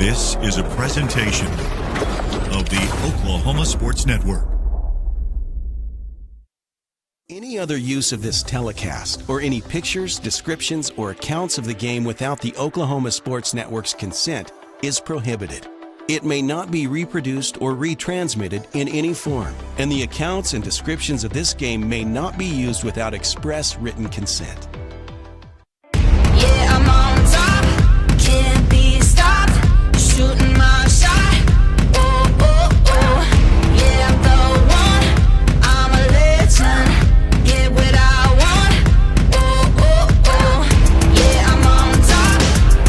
This is a presentation of the Oklahoma Sports Network. Any other use of this telecast or any pictures, descriptions, or accounts of the game without the Oklahoma Sports Network's consent is prohibited. It may not be reproduced or retransmitted in any form, and the accounts and descriptions of this game may not be used without express written consent. Yeah, I'm on top, can't be stopped, shooting my shot. Oh, oh, oh, yeah, I'm the one, I'm a legend, get what I want. Oh, oh, oh, yeah, I'm on top,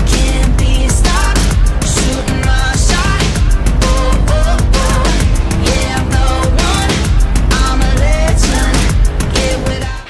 can't be stopped, shooting my shot. Oh, oh, oh, yeah, I'm the one, I'm a legend, get what I want.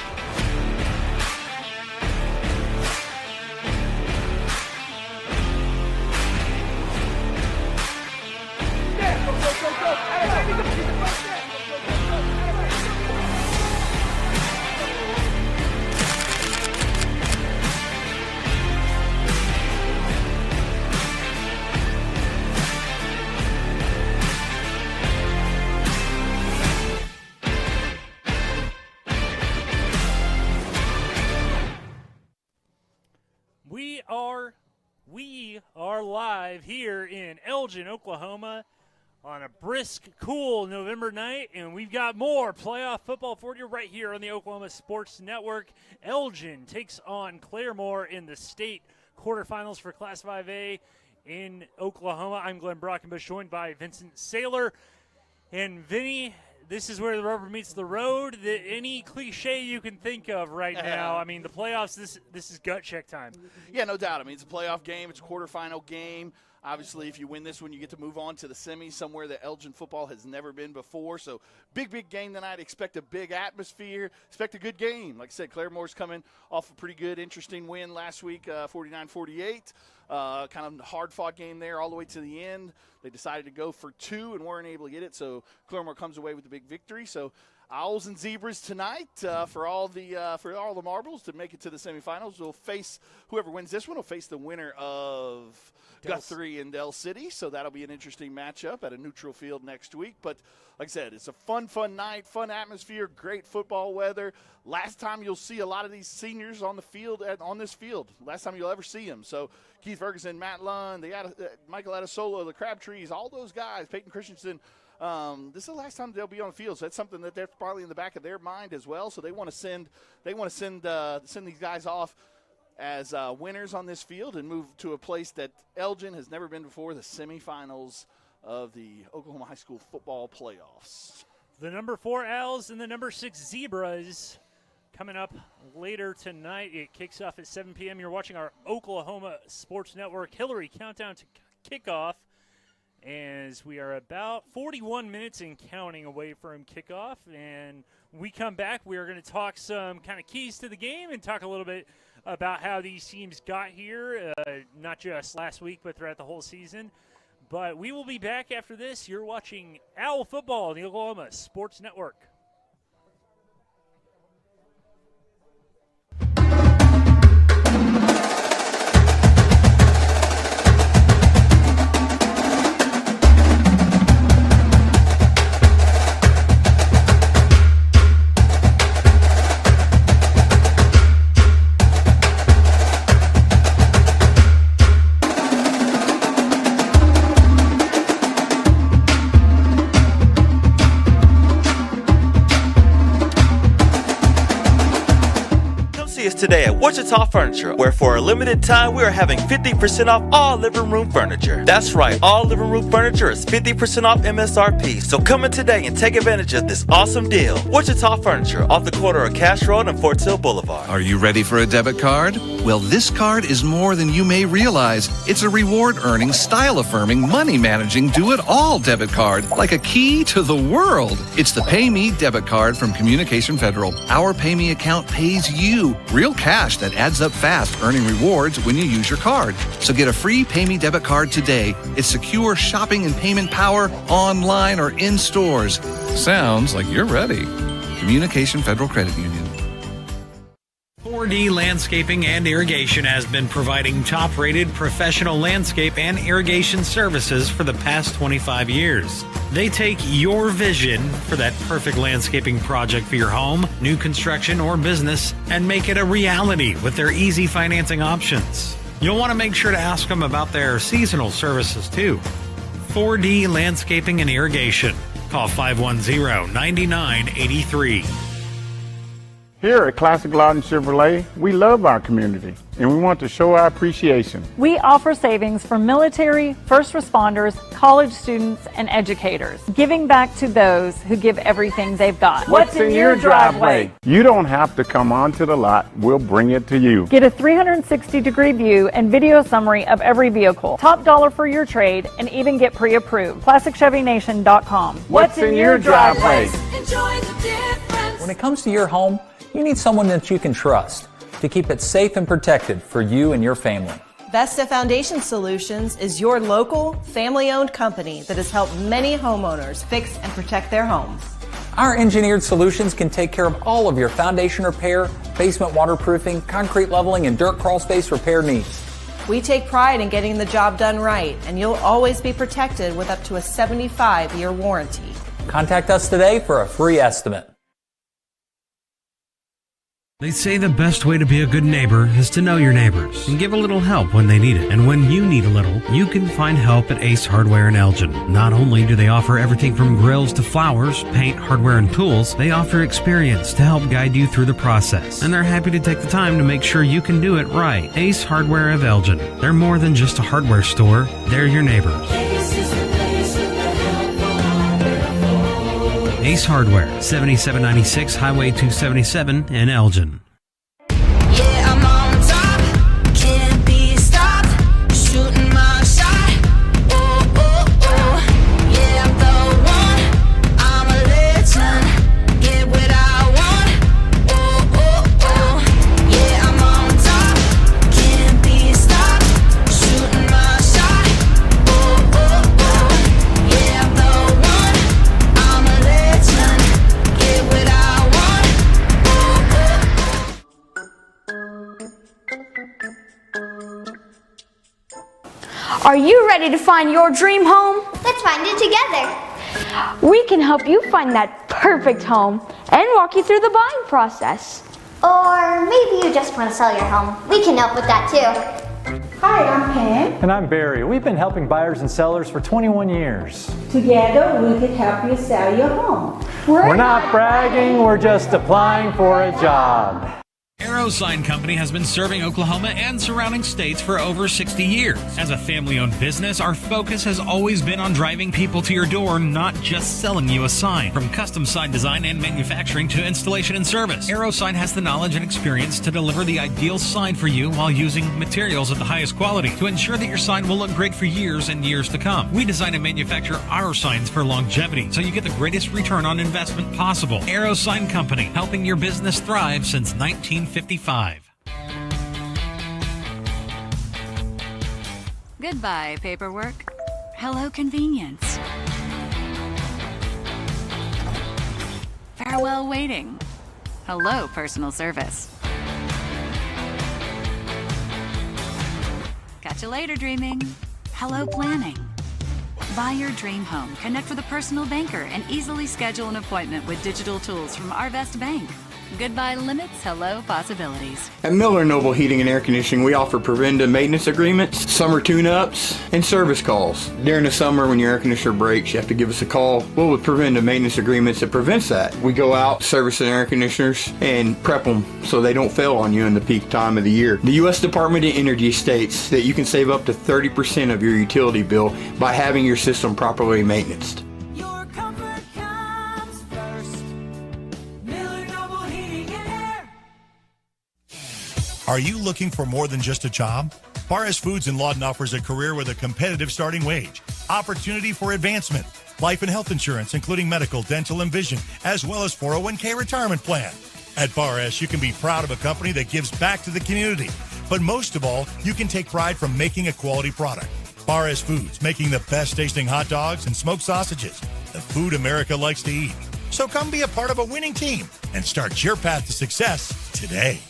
We are live here in Elgin, Oklahoma on a brisk, cool November night, and we've got more playoff football for you right here on the Oklahoma Sports Network. Elgin takes on Claremore in the state quarterfinals for Class 5A in Oklahoma. I'm Glenn Brockenbush, joined by Vincent Saylor. And Vinny, this is where the rubber meets the road. Any cliche you can think of right now. I mean, the playoffs, this is gut check time. Yeah, no doubt. I mean, it's a playoff game. It's a quarterfinal game. Obviously, if you win this one, you get to move on to the semis, somewhere that Elgin football has never been before. So, big game tonight. Expect a big atmosphere. Expect a good game. Like I said, Claremore's coming off a pretty good, interesting win last week, 49-48. Kind of hard-fought game there all the way to the end. They decided to go for two and weren't able to get it, so Claremore comes away with the big victory. So, Owls and Zebras tonight for all the marbles to make it to the semifinals. We'll face whoever wins this one will face the winner of Guthrie and Del City. So that'll be an interesting matchup at a neutral field next week. But like I said, it's a fun night, fun atmosphere, great football weather. Last time you'll see a lot of these seniors on the field on this field. Last time you'll ever see them. So Keith Ferguson, Matt Lund, Michael Adesolo, the Crabtrees, all those guys, Peyton Christensen. This is the last time they'll be on the field, so that's something that they're probably in the back of their mind as well. So they want to send these guys off as winners on this field and move to a place that Elgin has never been before, the semifinals of the Oklahoma High School football playoffs. The number 4 Owls and the number 6 Zebras coming up later tonight. It kicks off at 7 p.m. You're watching our Oklahoma Sports Network Hillary countdown to kickoff. As we are about 41 minutes and counting away from kickoff. And when we come back, we are going to talk some kind of keys to the game and talk a little bit about how these teams got here, not just last week, but throughout the whole season. But we will be back after this. You're watching Owl Football on the Oklahoma Sports Network. Today at Wichita Furniture, where for a limited time we are having 50% off all living room furniture. That's right, all living room furniture is 50% off MSRP. So come in today and take advantage of this awesome deal. Wichita Furniture, off the corner of Cash Road and Fort Sill Boulevard. Are you ready for a debit card? Well, this card is more than you may realize. It's a reward-earning, style-affirming, money-managing, do-it-all debit card, like a key to the world. It's the Pay Me debit card from Communication Federal. Our Pay Me account pays you real cash that adds up fast, earning rewards when you use your card. So get a free Pay Me debit card today. It's secure shopping and payment power online or in stores. Sounds like you're ready. Communication Federal Credit Union. 4D Landscaping and Irrigation has been providing top-rated professional landscape and irrigation services for the past 25 years. They take your vision for that perfect landscaping project for your home, new construction, or business and make it a reality with their easy financing options. You'll want to make sure to ask them about their seasonal services too. 4D Landscaping and Irrigation. Call 510-9983. Here at Classic Lawton Chevrolet, we love our community and we want to show our appreciation. We offer savings for military, first responders, college students, and educators, giving back to those who give everything they've got. What's in your driveway? You don't have to come onto the lot, we'll bring it to you. Get a 360-degree view and video summary of every vehicle. Top dollar for your trade and even get pre-approved. ClassicChevyNation.com. What's in your driveway? Enjoy the difference. When it comes to your home, you need someone that you can trust to keep it safe and protected for you and your family. Vesta Foundation Solutions is your local, family-owned company that has helped many homeowners fix and protect their homes. Our engineered solutions can take care of all of your foundation repair, basement waterproofing, concrete leveling, and dirt crawl space repair needs. We take pride in getting the job done right, and you'll always be protected with up to a 75-year warranty. Contact us today for a free estimate. They say the best way to be a good neighbor is to know your neighbors and give a little help when they need it. And when you need a little, you can find help at Ace Hardware in Elgin. Not only do they offer everything from grills to flowers, paint, hardware, and tools, they offer experience to help guide you through the process. And they're happy to take the time to make sure you can do it right. Ace Hardware of Elgin. They're more than just a hardware store. They're your neighbors. Ace Hardware, 7796 Highway 277 in Elgin. Yeah, I'm on top, can't be stopped, shooting my shot. Oh, oh, oh, yeah, I'm the one, I'm a legend, get what I want. Oh, oh, oh, yeah, I'm on top, can't be stopped, shooting my shot. Oh, oh, oh, yeah, I'm the one, I'm a legend, get what I want. Oh, oh. Are you ready to find your dream home? Let's find it together. We can help you find that perfect home and walk you through the buying process. Or maybe you just want to sell your home. We can help with that too. Hi, I'm Pam. And I'm Barry. We've been helping buyers and sellers for 21 years. Together, we can help you sell your home. We're not bragging, we're just applying for a job. Arrow Sign Company has been serving Oklahoma and surrounding states for over 60 years. As a family-owned business, our focus has always been on driving people to your door, not just selling you a sign. From custom sign design and manufacturing to installation and service, Arrow Sign has the knowledge and experience to deliver the ideal sign for you while using materials of the highest quality to ensure that your sign will look great for years and years to come. We design and manufacture our signs for longevity, so you get the greatest return on investment possible. Arrow Sign Company, helping your business thrive since 1955. Goodbye, paperwork. Hello, convenience. Farewell, waiting. Hello, personal service. Catch you later, dreaming. Hello, planning. Buy your dream home. Connect with a personal banker and easily schedule an appointment with digital tools from Arvest Bank. Goodbye limits, hello possibilities. At Miller Noble Heating and Air Conditioning, we offer preventive maintenance agreements, summer tune-ups, and service calls. During the summer when your air conditioner breaks, you have to give us a call. Well, with preventive maintenance agreements, it prevents that. We go out, service the air conditioners, and prep them so they don't fail on you in the peak time of the year. The U.S. Department of Energy states that you can save up to 30% of your utility bill by having your system properly maintained. Are you looking for more than just a job? Barres Foods in Lawton offers a career with a competitive starting wage, opportunity for advancement, life and health insurance, including medical, dental, and vision, as well as 401k retirement plan. At Barres, you can be proud of a company that gives back to the community. But most of all, you can take pride from making a quality product. Barres Foods, making the best tasting hot dogs and smoked sausages, the food America likes to eat. So come be a part of a winning team and start your path to success today.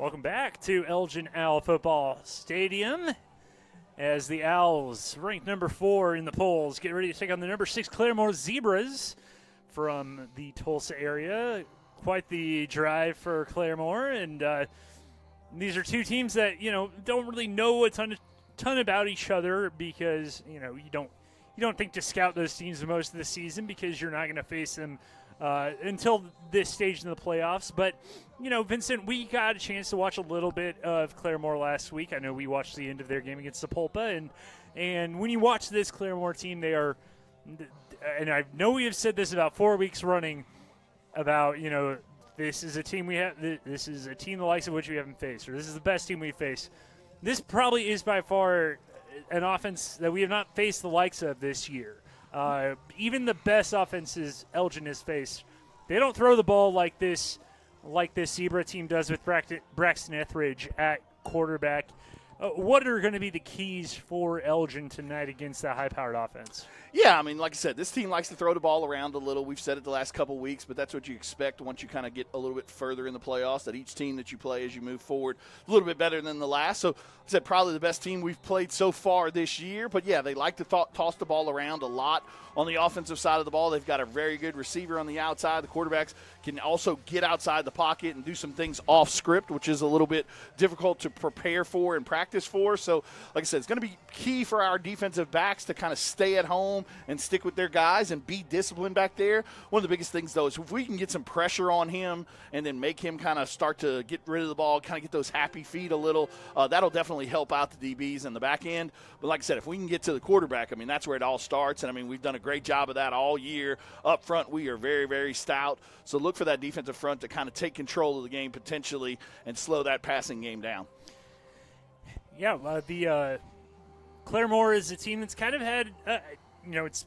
Welcome back to Elgin Owl Football Stadium as the Owls, ranked number 4 in the polls, get ready to take on the number 6 Claremore Zebras from the Tulsa area. Quite the drive for Claremore, and these are two teams that, don't really know a ton about each other because, you don't think to scout those teams most of the season because you're not going to face them until this stage in the playoffs. But, Vincent, we got a chance to watch a little bit of Claremore last week. I know we watched the end of their game against Sapulpa, and when you watch this Claremore team, they are, and I know we have said this about 4 weeks running, about, this is a team this is a team the likes of which we haven't faced, or this is the best team we face. This probably is by far an offense that we have not faced the likes of this year. Even the best offenses Elgin has faced, they don't throw the ball like this Zebra team does with Braxton Etheridge at quarterback. What are going to be the keys for Elgin tonight against that high-powered offense? Yeah, like I said, this team likes to throw the ball around a little. We've said it the last couple weeks, but that's what you expect once you kind of get a little bit further in the playoffs, that each team that you play as you move forward a little bit better than the last. So, like I said, probably the best team we've played so far this year. But, yeah, they like to toss the ball around a lot on the offensive side of the ball. They've got a very good receiver on the outside. The quarterbacks can also get outside the pocket and do some things off script, which is a little bit difficult to prepare for and practice for. So, like I said, it's going to be key for our defensive backs to kind of stay at home and stick with their guys and be disciplined back there. One of the biggest things, though, is if we can get some pressure on him and then make him kind of start to get rid of the ball, kind of get those happy feet a little, that'll definitely help out the DBs in the back end. But like I said, if we can get to the quarterback, that's where it all starts. And, we've done a great job of that all year. Up front, we are very, very stout. So look for that defensive front to kind of take control of the game potentially and slow that passing game down. Yeah, the Claremore is a team that's kind of had, it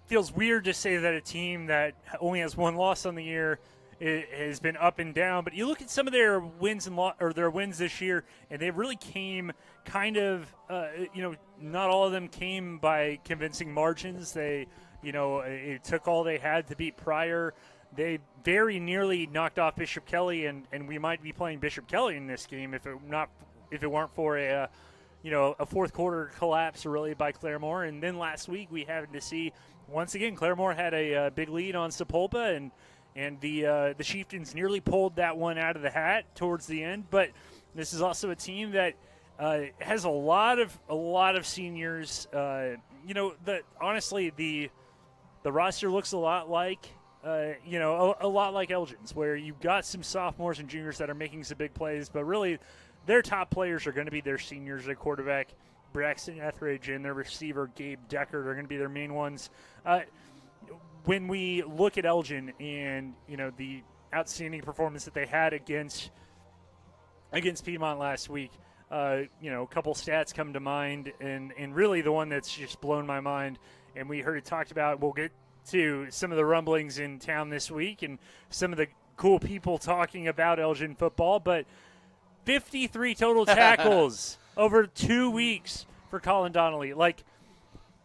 feels weird to say that a team that only has one loss on the year has been up and down. But you look at some of their wins their wins this year, and they really came kind of, not all of them came by convincing margins. They, it took all they had to beat Pryor. They very nearly knocked off Bishop Kelly, and we might be playing Bishop Kelly in this game if it weren't for a fourth quarter collapse really by Claremore. And then last week we happened to see once again Claremore had a big lead on Sapulpa, and the Chieftains nearly pulled that one out of the hat towards the end. But this is also a team that has a lot of seniors. Honestly the roster looks a lot like. A lot like Elgin's, where you've got some sophomores and juniors that are making some big plays, but really their top players are going to be their seniors. Their quarterback, Braxton Etheridge, and their receiver, Gabe Deckard, are going to be their main ones. When we look at Elgin and, the outstanding performance that they had against Piedmont last week, a couple stats come to mind, and really the one that's just blown my mind, and we heard it talked about, we'll get to some of the rumblings in town this week and some of the cool people talking about Elgin football, but 53 total tackles over 2 weeks for Colin Donnelly.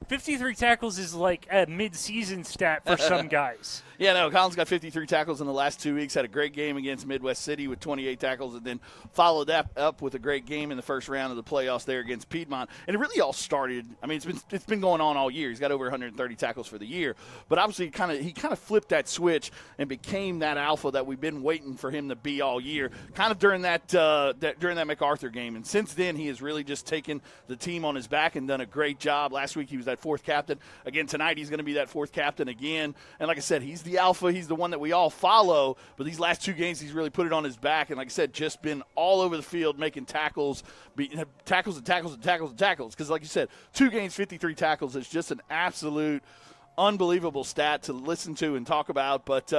53 tackles is like a mid-season stat for some guys. Yeah, no, Colin's got 53 tackles in the last 2 weeks, had a great game against Midwest City with 28 tackles, and then followed that up with a great game in the first round of the playoffs there against Piedmont. And it really all started, it's been going on all year. He's got over 130 tackles for the year. But obviously he kind of flipped that switch and became that alpha that we've been waiting for him to be all year, kind of during that MacArthur game. And since then, he has really just taken the team on his back and done a great job. Last week, he was that fourth captain. Again, tonight, he's going to be that fourth captain again. And like I said, he's the alpha. He's the one that we all follow. But these last 2 games, he's really put it on his back. And like I said, just been all over the field making tackles. Because like you said, 2 games, 53 tackles is just an absolute unbelievable stat to listen to and talk about. But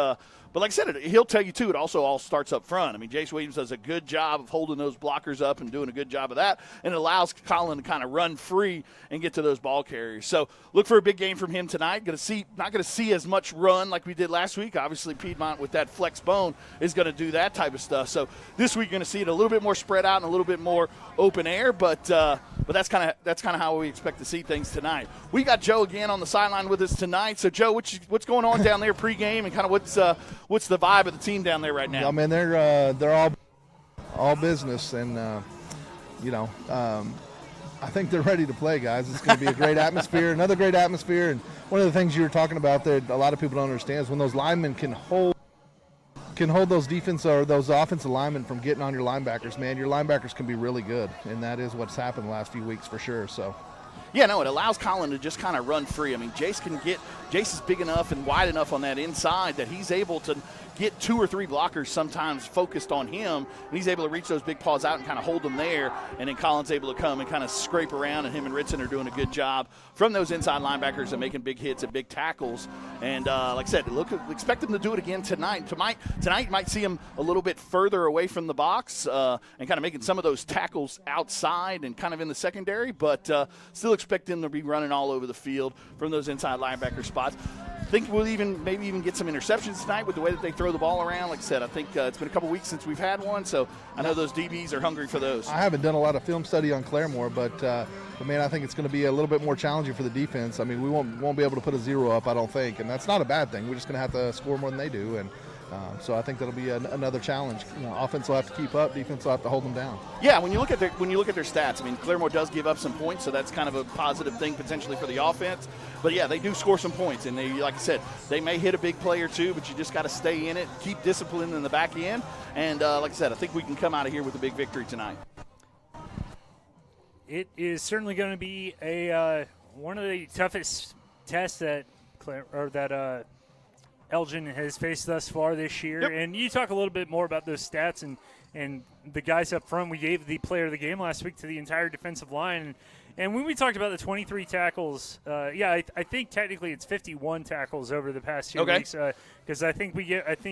like I said, he'll tell you, too, it also all starts up front. Jace Williams does a good job of holding those blockers up and doing a good job of that, and it allows Colin to kind of run free and get to those ball carriers. So look for a big game from him tonight. Not going to see as much run like we did last week. Obviously, Piedmont with that flex bone is going to do that type of stuff. So this week you're going to see it a little bit more spread out and a little bit more open air, but that's kind of how we expect to see things tonight. We got Joe again on the sideline with us tonight. So Joe, what's going on down there pregame, and kind of what's the vibe of the team down there right now? Yeah, man, they're all all business, and I think they're ready to play, guys. It's going to be a great atmosphere, another great atmosphere. And one of the things you were talking about that a lot of people don't understand is when those linemen can hold those defense or those offensive linemen from getting on your linebackers, man, your linebackers can be really good, and that is what's happened the last few weeks for sure. So. Yeah, no, it allows Colin to just kind of run free. I mean, Jace is big enough and wide enough on that inside that he's able to get 2 or 3 blockers sometimes focused on him, and he's able to reach those big paws out and kind of hold them there, and then Colin's able to come and kind of scrape around, and him and Ritson are doing a good job from those inside linebackers and making big hits and big tackles. And like I said, expect them to do it again tonight. Tonight you might see them a little bit further away from the box and kind of making some of those tackles outside and kind of in the secondary, but still expect them to be running all over the field from those inside linebacker spots. I think we'll maybe even get some interceptions tonight with the way that they throw the ball around. Like I said, I think it's been a couple weeks since we've had one, so I know those DBs are hungry for those. I haven't done a lot of film study on Claremore, but man, I think it's going to be a little bit more challenging for the defense. I mean, we won't be able to put a 0 up, I don't think, and that's not a bad thing. We're just going to have to score more than they do, and so I think that'll be another challenge. Offense will have to keep up, defense will have to hold them down. Yeah, when you look at their stats, I mean, Claremore does give up some points, so that's kind of a positive thing potentially for the offense. But yeah, they do score some points, and they, like I said, they may hit a big play or two, but you just got to stay in it, keep discipline in the back end, and like I said, I think we can come out of here with a big victory tonight. It is certainly going to be a one of the toughest tests that Elgin has faced thus far this year. Yep. And you talk a little bit more about those stats and the guys up front. We gave the player of the game last week to the entire defensive line. And when we talked about the 23 tackles, I think technically it's 51 tackles over the past 2 weeks. Because I think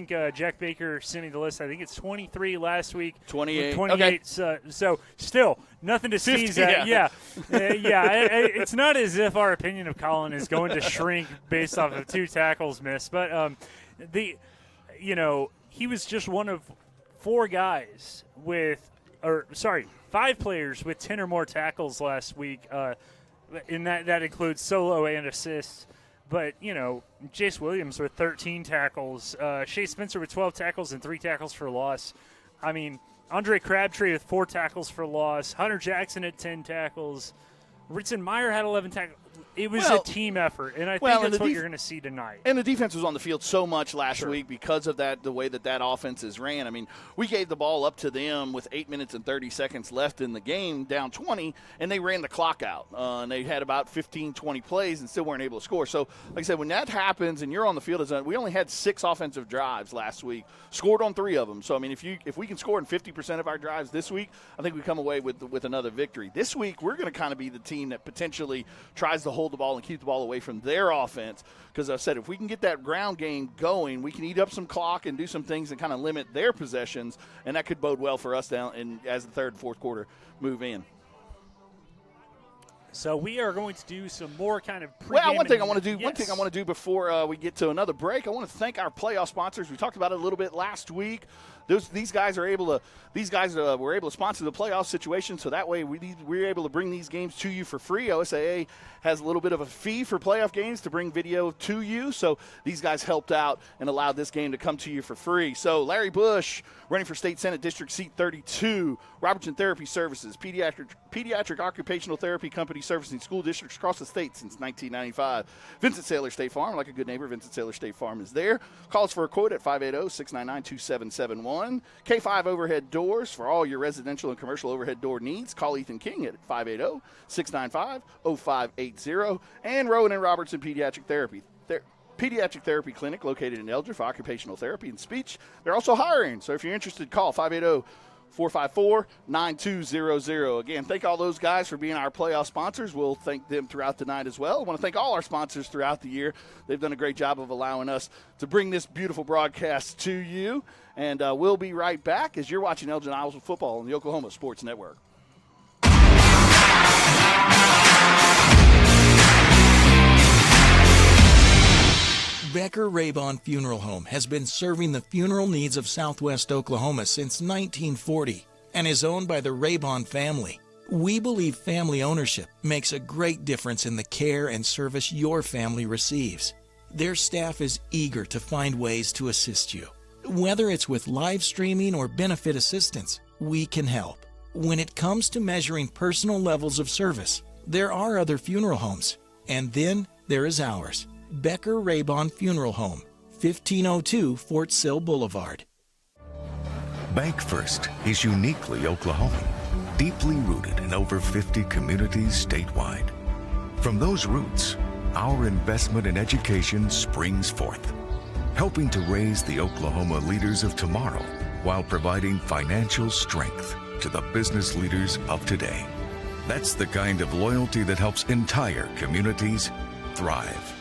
Jack Baker sent me the list. I think it's 23 last week. 28. 28. Okay. So still nothing to sneeze at. Yeah. It's not as if our opinion of Colin is going to shrink based off of 2 tackles missed. But he was just one of 5 players with 10 or more tackles last week. And that includes solo and assists. But, Jace Williams with 13 tackles, Shea Spencer with 12 tackles and 3 tackles for loss. I mean, Andre Crabtree with 4 tackles for loss. Hunter Jackson had 10 tackles. Ritson Meyer had 11 tackles. It was a team effort, and I think that's what you're going to see tonight. And the defense was on the field so much last week because of the way that offense is ran. I mean, we gave the ball up to them with 8 minutes and 30 seconds left in the game, down 20, and they ran the clock out. And they had about 15, 20 plays and still weren't able to score. So, like I said, when that happens and you're on the field, we only had 6 offensive drives last week, scored on 3 of them. So, I mean, if we can score in 50% of our drives this week, I think we come away with another victory. This week, we're going to kind of be the team that potentially tries to hold the ball and keep the ball away from their offense, because I said if we can get that ground game going, we can eat up some clock and do some things and kind of limit their possessions, and that could bode well for us as the third and fourth quarter move in. So we are going to do some more kind of pregame. Well, one thing I want to do before we get to another break, I want to thank our playoff sponsors. We talked about it a little bit last week. These guys were able to sponsor the playoff situation, so that way we're able to bring these games to you for free. OSAA has a little bit of a fee for playoff games to bring video to you, so these guys helped out and allowed this game to come to you for free. So Larry Bush, running for State Senate District Seat 32, Robertson Therapy Services, Pediatric Occupational Therapy Company servicing school districts across the state since 1995. Vincent Saylor State Farm, like a good neighbor, Vincent Saylor State Farm is there. Call us for a quote at 580-699-2771. K5 Overhead Doors for all your residential and commercial overhead door needs. Call Ethan King at 580-695-0580. And Rowan and Robertson Pediatric Therapy. Pediatric Therapy Clinic located in Elgin for occupational therapy and speech. They're also hiring, so if you're interested, call 580-454-9200. Again, thank all those guys for being our playoff sponsors. We'll thank them throughout the night as well. I want to thank all our sponsors throughout the year. They've done a great job of allowing us to bring this beautiful broadcast to you. And we'll be right back as you're watching Elgin Owls football on the Oklahoma Sports Network. Becker Raybon Funeral Home has been serving the funeral needs of Southwest Oklahoma since 1940 and is owned by the Raybon family. We believe family ownership makes a great difference in the care and service your family receives. Their staff is eager to find ways to assist you. Whether it's with live streaming or benefit assistance, we can help. When it comes to measuring personal levels of service, there are other funeral homes. And then there is ours, Becker Raybon Funeral Home, 1502 Fort Sill Boulevard. Bank First is uniquely Oklahoman, deeply rooted in over 50 communities statewide. From those roots, our investment in education springs forth, helping to raise the Oklahoma leaders of tomorrow while providing financial strength to the business leaders of today. That's the kind of loyalty that helps entire communities thrive.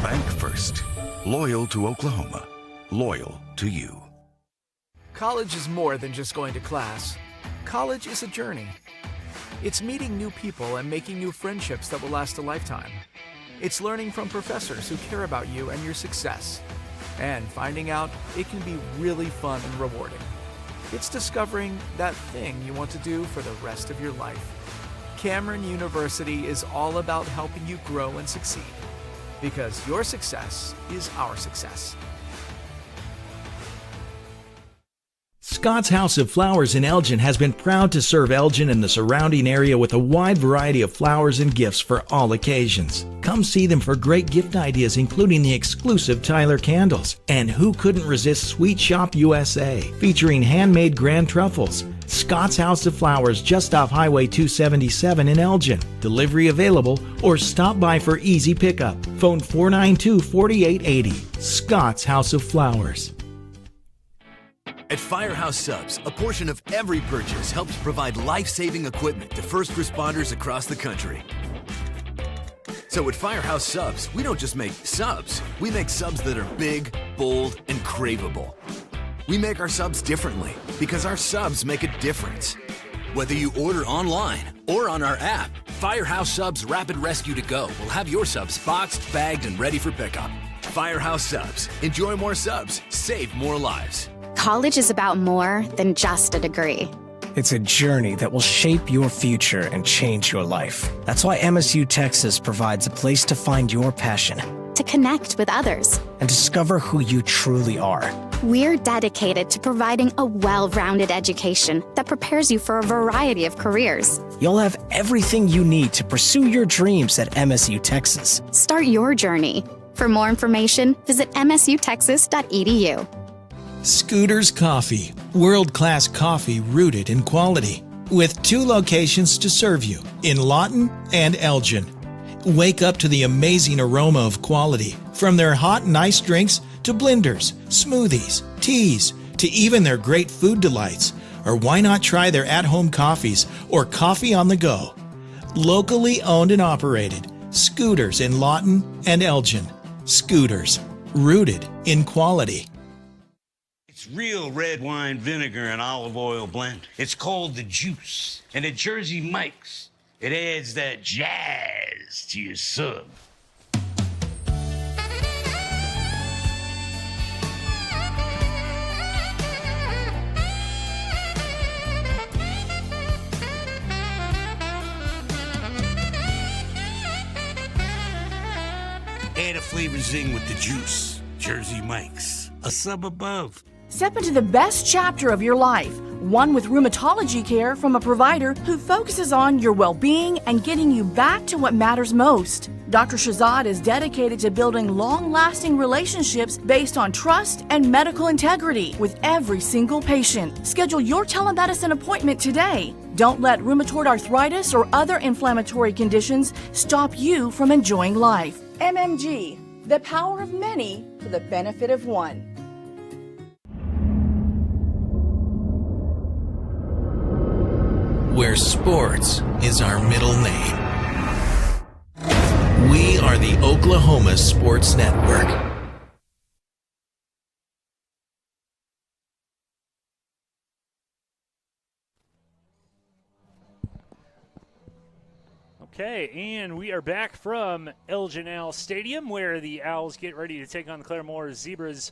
Bank First. Loyal to Oklahoma. Loyal to you. College is more than just going to class. College is a journey. It's meeting new people and making new friendships that will last a lifetime. It's learning from professors who care about you and your success. And finding out it can be really fun and rewarding. It's discovering that thing you want to do for the rest of your life. Cameron University is all about helping you grow and succeed. Because your success is our success. Scott's House of Flowers in Elgin has been proud to serve Elgin and the surrounding area with a wide variety of flowers and gifts for all occasions. Come see them for great gift ideas, including the exclusive Tyler candles. And who couldn't resist Sweet Shop USA, featuring handmade grand truffles. Scott's House of Flowers, just off Highway 277 in Elgin. Delivery available, or stop by for easy pickup. Phone 492-4880. Scott's House of Flowers. At Firehouse Subs, a portion of every purchase helps provide life-saving equipment to first responders across the country. So at Firehouse Subs, we don't just make subs, we make subs that are big, bold, and craveable. We make our subs differently because our subs make a difference. Whether you order online or on our app, Firehouse Subs Rapid Rescue to Go will have your subs boxed, bagged, and ready for pickup. Firehouse Subs. Enjoy more subs, save more lives. College is about more than just a degree. It's a journey that will shape your future and change your life. That's why MSU Texas provides a place to find your passion, to connect with others, and discover who you truly are. We're dedicated to providing a well-rounded education that prepares you for a variety of careers. You'll have everything you need to pursue your dreams at MSU Texas. Start your journey. For more information, visit msutexas.edu. Scooters Coffee, world-class coffee rooted in quality, with 2 locations to serve you, in Lawton and Elgin. Wake up to the amazing aroma of quality, from their hot and iced drinks to blenders, smoothies, teas, to even their great food delights. Or why not try their at-home coffees or coffee on the go? Locally owned and operated, Scooters in Lawton and Elgin. Scooters, rooted in quality. It's real red wine vinegar and olive oil blend. It's called the Juice. And at Jersey Mike's, it adds that jazz to your sub. Add a flavor zing with the Juice. Jersey Mike's, a sub above. Step into the best chapter of your life, one with rheumatology care from a provider who focuses on your well-being and getting you back to what matters most. Dr. Shahzad is dedicated to building long-lasting relationships based on trust and medical integrity with every single patient. Schedule your telemedicine appointment today. Don't let rheumatoid arthritis or other inflammatory conditions stop you from enjoying life. MMG, the power of many for the benefit of one. Where sports is our middle name. We are the Oklahoma Sports Network. Okay, and we are back from Elgin Owls Stadium, where the Owls get ready to take on the Claremore Zebras.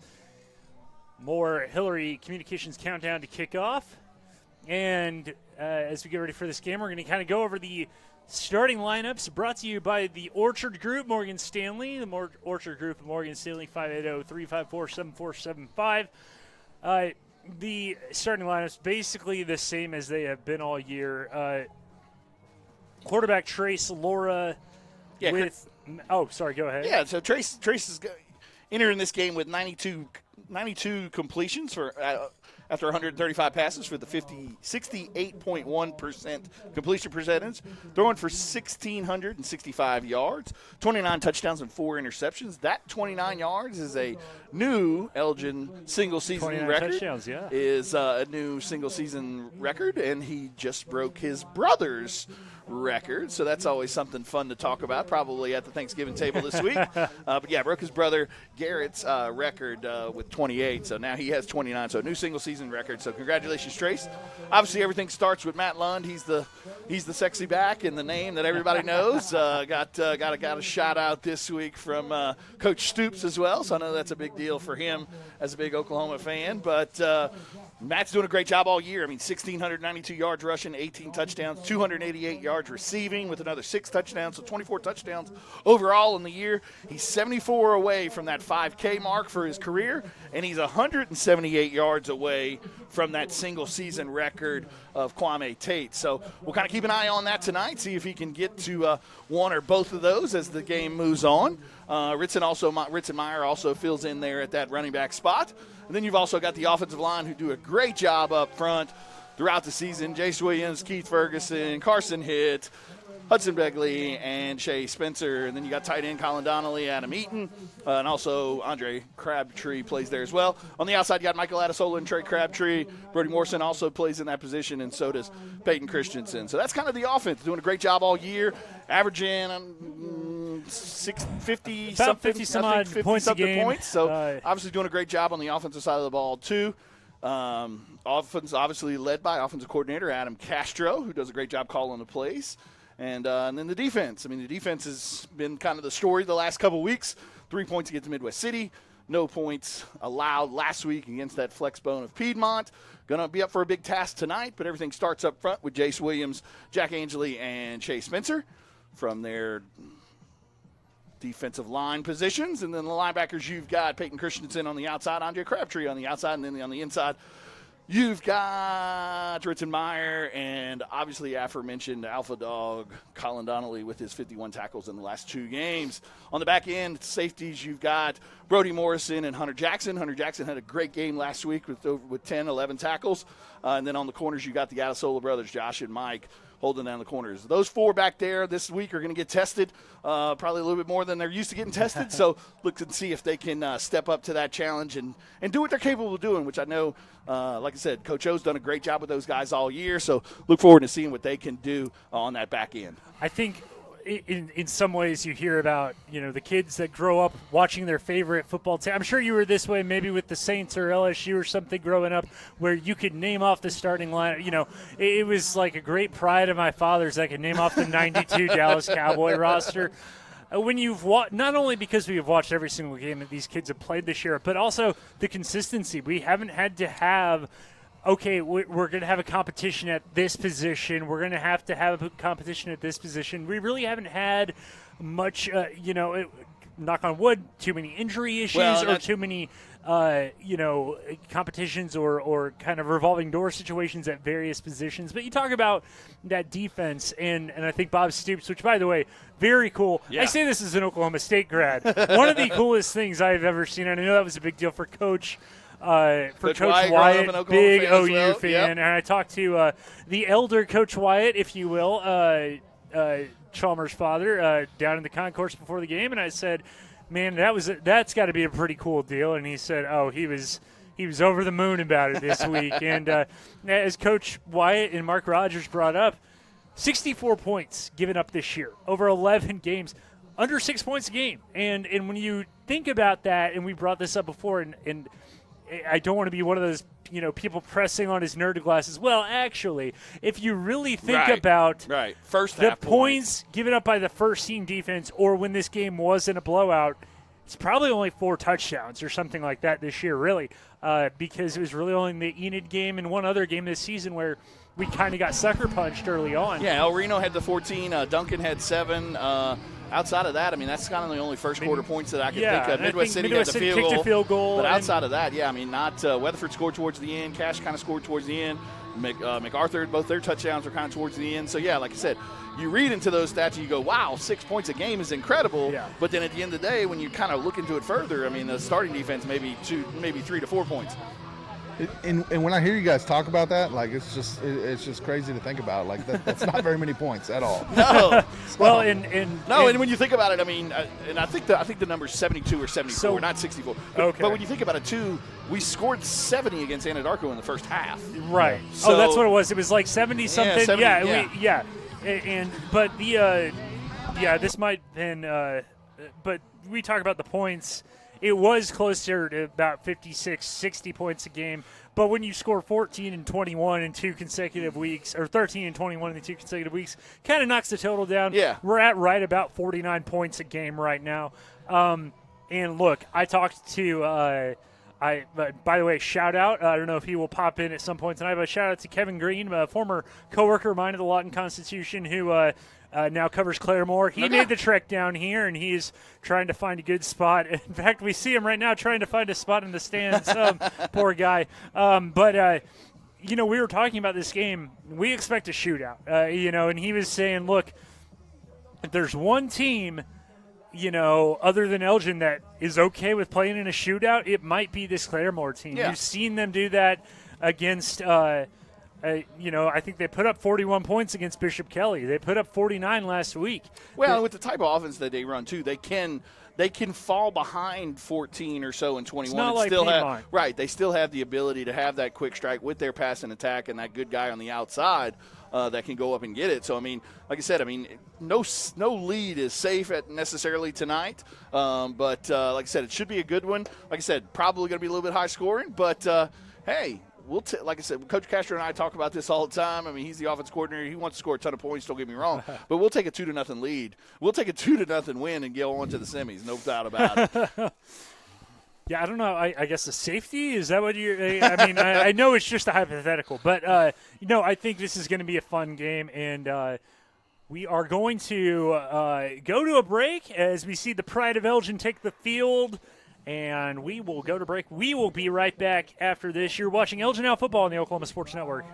More Hillary Communications countdown to kick off. And as we get ready for this game, we're going to kind of go over the starting lineups brought to you by the Orchard Group, Morgan Stanley. The Orchard Group, Morgan Stanley, 580-354-7475. the starting lineup's basically the same as they have been all year. Quarterback Trace Laura with – oh, sorry, go ahead. Yeah, so Trace is entering this game with 92 completions for after 135 passes for the 68.1% completion percentage, throwing for 1,665 yards, 29 touchdowns and 4 interceptions. That 29 yards is a new Elgin single-season record. Touchdowns, yeah. Is a new single-season record, and he just broke his brother's record, so that's always something fun to talk about, probably at the Thanksgiving table this week. But yeah, broke his brother Garrett's record with 28, so now he has 29, so a new single-season record. So congratulations, Trace. Obviously, everything starts with Matt Lund. He's the sexy back and the name that everybody knows. Got a shout out this week from Coach Stoops as well, so I know that's a big deal for him as a big Oklahoma fan. But Matt's doing a great job all year. I mean, 1,692 yards rushing, 18 touchdowns, 288 yards receiving with another 6 touchdowns, so 24 touchdowns overall in the year. He's 74 away from that 5K mark for his career, and he's 178 yards away from that single-season record of Kwame Tate. So we'll kind of keep an eye on that tonight, see if he can get to one or both of those as the game moves on. Ritzenmeyer also fills in there at that running back spot. And then you've also got the offensive line who do a great job up front throughout the season. Jace Williams, Keith Ferguson, Carson Hitt, Hudson Begley, and Shea Spencer. And then you got tight end Colin Donnelly, Adam Eaton, and also Andre Crabtree plays there as well. On the outside, you got Michael Adesola and Trey Crabtree. Brody Morrison also plays in that position, and so does Peyton Christensen. So that's kind of the offense, doing a great job all year, averaging 50 some odd points a game. So obviously doing a great job on the offensive side of the ball too. Offense obviously led by offensive coordinator Adam Castro, who does a great job calling the plays. And then the defense. I mean, the defense has been kind of the story the last couple weeks. 3 points against Midwest City. No points allowed last week against that flex bone of Piedmont. Going to be up for a big task tonight, but everything starts up front with Jace Williams, Jack Angeli, and Shea Spencer from their defensive line positions. And then the linebackers, you've got Peyton Christensen on the outside, Andre Crabtree on the outside, and then on the inside, you've got Ritzenmeyer and obviously aforementioned Alpha Dog Colin Donnelly with his 51 tackles in the last 2 games. On the back end, safeties, you've got Brody Morrison and Hunter Jackson. Hunter Jackson had a great game last week with 10, 11 tackles. And then on the corners, you got the Adesola brothers, Josh and Mike, holding down the corners. Those 4 back there this week are going to get tested, probably a little bit more than they're used to getting tested. So look and see if they can step up to that challenge and do what they're capable of doing, which I know, like I said, Coach O's done a great job with those guys all year. So look forward to seeing what they can do on that back end. I think in some ways you hear about, the kids that grow up watching their favorite football team. I'm sure you were this way maybe with the Saints or LSU or something growing up where you could name off the starting line. It was like a great pride of my father's. I could name off the 92 Dallas Cowboy roster. When you've not only because we have watched every single game that these kids have played this year, but also the consistency. We haven't had to have okay, we're going to have a competition at this position. We're going to have a competition at this position. We really haven't had much, knock on wood, too many injury issues or too many, competitions or kind of revolving door situations at various positions. But you talk about that defense, and I think Bob Stoops, which, by the way, very cool. Yeah. I say this as an Oklahoma State grad. One of the coolest things I've ever seen, and I know that was a big deal for Coach Wyatt, big OU fan. Yep. And I talked to the elder Coach Wyatt, if you will, Chalmers' father, down in the concourse before the game, and I said, man, that's got to be a pretty cool deal. And he said, oh, he was over the moon about it this week. And as Coach Wyatt and Mark Rogers brought up, 64 points given up this year, over 11 games, under 6 points a game. And when you think about that, and we brought this up before, and I don't want to be one of those, people pressing on his nerd glasses. Well, actually, if you really think about first the points given up by the first team defense, or when this game wasn't a blowout, it's probably only 4 touchdowns or something like that this year, really, because it was really only the Enid game and one other game this season where we kind of got sucker punched early on. Yeah, El Reno had the 14. Duncan had 7. outside of that, I mean, that's kind of the only first quarter points that I can think of. Midwest City Midwest got the City kicked a field goal. But outside of that, yeah, I mean, not Weatherford scored towards the end. Cash kind of scored towards the end. MacArthur, both their touchdowns were kind of towards the end. So, yeah, like I said, you read into those stats and you go, wow, 6 points a game is incredible. Yeah. But then at the end of the day, when you kind of look into it further, I mean, the starting defense maybe 3 to 4 points. And when I hear you guys talk about that, like it's just crazy to think about. Like that's not very many points at all. No. Well, and when you think about it, I mean, and I think the number's 72 or 74, not 64. Okay. But when you think about it too, we scored 70 against Anadarko in the first half. Right. So, that's what it was. It was like 70 something. 70, yeah. But this might have been. But we talk about the points. It was closer to about 56, 60 points a game. But when you score 14 and 21 in 2 consecutive weeks, or 13 and 21 in 2 consecutive weeks, kind of knocks the total down. Yeah. We're at right about 49 points a game right now. And look, I talked to by the way, shout out. I don't know if he will pop in at some point tonight, but shout out to Kevin Green, a former coworker of mine at the Lawton Constitution, who now covers Claremore. He made the trek down here, and he's trying to find a good spot. In fact, we see him right now trying to find a spot in the stands. Poor guy. But we were talking about this game. We expect a shootout, and he was saying, look, if there's one team, other than Elgin that is okay with playing in a shootout, it might be this Claremore team. Yeah. You've seen them do that against I think they put up 41 points against Bishop Kelly. They put up 49 last week. Well, with the type of offense that they run too, they can fall behind 14 or so in 21. It's not and like still Piedmont. Right, they still have the ability to have that quick strike with their pass and attack and that good guy on the outside that can go up and get it. So I mean, like I said, no lead is safe necessarily tonight. But like I said, it should be a good one. Like I said, probably going to be a little bit high scoring, but hey. Like I said, Coach Castro and I talk about this all the time. I mean, he's the offense coordinator. He wants to score a ton of points, don't get me wrong. But we'll take a 2-0 lead. We'll take a 2-0 win and go on to the semis, no doubt about it. Yeah, I don't know. I guess the safety, is that what you're – I know it's just a hypothetical. But, I think this is going to be a fun game. And we are going to go to a break as we see the Pride of Elgin take the field. And we will go to break. We will be right back after this. You're watching Elgin Now Football on the Oklahoma Sports Network.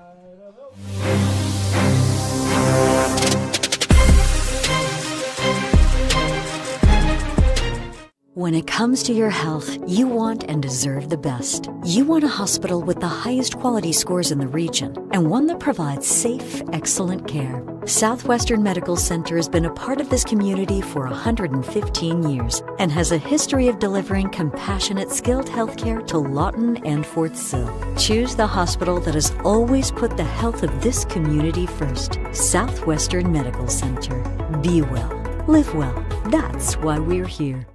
When it comes to your health, you want and deserve the best. You want a hospital with the highest quality scores in the region and one that provides safe, excellent care. Southwestern Medical Center has been a part of this community for 115 years and has a history of delivering compassionate, skilled health care to Lawton and Fort Sill. Choose the hospital that has always put the health of this community first. Southwestern Medical Center. Be well. Live well. That's why we're here.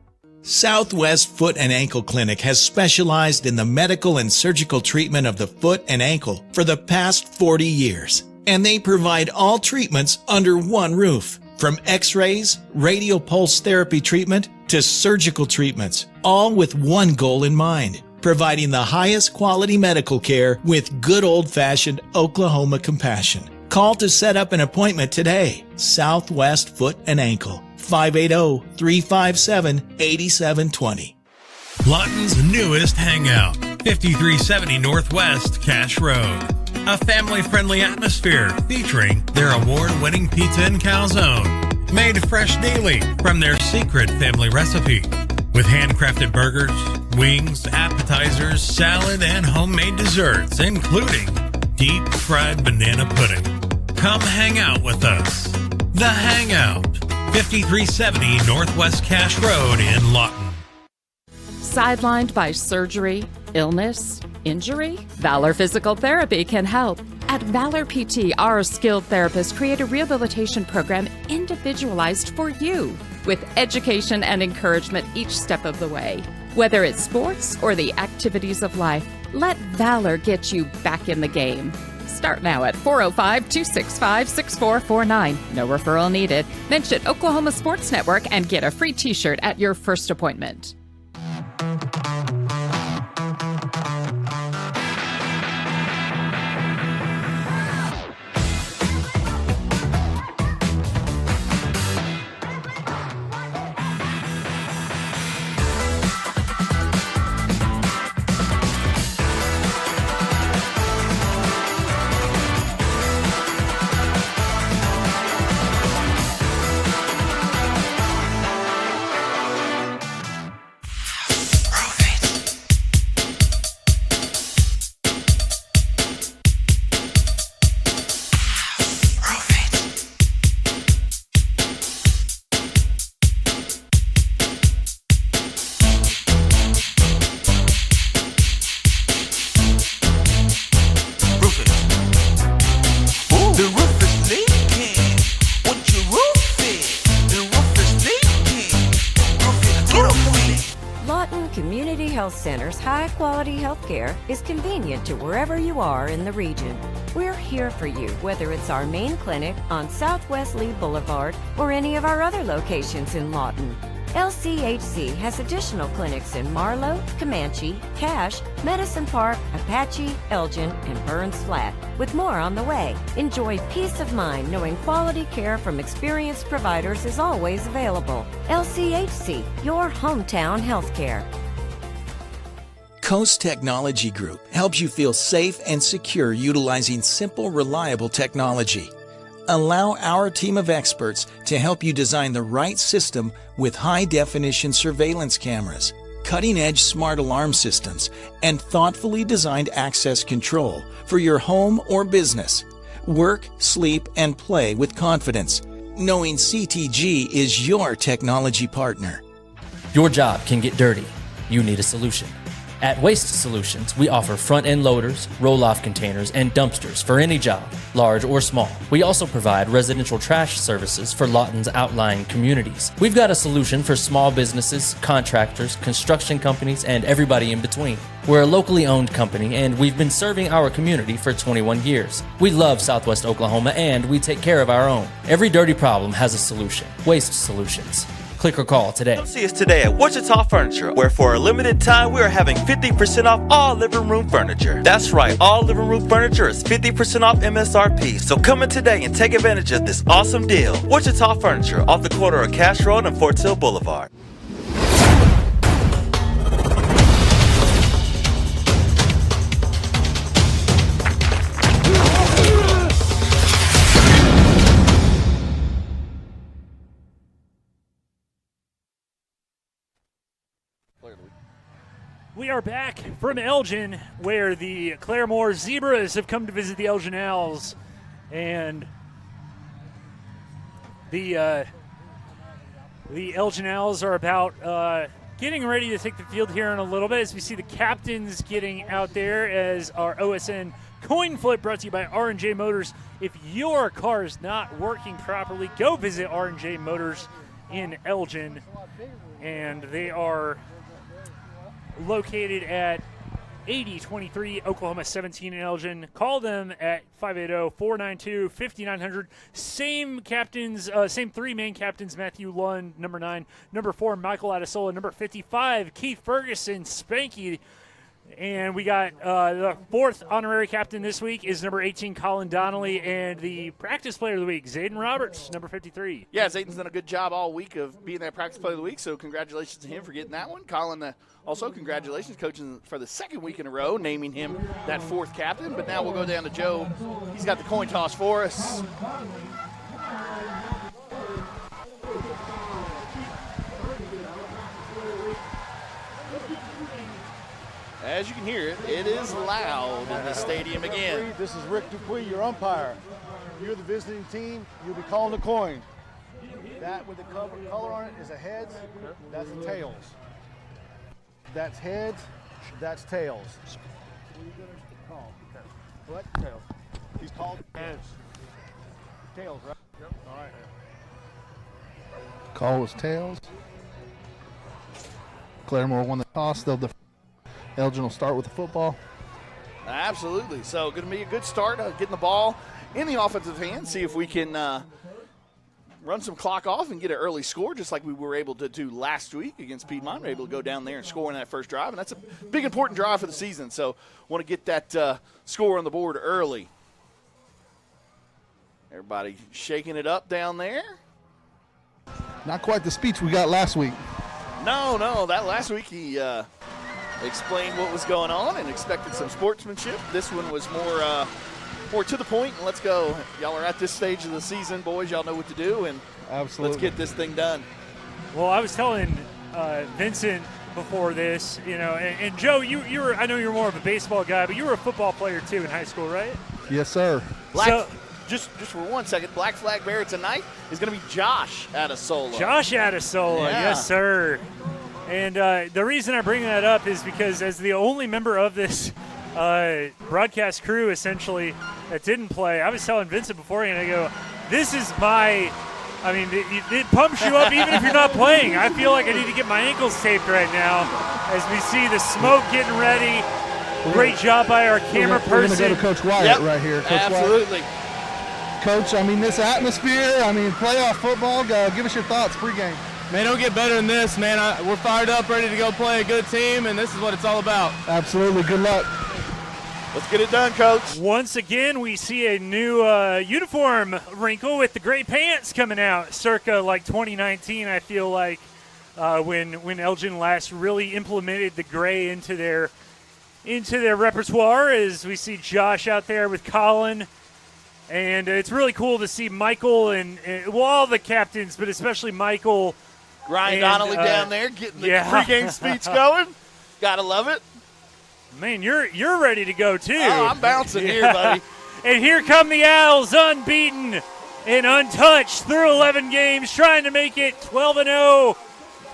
Southwest Foot and Ankle Clinic has specialized in the medical and surgical treatment of the foot and ankle for the past 40 years. And they provide all treatments under one roof. From x-rays, radial pulse therapy treatment, to surgical treatments, all with one goal in mind, providing the highest quality medical care with good old-fashioned Oklahoma compassion. Call to set up an appointment today. Southwest Foot and Ankle. 580-357-8720. Lawton's newest hangout, 5370 Northwest Cash Road. A family-friendly atmosphere featuring their award-winning pizza and calzone, made fresh daily from their secret family recipe, with handcrafted burgers, wings, appetizers, salad, and homemade desserts, including deep-fried banana pudding. Come hang out with us. The Hangout, 5370 Northwest Cash Road in Lawton. Sidelined by surgery, illness, injury? Valor Physical Therapy can help. At Valor PT, our skilled therapists create a rehabilitation program individualized for you, with education and encouragement each step of the way. Whether it's sports or the activities of life, let Valor get you back in the game. Start now at 405-265-6449. No referral needed. Mention Oklahoma Sports Network and get a free t-shirt at your first appointment. Center's high-quality health care is convenient to wherever you are in the region. We're here for you, whether it's our main clinic on Southwest Lee Boulevard or any of our other locations in Lawton. LCHC has additional clinics in Marlow, Comanche, Cache, Medicine Park, Apache, Elgin, and Burns Flat, with more on the way. Enjoy peace of mind knowing quality care from experienced providers is always available. LCHC, your hometown healthcare. Coast Technology Group helps you feel safe and secure utilizing simple, reliable technology. Allow our team of experts to help you design the right system with high-definition surveillance cameras, cutting-edge smart alarm systems, and thoughtfully designed access control for your home or business. Work, sleep, and play with confidence, knowing CTG is your technology partner. Your job can get dirty. You need a solution. At Waste Solutions, we offer front-end loaders, roll-off containers, and dumpsters for any job, large or small. We also provide residential trash services for Lawton's outlying communities. We've got a solution for small businesses, contractors, construction companies, and everybody in between. We're a locally owned company, and we've been serving our community for 21 years. We love Southwest Oklahoma, and we take care of our own. Every dirty problem has a solution. Waste Solutions. Click or call today. Come see us today at Wichita Furniture, where for a limited time we are having 50% off all living room furniture. That's right, all living room furniture is 50% off MSRP. So come in today and take advantage of this awesome deal. Wichita Furniture, off the corner of Cash Road and Fort Sill Boulevard. We are back from Elgin, where the Claremore Zebras have come to visit the Elgin Owls, and the Elgin Owls are about getting ready to take the field here in a little bit, as we see the captains getting out there as our OSN coin flip brought to you by R&J Motors. If your car is not working properly, go visit R&J Motors in Elgin, and they are located at 8023 Oklahoma 17 in Elgin. Call them at 580-492-5900. Same captains, same three main captains: Matthew Lund, number 9, number 4, Michael Adesola, number 55, Keith Ferguson, Spanky. And we got the fourth honorary captain this week is number 18, Colin Donnelly, and the practice player of the week, Zayden Roberts, number 53. Yeah, Zayden's done a good job all week of being that practice player of the week, so congratulations to him for getting that one. Colin, also congratulations, coaching for the second week in a row, naming him that fourth captain. But now we'll go down to Joe. He's got the coin toss for us. As you can hear it, it is loud in the stadium again. This is Rick Dupuy, your umpire. You're the visiting team. You'll be calling the coin. That with the color on it is a heads. That's the tails. That's heads. That's tails. What? Tails. He's called heads. Tails, right? Yep. All right. Call was tails. Claremore won the toss. Elgin will start with the football. Absolutely. So going to be a good start, getting the ball in the offensive hand, see if we can run some clock off and get an early score, just like we were able to do last week against Piedmont. We were able to go down there and score in that first drive, and that's a big, important drive for the season. So want to get that score on the board early. Everybody shaking it up down there. Not quite the speech we got last week. No, that last week he explained what was going on and expected some sportsmanship. This one was more to the point, and let's go. Y'all are at this stage of the season, boys. Y'all know what to do, and absolutely, let's get this thing done. Well, I was telling Vincent before this, and Joe, you were, I know you're more of a baseball guy, but you were a football player too in high school, right? Yes, sir. Just for 1 second, Black Flag Bear tonight is going to be Josh Adesola. Josh Adesola, yes, sir. And the reason I bring that up is because as the only member of this broadcast crew, essentially, that didn't play, I was telling Vincent beforehand, I go, this is my I mean, it pumps you up even if you're not playing. I feel like I need to get my ankles taped right now as we see the smoke getting ready. Great job by our camera person. We're going to go to Coach Wyatt right here. Coach Absolutely. Wyatt. Coach, I mean, this atmosphere, I mean, playoff football, give us your thoughts pregame. Man, don't get better than this, man. We're fired up, ready to go play a good team, and this is what it's all about. Absolutely. Good luck. Let's get it done, Coach. Once again, we see a new uniform wrinkle with the gray pants coming out, circa like 2019, I feel like, when Elgin last really implemented the gray into their repertoire, as we see Josh out there with Colin. And it's really cool to see Michael and all the captains, but especially Michael. Ryan Donnelly down there getting the pregame speech going. Gotta love it. Man, you're ready to go too. Oh, I'm bouncing here, buddy. And here come the Owls, unbeaten and untouched through 11 games, trying to make it 12-0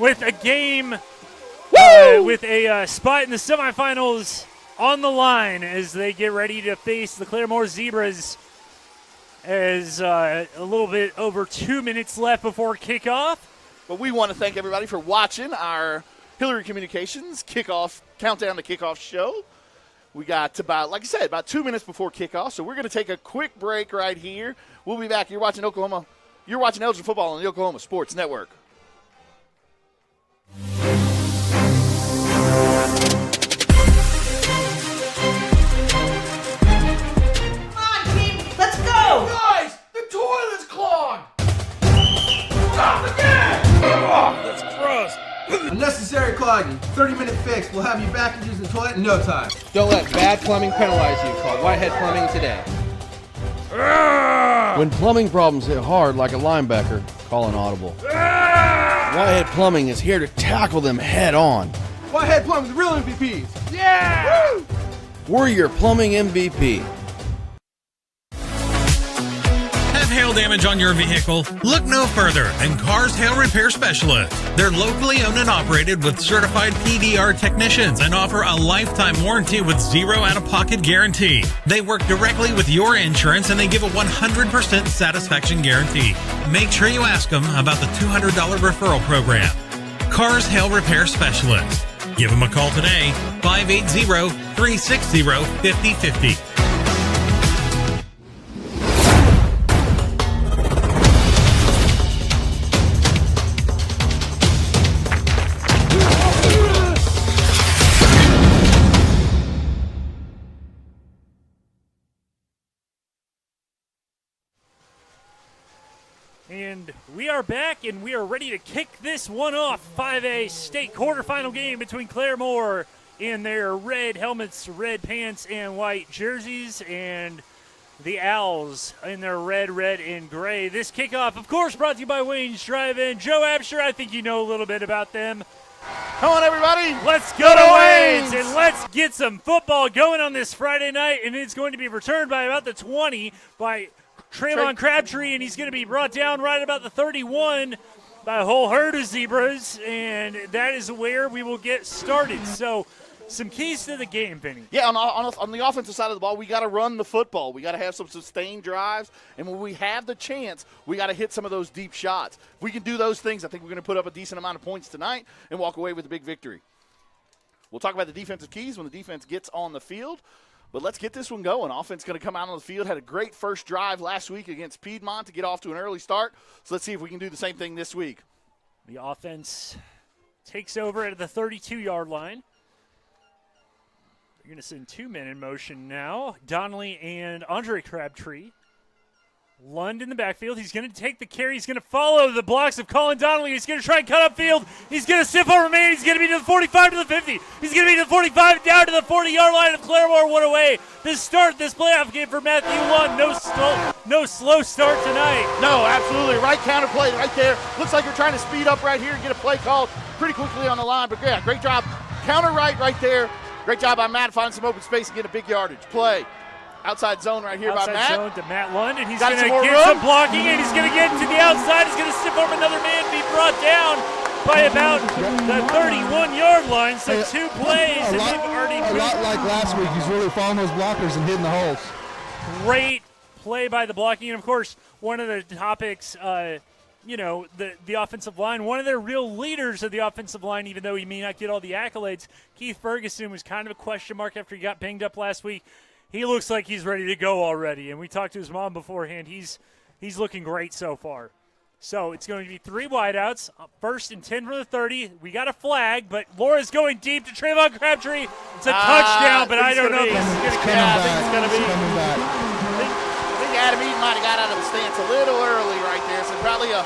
with a game, with a spot in the semifinals on the line as they get ready to face the Claremore Zebras. As a little bit over 2 minutes left before kickoff. But we want to thank everybody for watching our Hillary Communications countdown to kickoff show. We got about 2 minutes before kickoff, so we're going to take a quick break right here. We'll be back. You're watching Elgin football on the Oklahoma Sports Network. Guys, the toilet's clogged! Stop again! Oh, that's gross. Unnecessary clogging. 30-minute fix. We'll have you back and use the toilet in no time. Don't let bad plumbing penalize you. Call Whitehead Plumbing today. When plumbing problems hit hard like a linebacker, call an audible. Whitehead Plumbing is here to tackle them head on. Whitehead Plumbing, the real MVPs. Yeah! Woo! We're your plumbing MVP. Have hail damage on your vehicle? Look no further than Cars Hail Repair Specialists. They're locally owned and operated with certified PDR technicians and offer a lifetime warranty with zero out-of-pocket guarantee. They work directly with your insurance and they give a 100% satisfaction guarantee. Make sure you ask them about the $200 referral program. Cars Hail Repair Specialists. Give them a call today, 580-360-5050. And we are back, and we are ready to kick this one off. 5A state quarterfinal game between Claremore in their red helmets, red pants, and white jerseys, and the Owls in their red, and gray. This kickoff, of course, brought to you by Wayne's Drive-In. Joe Absher, I think you know a little bit about them. Come on, everybody. Let's go to Wayne's, and let's get some football going on this Friday night, and it's going to be returned by about the 20 by Trayvon Crabtree, and he's going to be brought down right about the 31 by a whole herd of zebras, and that is where we will get started. So some keys to the game, Vinny. Yeah, on the offensive side of the ball, we got to run the football. We got to have some sustained drives, and when we have the chance, we got to hit some of those deep shots. If we can do those things, I think we're going to put up a decent amount of points tonight and walk away with a big victory. We'll talk about the defensive keys when the defense gets on the field. But let's get this one going. Offense going to come out on the field. Had a great first drive last week against Piedmont to get off to an early start. So let's see if we can do the same thing this week. The offense takes over at the 32-yard line. They're going to send two men in motion now. Donnelly and Andre Crabtree. Lund in the backfield. He's going to take the carry. He's going to follow the blocks of Colin Donnelly. He's going to try and cut upfield. He's going to stiff over man. He's going to be to the 45 to the 50. He's going to be to the 45 down to the 40-yard line of Claremore. One away to start this playoff game for Matthew Lund. No slow start tonight. No, absolutely. Right counter play right there. Looks like you're trying to speed up right here and get a play called pretty quickly on the line. But yeah, great job. Counter right there. Great job by Matt finding some open space and getting a big yardage. Play. Outside zone right here by Matt. Outside zone to Matt Lund, and he's going to get some blocking, and he's going to get to the outside. He's going to stiff over another man, be brought down by about the 31-yard line. So two plays, and they've already a lot like last week. He's really following those blockers and hitting the holes. Great play by the blocking, and of course, one of the topics the offensive line. One of their real leaders of the offensive line, even though he may not get all the accolades. Keith Ferguson was kind of a question mark after he got banged up last week. He looks like he's ready to go already, and we talked to his mom beforehand. He's looking great so far. So it's going to be 3 wideouts, 1st and 10 from the 30. We got a flag, but Laura's going deep to Trayvon Crabtree. It's a touchdown, but I don't know if this is going to count. I think it's going to be. I think Adam Eaton might have got out of the stance a little early right there, so probably a.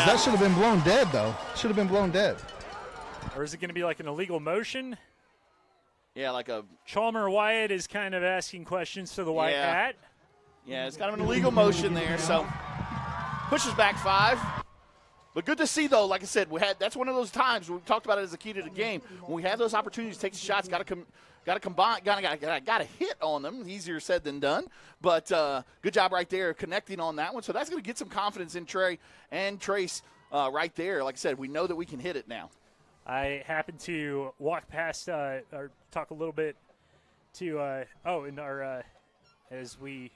That should have been blown dead, though. Should have been blown dead. Or is it going to be like an illegal motion? Yeah, like a. Chalmer Wyatt is kind of asking questions to the white hat. Yeah, it's kind of an illegal motion there, so. Pushes back 5. But good to see, though, like I said, that's one of those times we talked about it as a key to the game. When we have those opportunities to take the shots, got to combine, got to hit on them. Easier said than done. But good job right there connecting on that one. So that's going to get some confidence in Trey and Trace right there. Like I said, we know that we can hit it now. I happened to walk past or talk a little bit to in our as we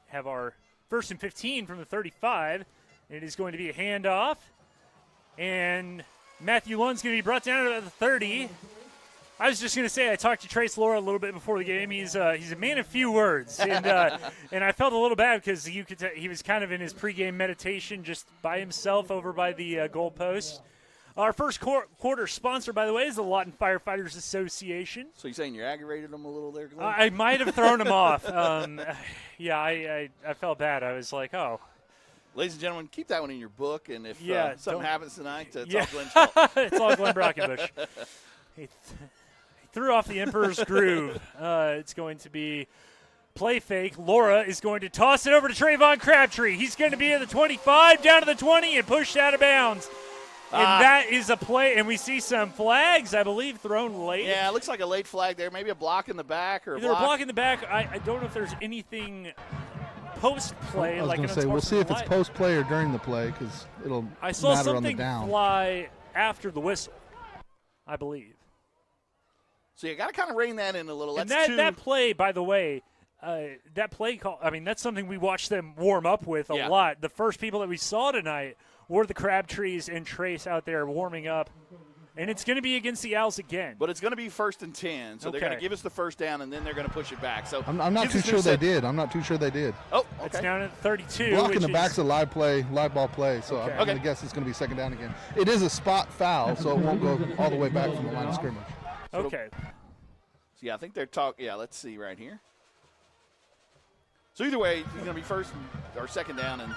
have our 1st and 15 from the 35. It is going to be a handoff, and Matthew Lund's going to be brought down to the 30. I was just going to say I talked to Trace Laura a little bit before the game. He's a man of few words, and I felt a little bad because you could he was kind of in his pregame meditation just by himself over by the goalpost. Our first quarter sponsor, by the way, is the Lawton Firefighters Association. So you're saying you aggravated him a little there, Glenn? I might have thrown him off. I felt bad. I was like, oh. Ladies and gentlemen, keep that one in your book, and if something happens tonight, it's all Glenn's fault. It's all Glenn Brockenbush. He threw off the Emperor's Groove. It's going to be play fake. Laura is going to toss it over to Trayvon Crabtree. He's going to be at the 25, down to the 20, and pushed out of bounds. And that is a play, and we see some flags, I believe, thrown late. Yeah, it looks like a late flag there. Maybe a block in the back or either a block in the back. I don't know if there's anything post-play. I was going to say, we'll see if it's post-play or during the play because it'll matter on the down. I saw something fly after the whistle, I believe. So you got to kind of rein that in a little. And that play, by the way, that play call, I mean, that's something we watched them warm up with a lot. The first people that we saw tonight were the Crabtrees and Trace out there warming up. And it's going to be against the Owls again. But it's going to be 1st and 10, so they're going to give us the first down, and then they're going to push it back. So I'm not too sure they did. I'm not too sure they did. Oh, okay. It's down at 32. Blocking the back's a live ball play, so I'm going to guess it's going to be 2nd down again. It is a spot foul, so it won't go all the way back from the line of scrimmage. Okay. So, I think they're talking. Yeah, let's see right here. So either way, he's going to be 2nd down. And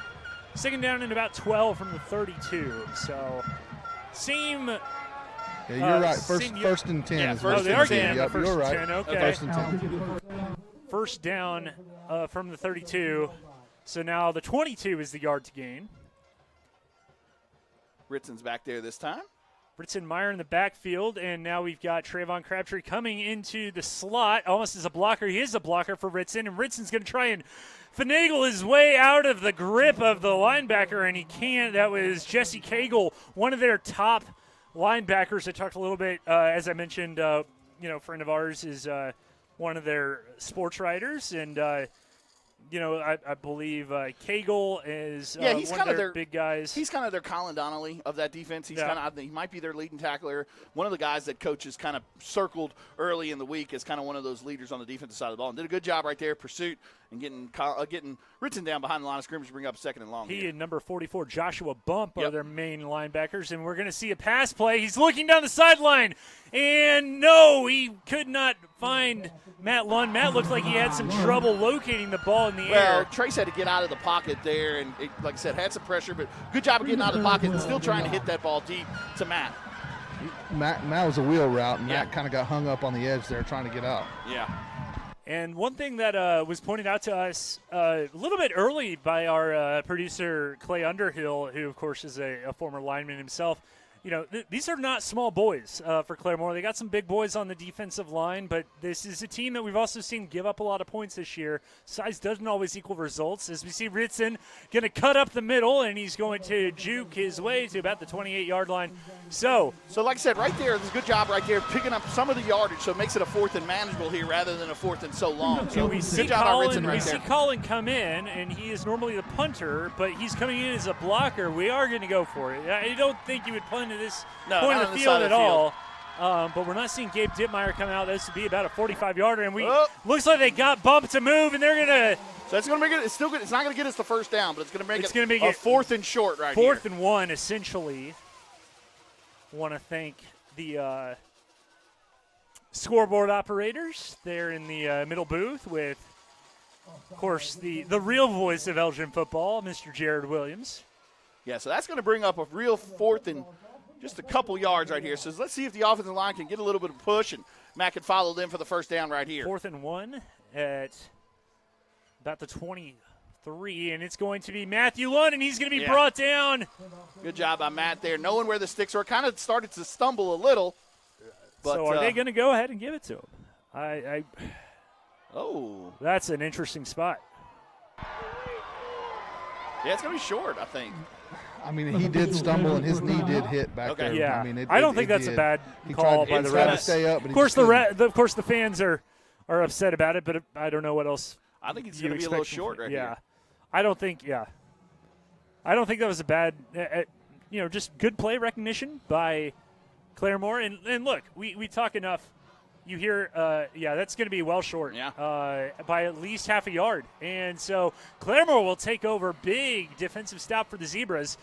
2nd down and about 12 from the 32. So same. Yeah, you're right. First and 10 is first they are getting the first you're right. 10. Okay. 1st and 10. First down from the 32. So now the 22 is the yard to gain. Ritson's back there this time. Britson Meyer in the backfield, and now we've got Trayvon Crabtree coming into the slot almost as a blocker. He is a blocker for Ritson, and Ritson's going to try and finagle his way out of the grip of the linebacker, and he can't. That was Jesse Cagle, one of their top linebackers. I talked a little bit, as I mentioned, a friend of ours is one of their sports writers, and I believe Cagle is he's one kind of their big guys. He's kind of their Colin Donnelly of that defense. He's he might be their leading tackler. One of the guys that coaches kind of circled early in the week as kind of one of those leaders on the defensive side of the ball, and did a good job right there, pursuit and getting Ritson down behind the line of scrimmage to bring up 2nd and long. He and number 44 Joshua Bump are their main linebackers, and we're going to see a pass play. He's looking down the sideline, and no, he could not find Matt Lund. Matt looked like he had some trouble locating the ball in the air. Well, Trace had to get out of the pocket there, and like I said, had some pressure, but good job of getting out of the pocket and still trying to hit that ball deep to Matt. Matt was a wheel route, and Matt kind of got hung up on the edge there trying to get out. Yeah. And one thing that was pointed out to us a little bit early by our producer, Clay Underhill, who, of course, is a former lineman himself, these are not small boys for Claremore. They got some big boys on the defensive line, but this is a team that we've also seen give up a lot of points this year. Size doesn't always equal results. As we see Ritson going to cut up the middle, and he's going to juke his way to about the 28-yard line. So like I said, right there, there's a good job right there picking up some of the yardage, so it makes it a 4th and manageable here rather than a 4th and so long. So we see Colin come in, and he is normally the punter, but he's coming in as a blocker. We are going to go for it. I don't think you would punt to this point of the field at all. But we're not seeing Gabe Dittmeyer come out. This would be about a 45-yarder, and looks like they got bumped to move, and they're going to. So it's going to make it. It's still good. It's not going to get us the first down, but it's going to make it a 4th and short right here. 4th and 1, essentially. Want to thank the scoreboard operators there in the middle booth with, of course, the real voice of Elgin football, Mr. Jared Williams. Yeah, so that's going to bring up a real 4th and just a couple yards right here. So let's see if the offensive line can get a little bit of push, and Matt can follow them for the first down right here. 4th and 1 at about the 23, and it's going to be Matthew Lund, and he's going to be brought down. Good job by Matt there, knowing where the sticks are. Kind of started to stumble a little. But, so are they going to go ahead and give it to him? That's an interesting spot. Yeah, it's going to be short, I think. I mean, he did stumble, and his knee did hit back there. Yeah, I mean, I don't think that's a bad call by the refs. Stay up, but of course, the fans are upset about it, but I don't know what else. I think it's going to be a little short right here. I don't think that was a bad, just good play recognition by Claremore. And look, we talk enough. You hear, that's going to be well short by at least half a yard. And so Claremore will take over. Big defensive stop for the Zebras.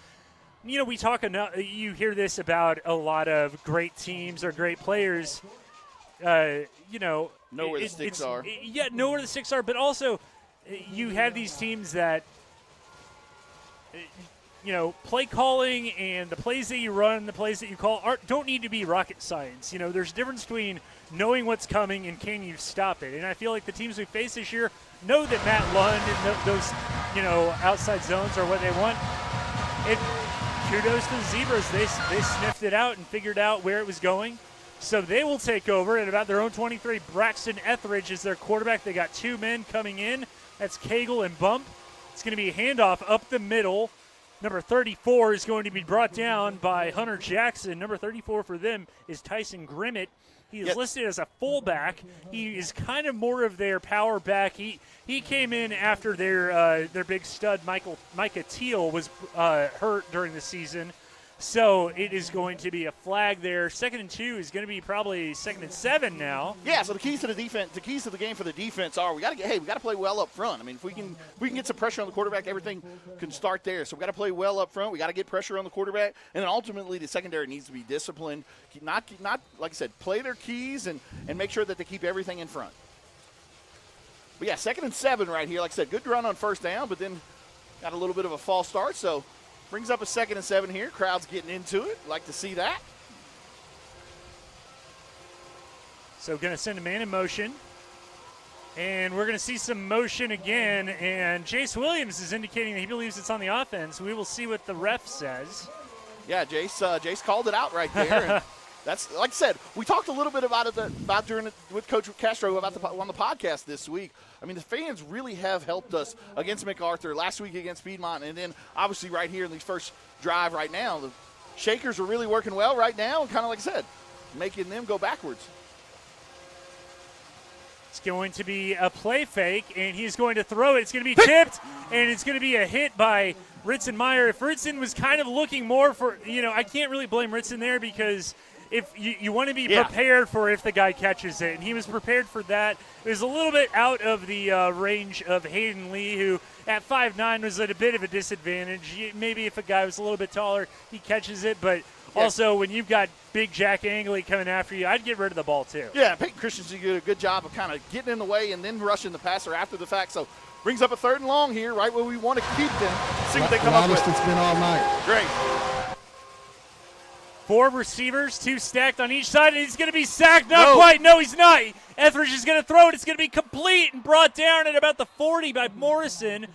We talk enough. You hear this about a lot of great teams or great players. Know where the sticks are. Yeah, know where the sticks are. But also, you have these teams that, play calling and the plays that you run, the plays that you call don't need to be rocket science. There's a difference between knowing what's coming and can you stop it. And I feel like the teams we face this year know that Matt Lund and those, outside zones are what they want. And kudos to the Zebras. They sniffed it out and figured out where it was going. So they will take over at about their own 23. Braxton Etheridge is their quarterback. They got 2 men coming in. That's Cagle and Bump. It's going to be a handoff up the middle. Number 34 is going to be brought down by Hunter Jackson. Number 34 for them is Tyson Grimmett. He is listed as a fullback. He is kind of more of their power back. He came in after their big stud Micah Teal was hurt during the season. So it is going to be a flag there. 2nd and 2 is going to be probably 2nd and 7 now. Yeah. So the keys to the defense, the keys to the game for the defense are we got to play well up front. I mean, if we can get some pressure on the quarterback, everything can start there. So we got to play well up front. We got to get pressure on the quarterback, and then ultimately the secondary needs to be disciplined. Not like I said, play their keys and make sure that they keep everything in front. But yeah, 2nd and 7 right here. Like I said, good run on first down, but then got a little bit of a false start. So brings up a 2nd and 7 here. Crowd's getting into it. Like to see that. So going to send a man in motion. And we're going to see some motion again. And Jace Williams is indicating that he believes it's on the offense. We will see what the ref says. Yeah, Jace called it out right there. And that's, like I said, we talked a little bit about it with Coach Castro on the podcast this week. I mean, the fans really have helped us against MacArthur, last week against Piedmont, and then obviously right here in these first drive right now. The Shakers are really working well right now, and kind of like I said, making them go backwards. It's going to be a play fake, and he's going to throw it. It's going to be tipped, and it's going to be a hit by Ritson Meyer. If Ritson was kind of looking more for, I can't really blame Ritson there because if you want to be prepared for if the guy catches it, and he was prepared for that. It was a little bit out of the range of Hayden Lee, who at 5'9" was at a bit of a disadvantage. Maybe if a guy was a little bit taller, he catches it, but also when you've got big Jack Angley coming after you, I'd get rid of the ball too. Yeah, Peyton Christensen did a good job of kind of getting in the way and then rushing the passer after the fact. So brings up a 3rd and long here, right where we want to keep them. See what they come up with. It's been all night. Great. 4 receivers, 2 stacked on each side, and he's going to be sacked. Not quite. No, he's not. Etheridge is going to throw it. It's going to be complete and brought down at about the 40 by Morrison,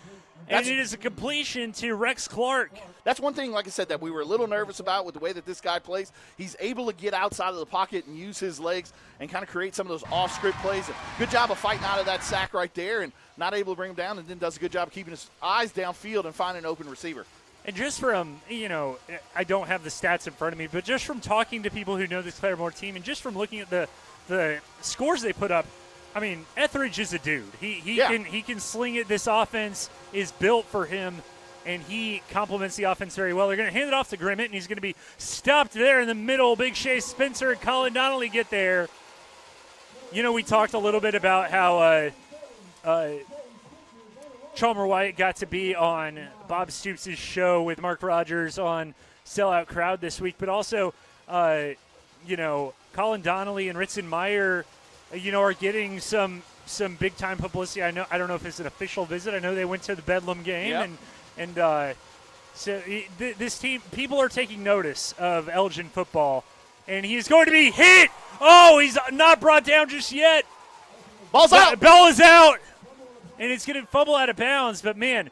and it is a completion to Rex Clark. that's one thing, like I said, that we were a little nervous about with the way that this guy plays. He's able to get outside of the pocket and use his legs and kind of create some of those off-script plays. And good job of fighting out of that sack right there and not able to bring him down, and then does a good job of keeping his eyes downfield and finding an open receiver. And just from, I don't have the stats in front of me, but just from talking to people who know this Claremore team and just from looking at the scores they put up, I mean, Etheridge is a dude. He can sling it. This offense is built for him, and he complements the offense very well. They're going to hand it off to Grimmett, and he's going to be stopped there in the middle. Big Shea Spencer and Colin Donnelly get there. We talked a little bit about how Chalmer Wyatt got to be on Bob Stoops' show with Mark Rogers on Sellout Crowd this week, but also, Colin Donnelly and Ritson Meyer, are getting some big-time publicity. I don't know if it's an official visit. I know they went to the Bedlam game, so this team, people are taking notice of Elgin football, and he's going to be hit. Oh, he's not brought down just yet. Ball's out. Ball is out. And it's going to fumble out of bounds, but, man.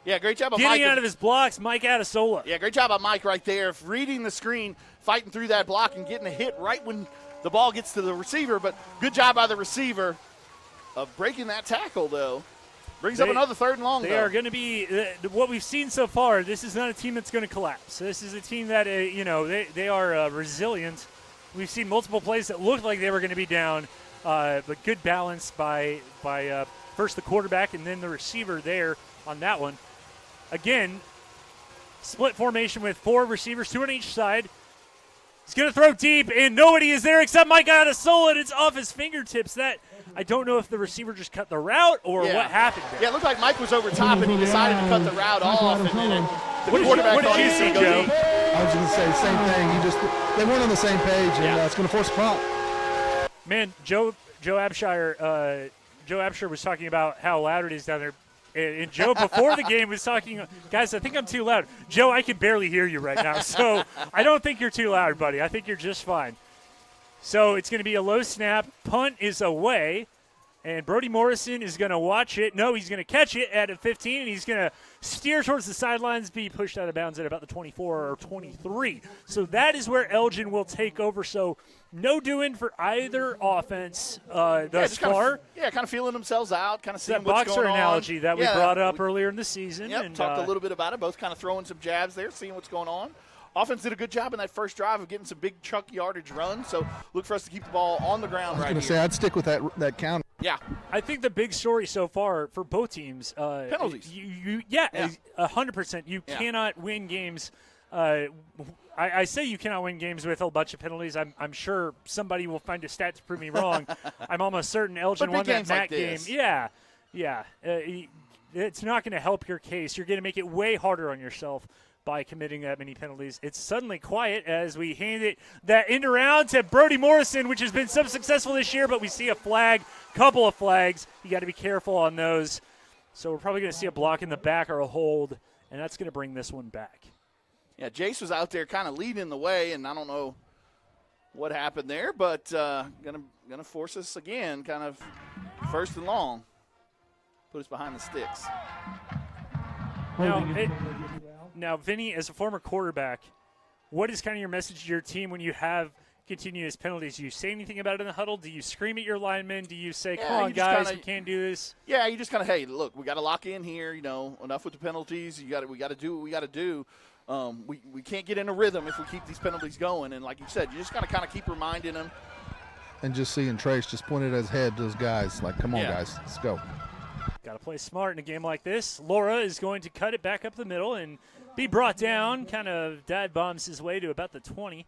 Yeah, great job of Mike. Getting Mike. out of his blocks, Mike Adesola. Yeah, great job of Mike right there, reading the screen, fighting through that block, and getting a hit right when the ball gets to the receiver. But good job by the receiver of breaking that tackle, though. Brings up another 3rd and long, They are going to be what we've seen so far. This is not a team that's going to collapse. This is a team that, they are resilient. We've seen multiple plays that looked like they were going to be down, but good balance by first the quarterback and then the receiver there on that one. Again, split formation with 4 receivers, 2 on each side. He's going to throw deep, and nobody is there except Mike Adesola, and it's off his fingertips. I don't know if the receiver just cut the route or what happened there. Yeah, it looked like Mike was over top, and he decided to cut the route off. And then what did you see, Joe? I was going to say the same thing. They weren't on the same page, and it's going to force a punt. Man, Joe Abshire was talking about how loud it is down there. And Joe, before the game, was talking, guys, I think I'm too loud. Joe, I can barely hear you right now. So I don't think you're too loud, buddy. I think you're just fine. So it's going to be a low snap. Punt is away. And Brody Morrison is going to watch it. No, he's going to catch it at a 15, and he's going to steer towards the sidelines, be pushed out of bounds at about the 24 or 23. So that is where Elgin will take over. So no doing for either offense thus far. Kind of feeling themselves out, kind of seeing that what's boxer going on. analogy that we brought up earlier in the season. Yep, and talked a little bit about it, both kind of throwing some jabs there, seeing what's going on. Offense did a good job in that first drive of getting some big chunk yardage runs, so look for us to keep the ball on the ground right here. I was going to say, I'd stick with that counter. Yeah. I think the big story so far for both teams. Penalties. 100%. You cannot win games. I say you cannot win games with a bunch of penalties. I'm sure somebody will find a stat to prove me wrong. I'm almost certain Elgin won that game. Yeah. It's not going to help your case. You're going to make it way harder on yourself by committing that many penalties. It's suddenly quiet as we hand it that end around to Brody Morrison, which has been so successful this year, but we see a couple of flags. You got to be careful on those. So we're probably going to see a block in the back or a hold, and that's going to bring this one back. Yeah, Jace was out there kind of leading the way, and I don't know what happened there, but gonna force us again, kind of 1st and long. Put us behind the sticks. Now, Vinny, as a former quarterback, what is kind of your message to your team when you have continuous penalties? Do you say anything about it in the huddle? Do you scream at your linemen? Do you say, come on, guys, we can't do this? Yeah, you just kind of, hey, look, we got to lock in here, enough with the penalties. We got to do what we got to do. We can't get in a rhythm if we keep these penalties going. And like you said, you just got to kind of keep reminding them. And just seeing Trace just pointed his head to those guys, like, come on, guys, let's go. Got to play smart in a game like this. Laura is going to cut it back up the middle and be brought down, kind of dad bombs his way to about the 20.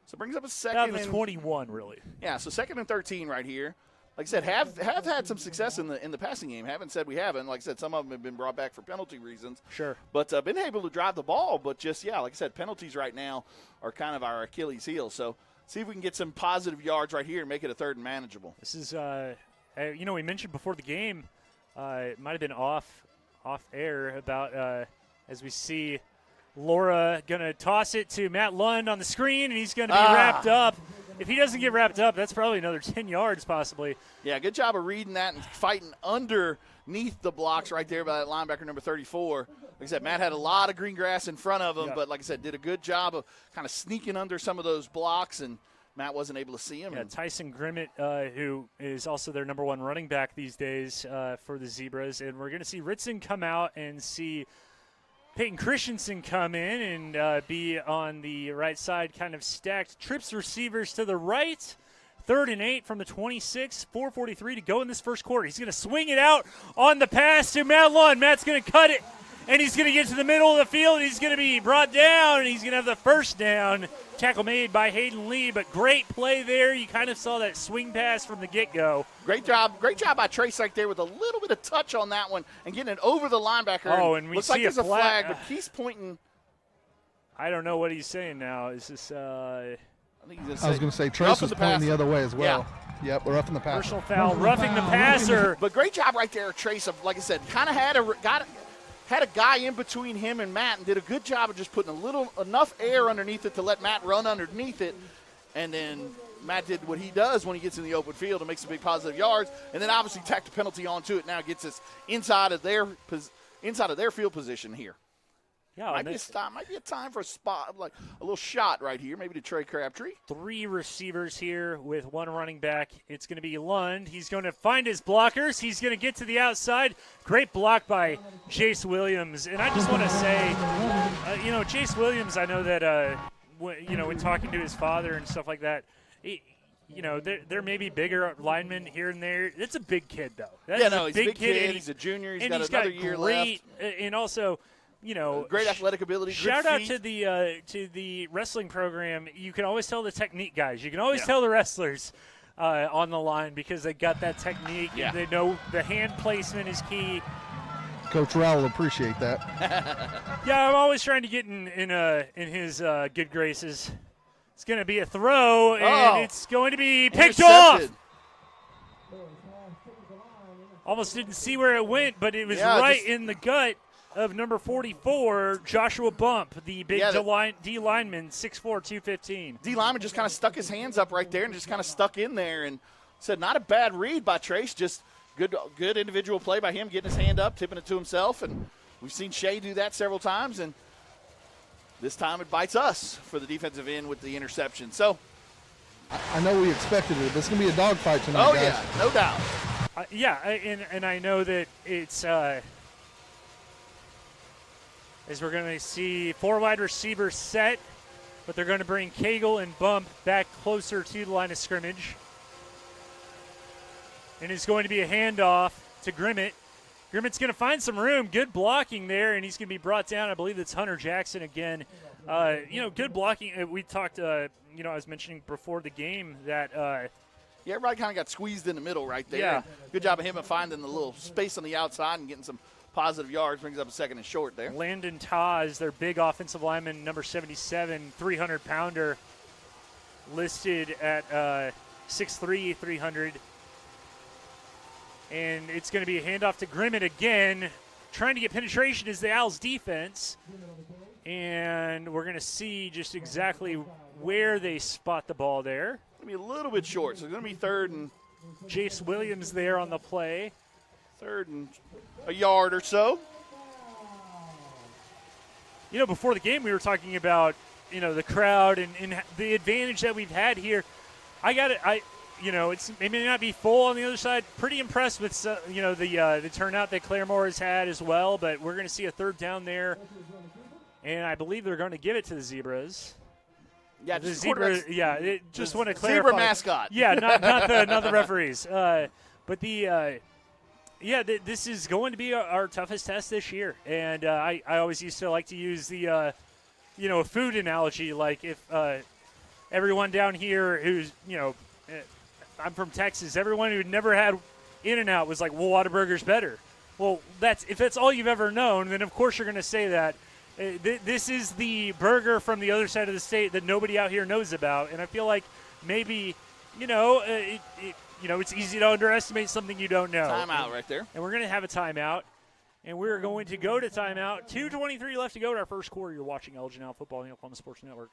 So brings up a second. About the 21, really. Yeah, so 2nd and 13 right here. Like I said, have had some success in the passing game. Haven't said we haven't. Like I said, some of them have been brought back for penalty reasons. Sure. But been able to drive the ball. But just, like I said, penalties right now are kind of our Achilles heel. So see if we can get some positive yards right here and make it a 3rd and manageable. This is, we mentioned before the game, it might have been off air about as we see Laura going to toss it to Matt Lund on the screen, and he's going to be wrapped up. If he doesn't get wrapped up, that's probably another 10 yards possibly. Yeah, good job of reading that and fighting underneath the blocks right there by that linebacker number 34. I said, Matt had a lot of green grass in front of him, but like I said, did a good job of kind of sneaking under some of those blocks, and Matt wasn't able to see him. Yeah, Tyson Grimmett, who is also their number one running back these days for the Zebras. And we're going to see Ritson come out and see Peyton Christensen come in and be on the right side, kind of stacked. Trips receivers to the right. 3rd and 8 from the 26, 4:43 to go in this first quarter. He's going to swing it out on the pass to Matt Lund. Matt's going to cut it, and he's going to get to the middle of the field. He's going to be brought down, and he's going to have the first down. Tackle made by Hayden Lee, but great play there. You kind of saw that swing pass from the get-go. Great job by Trace right there with a little bit of touch on that one and getting it over the linebacker. Oh, and we looks see like there's a flag, but he's pointing. I don't know what he's saying now. Is this I was going to say Trace was pointing the other way as well. Yeah. Yep, we're roughing the passer. Personal foul, roughing the passer. But great job right there, Trace. Like I said, kind of had a guy in between him and Matt, and did a good job of just putting enough air underneath it to let Matt run underneath it, and then Matt did what he does when he gets in the open field and makes some big positive yards, and then obviously tacked a penalty onto it. Now gets us inside of their field position here. Yeah, might be a time for a spot, like a little shot right here, maybe to Trey Crabtree. 3 receivers here with 1 running back. It's going to be Lund. He's going to find his blockers. He's going to get to the outside. Great block by Jace Williams. And I just want to say, Jace Williams, I know that, when talking to his father and stuff like that, there may be bigger linemen here and there. It's a big kid, though. He's a big kid. He's a junior. He's got another year left. And also, great athletic ability. Shout out to the wrestling program. You can always tell the technique guys. You can always tell the wrestlers on the line because they got that technique. Yeah. They know the hand placement is key. Coach Rowell will appreciate that. Yeah, I'm always trying to get in his good graces. It's going to be a throw, and it's going to be picked off. Almost didn't see where it went, but it was in the gut of number 44, Joshua Bump, the big D lineman, 6'4", 215. D lineman just kind of stuck his hands up right there and just kind of stuck in there and said not a bad read by Trace, just good individual play by him, getting his hand up, tipping it to himself. And we've seen Shea do that several times, and this time it bites us for the defensive end with the interception. So I know we expected it, but it's going to be a dogfight tonight, guys. Yeah, no doubt. And I know that it's as we're going to see 4 wide receivers set, but they're going to bring Cagle and Bump back closer to the line of scrimmage. And it's going to be a handoff to Grimmett. Grimmett's going to find some room. Good blocking there, and he's going to be brought down. I believe it's Hunter Jackson again. Good blocking. We talked, I was mentioning before the game that everybody kind of got squeezed in the middle right there. Yeah. Good job of him of finding the little space on the outside and getting some positive yards, brings up a 2nd and short there. Landon Taz, their big offensive lineman, number 77, 300-pounder, listed at 6'3", 300. And it's going to be a handoff to Grimmett again, trying to get penetration as the Owls defense. And we're going to see just exactly where they spot the ball there. It's going to be a little bit short, so it's going to be 3rd and... Jace Williams there on the play. 3rd and a yard or so. Before the game we were talking about, the crowd and the advantage that we've had here. It may not be full on the other side. Pretty impressed with, the turnout that Claremore has had as well, but we're going to see a 3rd down there, and I believe they're going to give it to the Zebras. Yeah, the Zebras. Yeah, just want to clarify. Zebra mascot. Yeah, not the referees. But this is going to be our toughest test this year, and I always used to like to use the, a food analogy. Like if everyone down here who's, I'm from Texas, everyone who'd never had In-N-Out was like, well, Whataburger's better. Well, if that's all you've ever known, then of course you're going to say that. This is the burger from the other side of the state that nobody out here knows about, and I feel like maybe, it's easy to underestimate something you don't know. Timeout right there. And we're going to have a timeout, and we're going to go to timeout. 2:23 left to go in our first quarter. You're watching Elgin Out Football on the Oklahoma Sports Network.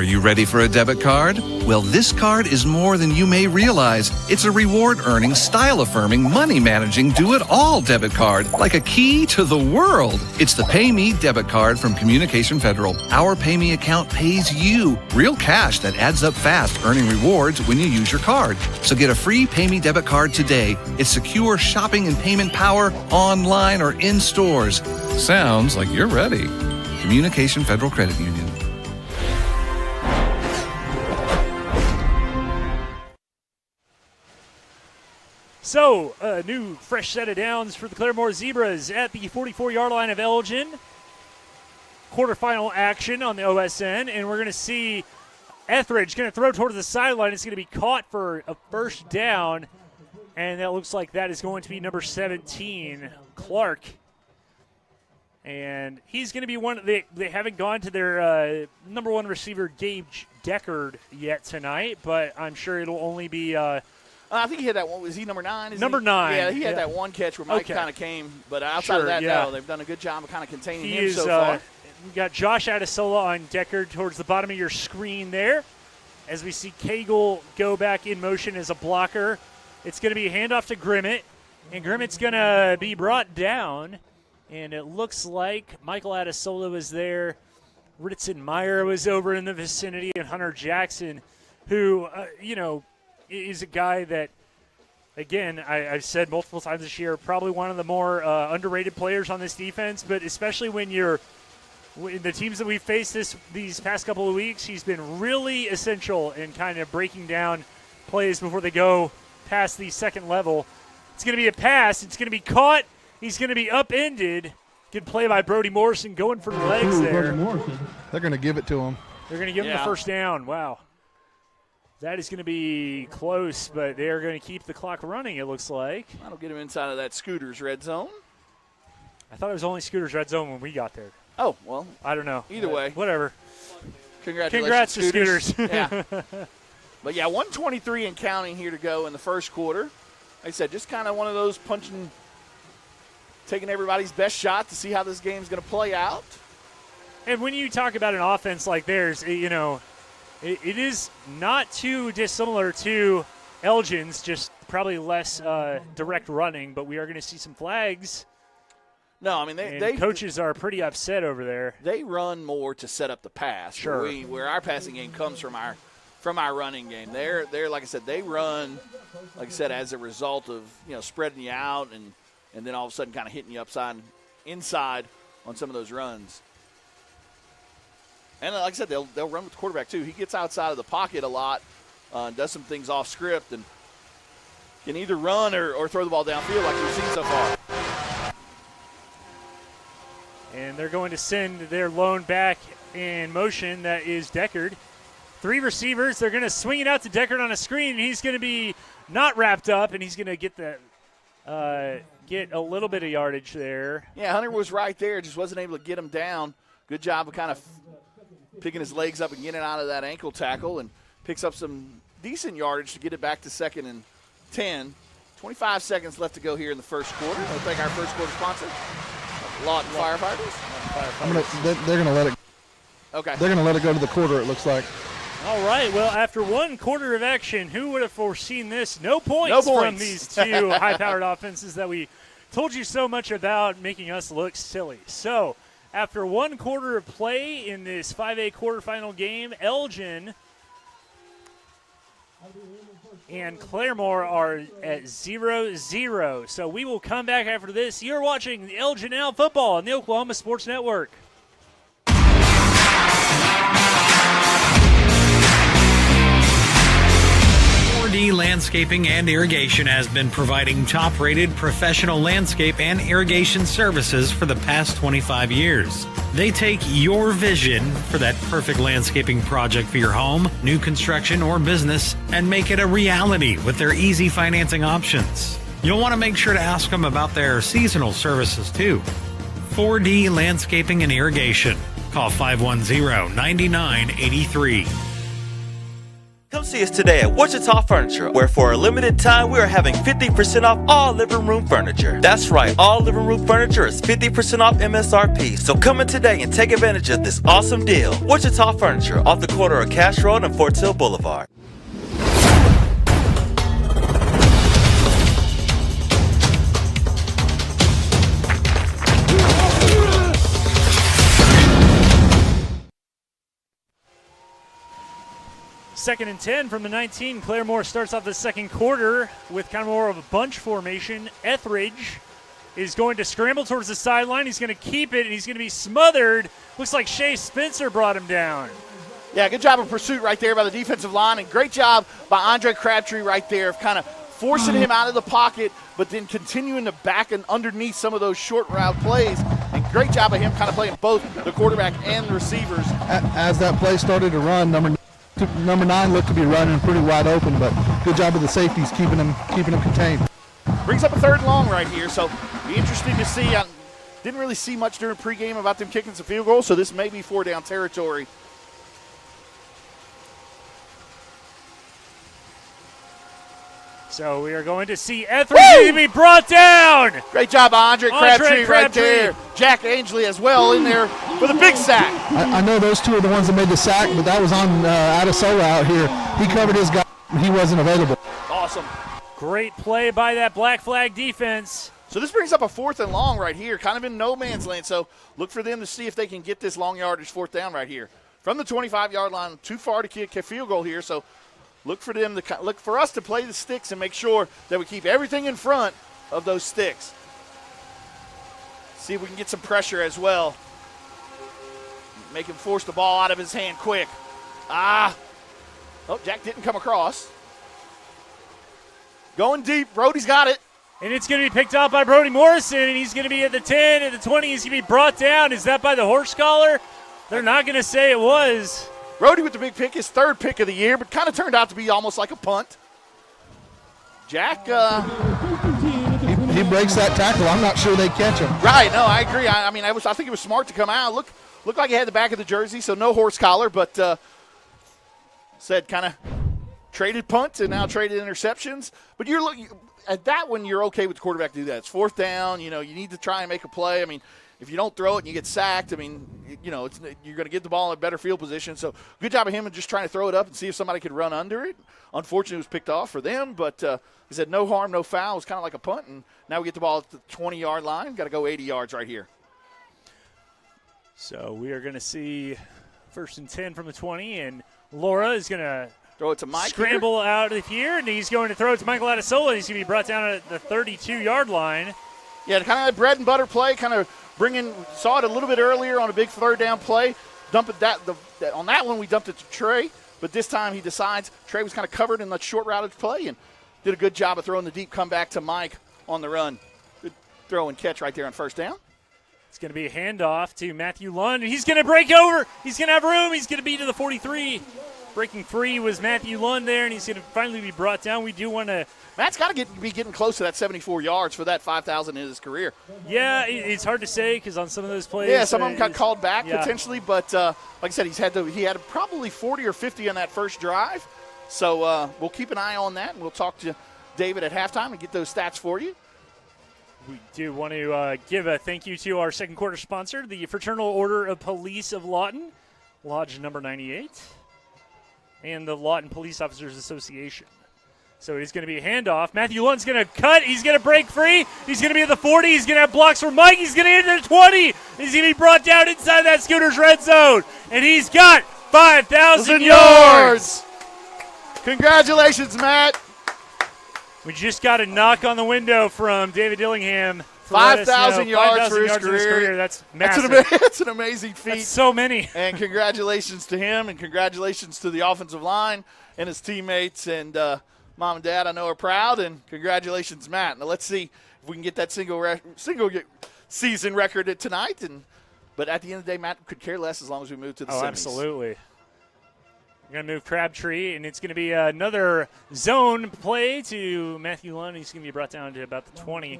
Are you ready for a debit card? Well, this card is more than you may realize. It's a reward-earning, style-affirming, money-managing, do-it-all debit card, like a key to the world. It's the Pay Me debit card from Communication Federal. Our Pay Me account pays you real cash that adds up fast, earning rewards when you use your card. So get a free Pay Me debit card today. It's secure shopping and payment power online or in stores. Sounds like you're ready. Communication Federal Credit Union. So, a new fresh set of downs for the Claremore Zebras at the 44-yard line of Elgin. Quarterfinal action on the OSN, and we're going to see Etheridge going to throw towards the sideline. It's going to be caught for a first down, and that looks like that is going to be number 17, Clark. And he's going to be one. They haven't gone to their number one receiver, Gage Deckard, yet tonight, but I'm sure it'll only be I think he had that one. Was he number 9? Number 9. Yeah, he had that one catch where Mike kind of came. But outside of that, no, they've done a good job of kind of containing him so far. We got Josh Adesola on Deckard towards the bottom of your screen there. As we see Cagle go back in motion as a blocker. It's going to be a handoff to Grimmett. And Grimmett's going to be brought down. And it looks like Michael Adesola was there. Ritson Meyer was over in the vicinity. And Hunter Jackson, who, is a guy that, again, I've said multiple times this year, probably one of the more underrated players on this defense. But especially when the teams that we've faced these past couple of weeks, he's been really essential in kind of breaking down plays before they go past the second level. It's going to be a pass. It's going to be caught. He's going to be upended. Good play by Brody Morrison going for the legs there. They're going to give it to him. They're going to give him the first down. Wow. That is going to be close, but they're going to keep the clock running, it looks like. That'll get him inside of that Scooters red zone. I thought it was only Scooters red zone when we got there. Oh, well. I don't know. Either way. Whatever. Congratulations, Congrats to Scooters. Yeah. But, 1:23 and counting here to go in the first quarter. Like I said, just kind of one of those taking everybody's best shot to see how this game's going to play out. And when you talk about an offense like theirs, it is not too dissimilar to Elgin's, just probably less direct running, but we are going to see some flags. No, I mean, they coaches are pretty upset over there. They run more to set up the pass. Sure. Where our passing game comes from our running game. They're like I said, they run, like I said, as a result of, spreading you out and then all of a sudden kind of hitting you inside on some of those runs. And like I said, they'll run with the quarterback too. He gets outside of the pocket a lot, does some things off script, and can either run or throw the ball downfield like we've seen so far. And they're going to send their lone back in motion. That is Deckard. 3 receivers. They're going to swing it out to Deckard on a screen, and he's going to be not wrapped up, and he's going to get a little bit of yardage there. Yeah, Hunter was right there, just wasn't able to get him down. Good job of kind of picking his legs up and getting out of that ankle tackle, and picks up some decent yardage to get it back to 2nd and 10. 25 seconds left to go here in the first quarter. We'll thank our first quarter sponsor, Lawton Firefighters. They're going to let it. Okay. They're going to let it go to the quarter, it looks like. All right. Well, after one quarter of action, who would have foreseen this? No points from these two high-powered offenses that we told you so much about, making us look silly. So, after one quarter of play in this 5A quarterfinal game, Elgin and Claremore are at 0-0. So we will come back after this. You're watching the Elgin Now football on the Oklahoma Sports Network. 4D Landscaping and Irrigation has been providing top-rated professional landscape and irrigation services for the past 25 years. They take your vision for that perfect landscaping project for your home, new construction, or business and make it a reality with their easy financing options. You'll want to make sure to ask them about their seasonal services too. 4D Landscaping and Irrigation. Call 510-9983. Come see us today at Wichita Furniture, where for a limited time we are having 50% off all living room furniture. That's right, all living room furniture is 50% off MSRP. So come in today and take advantage of this awesome deal. Wichita Furniture, off the corner of Cash Road and Fort Sill Boulevard. Second and 10 from the 19. Claremore starts off the second quarter with kind of more of a bunch formation. Etheridge is going to scramble towards the sideline. He's going to keep it, and he's going to be smothered. Looks like Shea Spencer brought him down. Yeah, good job of pursuit right there by the defensive line, and great job by Andre Crabtree right there of kind of forcing him out of the pocket, but then continuing to back and underneath some of those short route plays. And great job of him kind of playing both the quarterback and the receivers. As that play started to run, number 9 looked to be running pretty wide open, but good job of the safeties keeping them contained. Brings up a 3rd and long right here, so be interesting to see. I didn't really see much during pregame about them kicking some field goals, so this may be 4-down territory. So we are going to see Etheridge be brought down. Great job by Andre Crabtree right there. Jack Angley as well in there for the big sack. I know those two are the ones that made the sack, but that was on Adesola out here. He covered his guy. He wasn't available. Awesome. Great play by that Black Flag defense. So this brings up a 4th and long right here, kind of in no man's land. So look for them to see if they can get this long yardage 4th down right here. From the 25-yard line, too far to kick a field goal here, so look for us to play the sticks and make sure that we keep everything in front of those sticks. See if we can get some pressure as well. Make him force the ball out of his hand quick. Oh, Jack didn't come across. Going deep. Brody's got it. And it's going to be picked up by Brody Morrison, and he's going to be at the 10, at the 20. He's going to be brought down. Is that by the horse collar? They're not going to say it was. Brody with the big pick, his 3rd pick of the year, but kind of turned out to be almost like a punt. Jack, he breaks that tackle. I'm not sure they catch him. Right, no, I agree. I think it was smart to come out. Looked like he had the back of the jersey, so no horse collar, but said kind of traded punts and now traded interceptions. But you're looking at that one, you're okay with the quarterback to do that. It's 4th down. You need to try and make a play. If you don't throw it and you get sacked, you're going to get the ball in a better field position. So good job of him in just trying to throw it up and see if somebody could run under it. Unfortunately, it was picked off for them, but he said no harm, no foul. It was kind of like a punt, and now we get the ball at the 20-yard line. Got to go 80 yards right here. So we are going to see 1st and 10 from the 20, and Laura is going to throw it to Mike. Scramble out of here, and he's going to throw it to Michael Adesola. He's going to be brought down at the 32-yard line. Yeah, kind of that bread and butter play, kind of saw it a little bit earlier on a big 3rd down play. On that one, we dumped it to Trey, but this time he decides Trey was kind of covered in that short routed play and did a good job of throwing the deep comeback to Mike on the run. Good throw and catch right there on 1st down. It's going to be a handoff to Matthew Lund, and he's going to break over. He's going to have room. He's going to be to the 43. Breaking free was Matthew Lund there, and he's going to finally be brought down. We do want to. Matt's got to be getting close to that 74 yards for that 5,000 in his career. Yeah, it's hard to say because on some of those plays. Yeah, some of them got called back potentially, but like I said, he had probably 40 or 50 on that first drive. So we'll keep an eye on that, and we'll talk to David at halftime and get those stats for you. We do want to give a thank you to our second quarter sponsor, the Fraternal Order of Police of Lawton, Lodge number 98, and the Lawton Police Officers Association. So it's going to be a handoff. Matthew Lund's going to cut. He's going to break free. He's going to be at the 40. He's going to have blocks for Mike. He's going to get to the 20. He's going to be brought down inside that Scooters red zone. And he's got 5,000 yards. Congratulations, Matt. We just got a knock on the window from David Dillingham. 5,000 yards for his career. That's massive. That's an amazing feat. That's so many. And congratulations to him, and congratulations to the offensive line and his teammates. And Mom and Dad, I know, are proud. And congratulations, Matt. Now let's see if we can get that single season record tonight. But at the end of the day, Matt could care less as long as we move to the semis. Absolutely. We're going to move Crabtree, and it's going to be another zone play to Matthew Lund. He's going to be brought down to about the 20.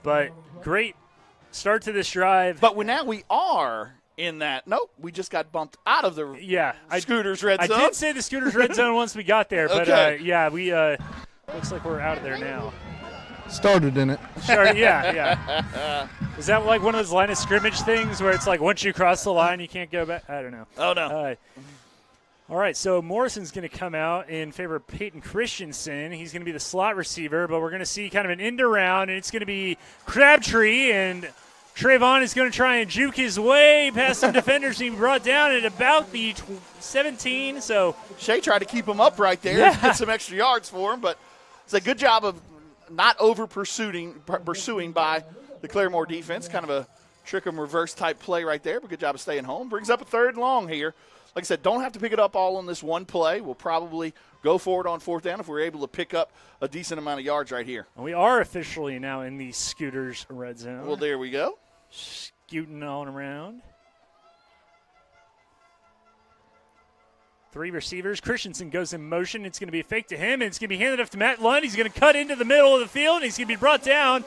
But great start to this drive. But now we are in that. Nope, we just got bumped out of the Scooters red zone. I did say the Scooters red zone once we got there, but we looks like we're out of there now. Started in it. Sure, yeah. Is that like one of those line of scrimmage things where it's like once you cross the line, you can't go back? I don't know. Oh, no. All right, so Morrison's going to come out in favor of Peyton Christensen. He's going to be the slot receiver, but we're going to see kind of an end around, and it's going to be Crabtree, and Trayvon is going to try and juke his way past some defenders being brought down at about the 17. So Shea tried to keep him up right there, get some extra yards for him, but it's a good job of not pursuing by the Claremore defense. Kind of a trick 'em reverse type play right there, but good job of staying home. Brings up a 3rd and long here. Like I said, don't have to pick it up all on this one play. We'll probably go for it on 4th down if we're able to pick up a decent amount of yards right here. We are officially now in the Scooters red zone. Well, there we go. Scooting on around. 3 receivers. Christensen goes in motion. It's going to be a fake to him, and it's going to be handed off to Matt Lund. He's going to cut into the middle of the field, and he's going to be brought down.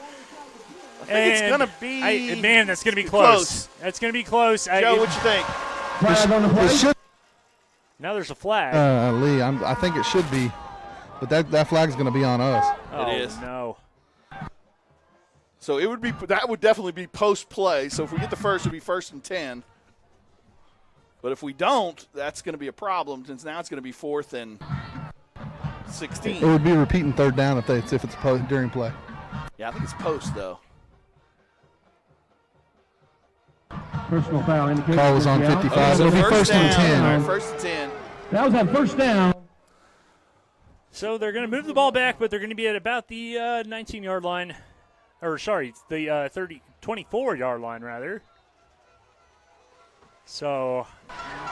I think it's going to be man, that's going to be close. That's going to be close. Joe, what you think? Now there's a flag. Lee, I think it should be, but that flag's going to be on us. It is. No. So that would definitely be post play. So if we get the first, it'll be 1st and 10. But if we don't, that's going to be a problem since now it's going to be 4th and 16. It would be repeating 3rd down if it's during play. Yeah, I think it's post though. Personal foul indicated. Call was on 55. It'll be 1st and 10. All right, 1st and 10. That was on 1st down. So they're going to move the ball back, but they're going to be at about the 19-yard line. Or, sorry, the 24-yard line, rather. So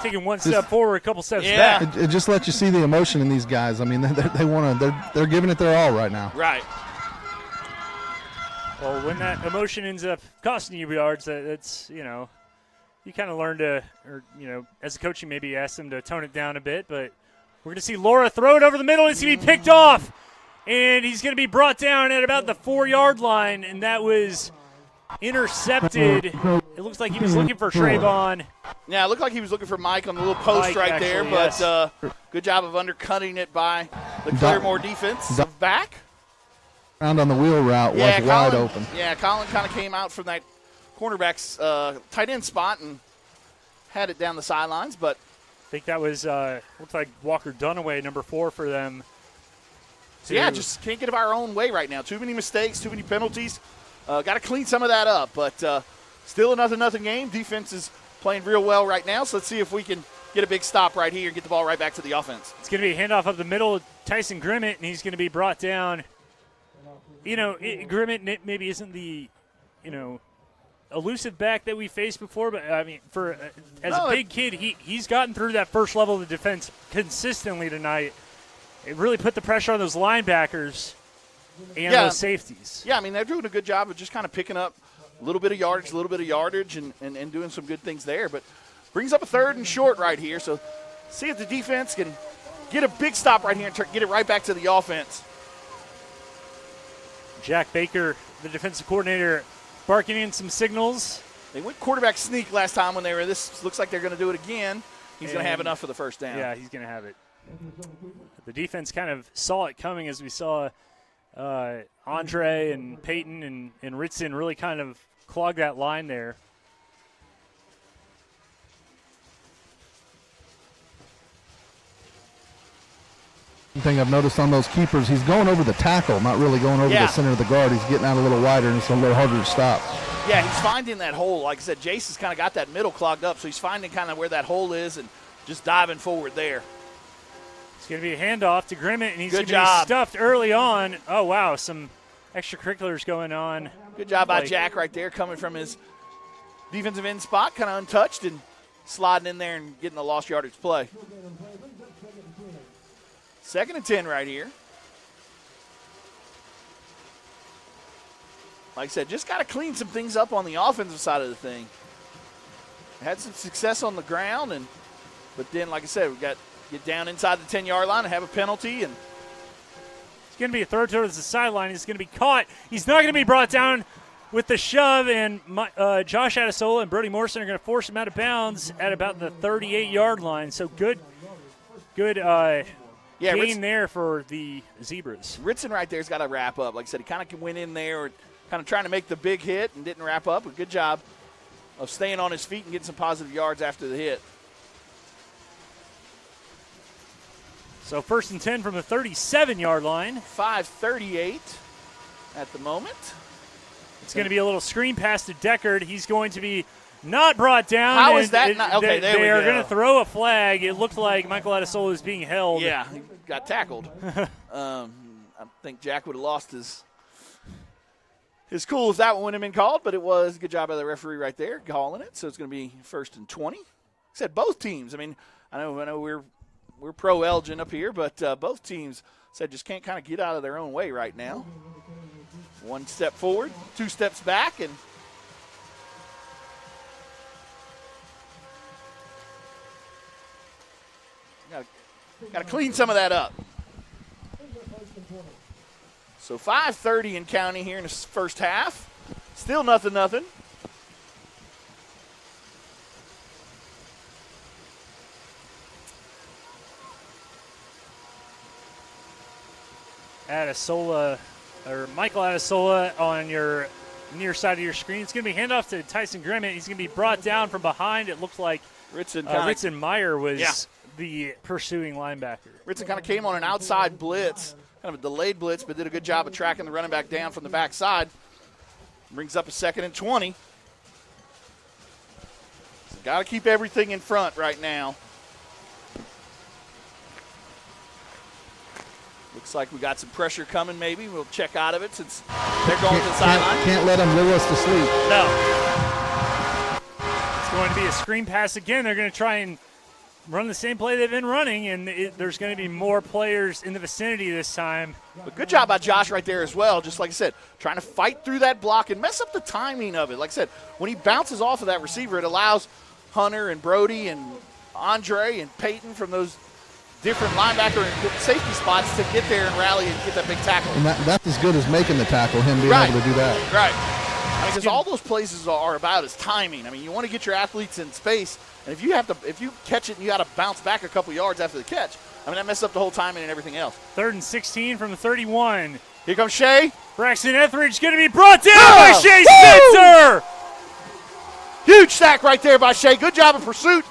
taking one step forward, a couple steps back. It just lets you see the emotion in these guys. I mean, they're giving it their all right now. Right. Well, when that emotion ends up costing you yards, that's, you kind of learn to, or, as a coach, you maybe ask them to tone it down a bit. But we're going to see Laura throw it over the middle. It's going to be picked off. And he's going to be brought down at about the 4-yard line. And that was intercepted. It looks like he was looking for Trayvon. Yeah, it looked like he was looking for Mike on the little post there. Yes. But good job of undercutting it by the Claremore defense. Back. Around on the wheel route was wide open. Yeah, Colin kind of came out from that cornerback's tight end spot and had it down the sidelines. But I think that was looked like Walker Dunaway, number 4 for them. Yeah, just can't get our own way right now. Too many mistakes, too many penalties. Got to clean some of that up. But still a nothing game. Defense is playing real well right now. So let's see if we can get a big stop right here and get the ball right back to the offense. It's going to be a handoff up the middle of Tyson Grimmett, and he's going to be brought down. Grimmett maybe isn't the, elusive back that we faced before, but, I mean, as a big kid, he's gotten through that first level of the defense consistently tonight. It really put the pressure on those linebackers and those safeties. Yeah, I mean, they're doing a good job of just kind of picking up a little bit of yardage, and doing some good things there. But brings up a 3rd and short right here. So see if the defense can get a big stop right here and get it right back to the offense. Jack Baker, the defensive coordinator, barking in some signals. They went quarterback sneak last time when they were this. Looks like they're going to do it again. He's going to have enough for the 1st down. Yeah, he's going to have it. The defense kind of saw it coming as we saw Andre and Peyton and Ritson really kind of clog that line there. One thing I've noticed on those keepers, he's going over the tackle, not really going over the center of the guard. He's getting out a little wider, and it's a little harder to stop. Yeah, he's finding that hole. Like I said, Jason's kind of got that middle clogged up, so he's finding kind of where that hole is and just diving forward there. It's going to be a handoff to Grimmett, and he's going to be stuffed early on. Oh, wow, some extracurriculars going on. Good job by Jack right there, coming from his defensive end spot, kind of untouched and sliding in there and getting the lost yardage play. 2nd and 10 right here. Like I said, just got to clean some things up on the offensive side of the thing. Had some success on the ground, but then, like I said, we've got to get down inside the 10-yard line and have a penalty. And it's going to be a throw towards the sideline. He's going to be caught. He's not going to be brought down. with the shove, and Josh Adesola and Brody Morrison are going to force him out of bounds at about the 38-yard line. So good gain there for the Zebras. Ritson right there's got to wrap up. Like I said, he kind of went in there kind of trying to make the big hit and didn't wrap up. A good job of staying on his feet and getting some positive yards after the hit. So 1st and 10 from the 37-yard line. 5:38 at the moment. It's going to be a little screen pass to Deckard. He's going to be not brought down. How is that not? Okay, there we go. They are going to throw a flag. It looked like Michael Adesola was being held. Yeah, he got tackled. I think Jack would have lost his cool if that one wouldn't have been called, but it was a good job by the referee right there calling it. So it's going to be 1st and 20. I said both teams. I mean, I know we're pro Elgin up here, but both teams said just can't kind of get out of their own way right now. 1 step forward, 2 steps back, and got to clean some of that up. So 5:30 in county here in the first half. Still nothing. Michael Adesola on your near side of your screen. It's going to be handoff to Tyson Grimmett. He's going to be brought down from behind. It looks like Ritson Meyer was the pursuing linebacker. Ritson kind of came on an outside blitz, kind of a delayed blitz, but did a good job of tracking the running back down from the backside. Brings up a 2nd and 20. So got to keep everything in front right now. Looks like we got some pressure coming maybe. We'll check out of it since they're going to the sideline. Can't let them lure us to sleep. No. It's going to be a screen pass again. They're going to try and run the same play they've been running, and there's going to be more players in the vicinity this time. But good job by Josh right there as well. Just like I said, trying to fight through that block and mess up the timing of it. Like I said, when he bounces off of that receiver, it allows Hunter and Brody and Andre and Peyton from those different linebacker and safety spots to get there and rally and get that big tackle. And that's as good as making the tackle, him being able to do that. Right. I mean, because all those places are about is timing. I mean, you want to get your athletes in space, and if you catch it and you got to bounce back a couple yards after the catch, I mean, that messes up the whole timing and everything else. 3rd and 16 from the 31. Here comes Shea. Braxton Etheridge going to be brought down by Shea Spitzer. Huge sack right there by Shea. Good job of pursuit,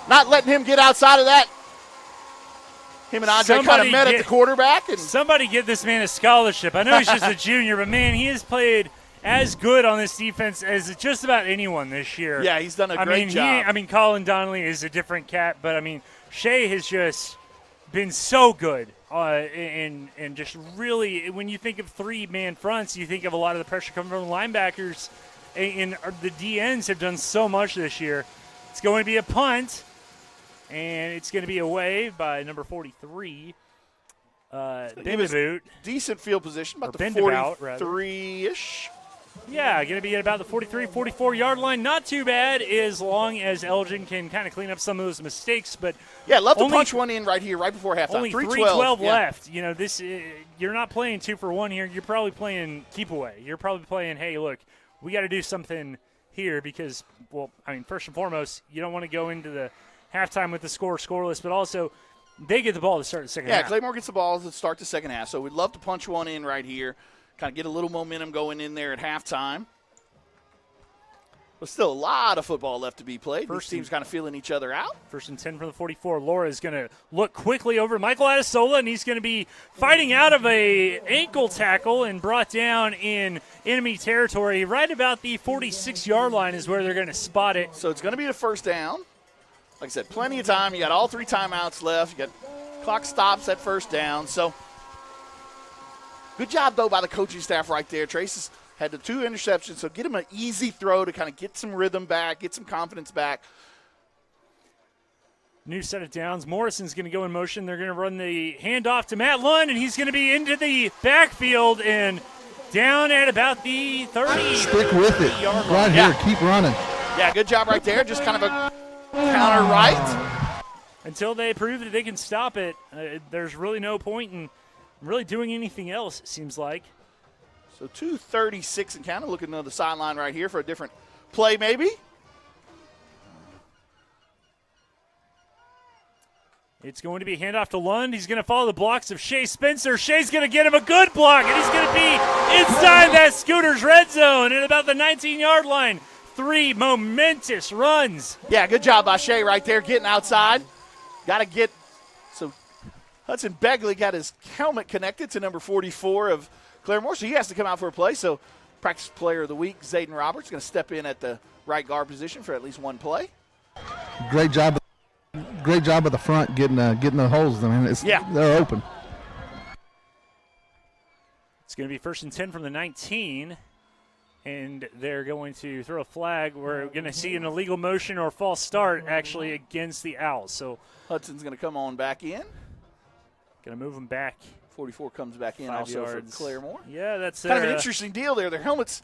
not letting him get outside of that. Him and Andre kind of met at the quarterback. And somebody get this man a scholarship. I know he's just a junior, but, man, he has played as good on this defense as just about anyone this year. Yeah, he's done a great job. Colin Donnelly is a different cat, but, I mean, Shea has just been so good. And just really, when you think of 3-man fronts, you think of a lot of the pressure coming from the linebackers. And the DNs have done so much this year. It's going to be a punt. And it's going to be away by number 43, Bendavoot. Decent field position, about the 43-ish. Yeah, going to be at about the 43, 44-yard line. Not too bad as long as Elgin can kind of clean up some of those mistakes. But yeah, love to punch one in right here, right before halftime. Only 3:12 left. You know, you're not playing 2 for 1 here. You're probably playing keep away. You're probably playing, hey, look, we got to do something here because, well, I mean, first and foremost, you don't want to go into the halftime with the scoreless, but also they get the ball to start the second half. Yeah, Claremore gets the ball to start the second half. So we'd love to punch one in right here, kind of get a little momentum going in there at halftime. But still a lot of football left to be played. First team's kind of feeling each other out. 1st and 10 from the 44. Laura is going to look quickly over Michael Adesola, and he's going to be fighting out of a ankle tackle and brought down in enemy territory. Right about the 46-yard line is where they're going to spot it. So it's going to be the first down. Like I said, plenty of time. You got all 3 timeouts left. You got clock stops at first down. So good job, though, by the coaching staff right there. Trace has had the 2 interceptions, so get him an easy throw to kind of get some rhythm back, get some confidence back. New set of downs. Morrison's going to go in motion. They're going to run the handoff to Matt Lund, and he's going to be into the backfield and down at about the 30. Stick with it. Right here. Keep running. Yeah, good job right there. Just kind of a counter right. Until they prove that they can stop it, there's really no point in really doing anything else, it seems like. So 2:36 and counting. Looking on the sideline right here for a different play maybe. It's going to be handoff to Lund. He's going to follow the blocks of Shea Spencer. Shea's going to get him a good block, and he's going to be inside that Scooters red zone at about the 19-yard line. 3 momentous runs. Yeah, good job by Shea right there, getting outside. Got to get – so Hudson Begley got his helmet connected to number 44 of Claremore, so he has to come out for a play. So practice player of the week, Zayden Roberts, going to step in at the right guard position for at least one play. Great job of the front getting the holes. I mean, they're open. It's going to be 1st and 10 from the 19, and they're going to throw a flag. We're going to see an illegal motion or false start actually against the Owls. So Hudson's going to come on back in. Going to move him back. 44 comes back in 5 also yards. for Claremore. Yeah, that's kind of an interesting deal there. Their helmets.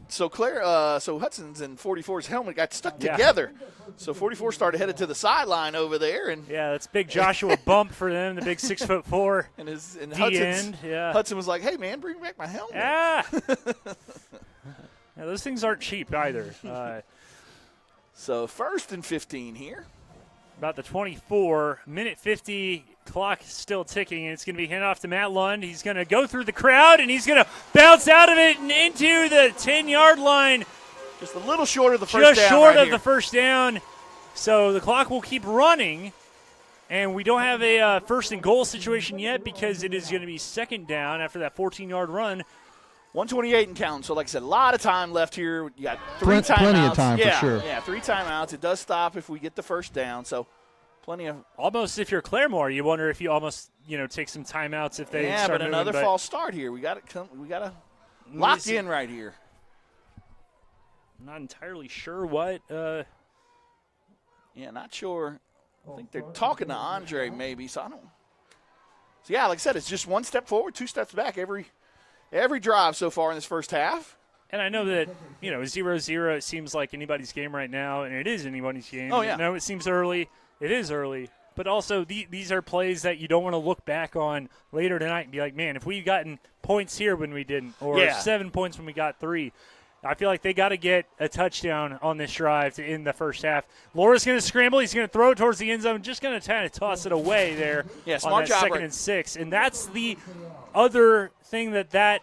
So Hudson's and 44's helmet got stuck together. So 44 started headed to the sideline over there, and that's big Joshua bump for them, the big 6'4" and D-end. Hudson was like, "Hey man, bring back my helmet." Yeah. Those things aren't cheap either. So 1st and 15 here. About the 24, minute 50, clock still ticking, and it's going to be handed off to Matt Lund. He's going to go through the crowd, and he's going to bounce out of it and into the 10-yard line. Just a little short of the first down. Just short of the first down. So the clock will keep running, and we don't have a 1st and goal situation yet because it is going to be 2nd down after that 14-yard run. 128 and counting. So, like I said, a lot of time left here. You got 3 timeouts. Plenty of time for sure. Yeah, 3 timeouts. It does stop if we get the first down. So, plenty of. Almost, if you're Claremore, you wonder if you almost take some timeouts if they start but moving, another false start here. We got to lock in right here. I'm not entirely sure what. Not sure. I think they're talking to Andre maybe. So I don't. So yeah, like I said, it's just 1 step forward, 2 steps back every drive so far in this first half. And I know that, 0-0, it seems like anybody's game right now, and it is anybody's game. Oh, yeah. I know it seems early. It is early. But also, these are plays that you don't want to look back on later tonight and be like, man, if we gotten points here when we didn't, or 7 points when we got 3. I feel like they got to get a touchdown on this drive to end the first half. Laura's going to scramble. He's going to throw it towards the end zone. Just going to kind of toss it away there. Yeah, smart on that job. 2nd and 6. And that's the other thing that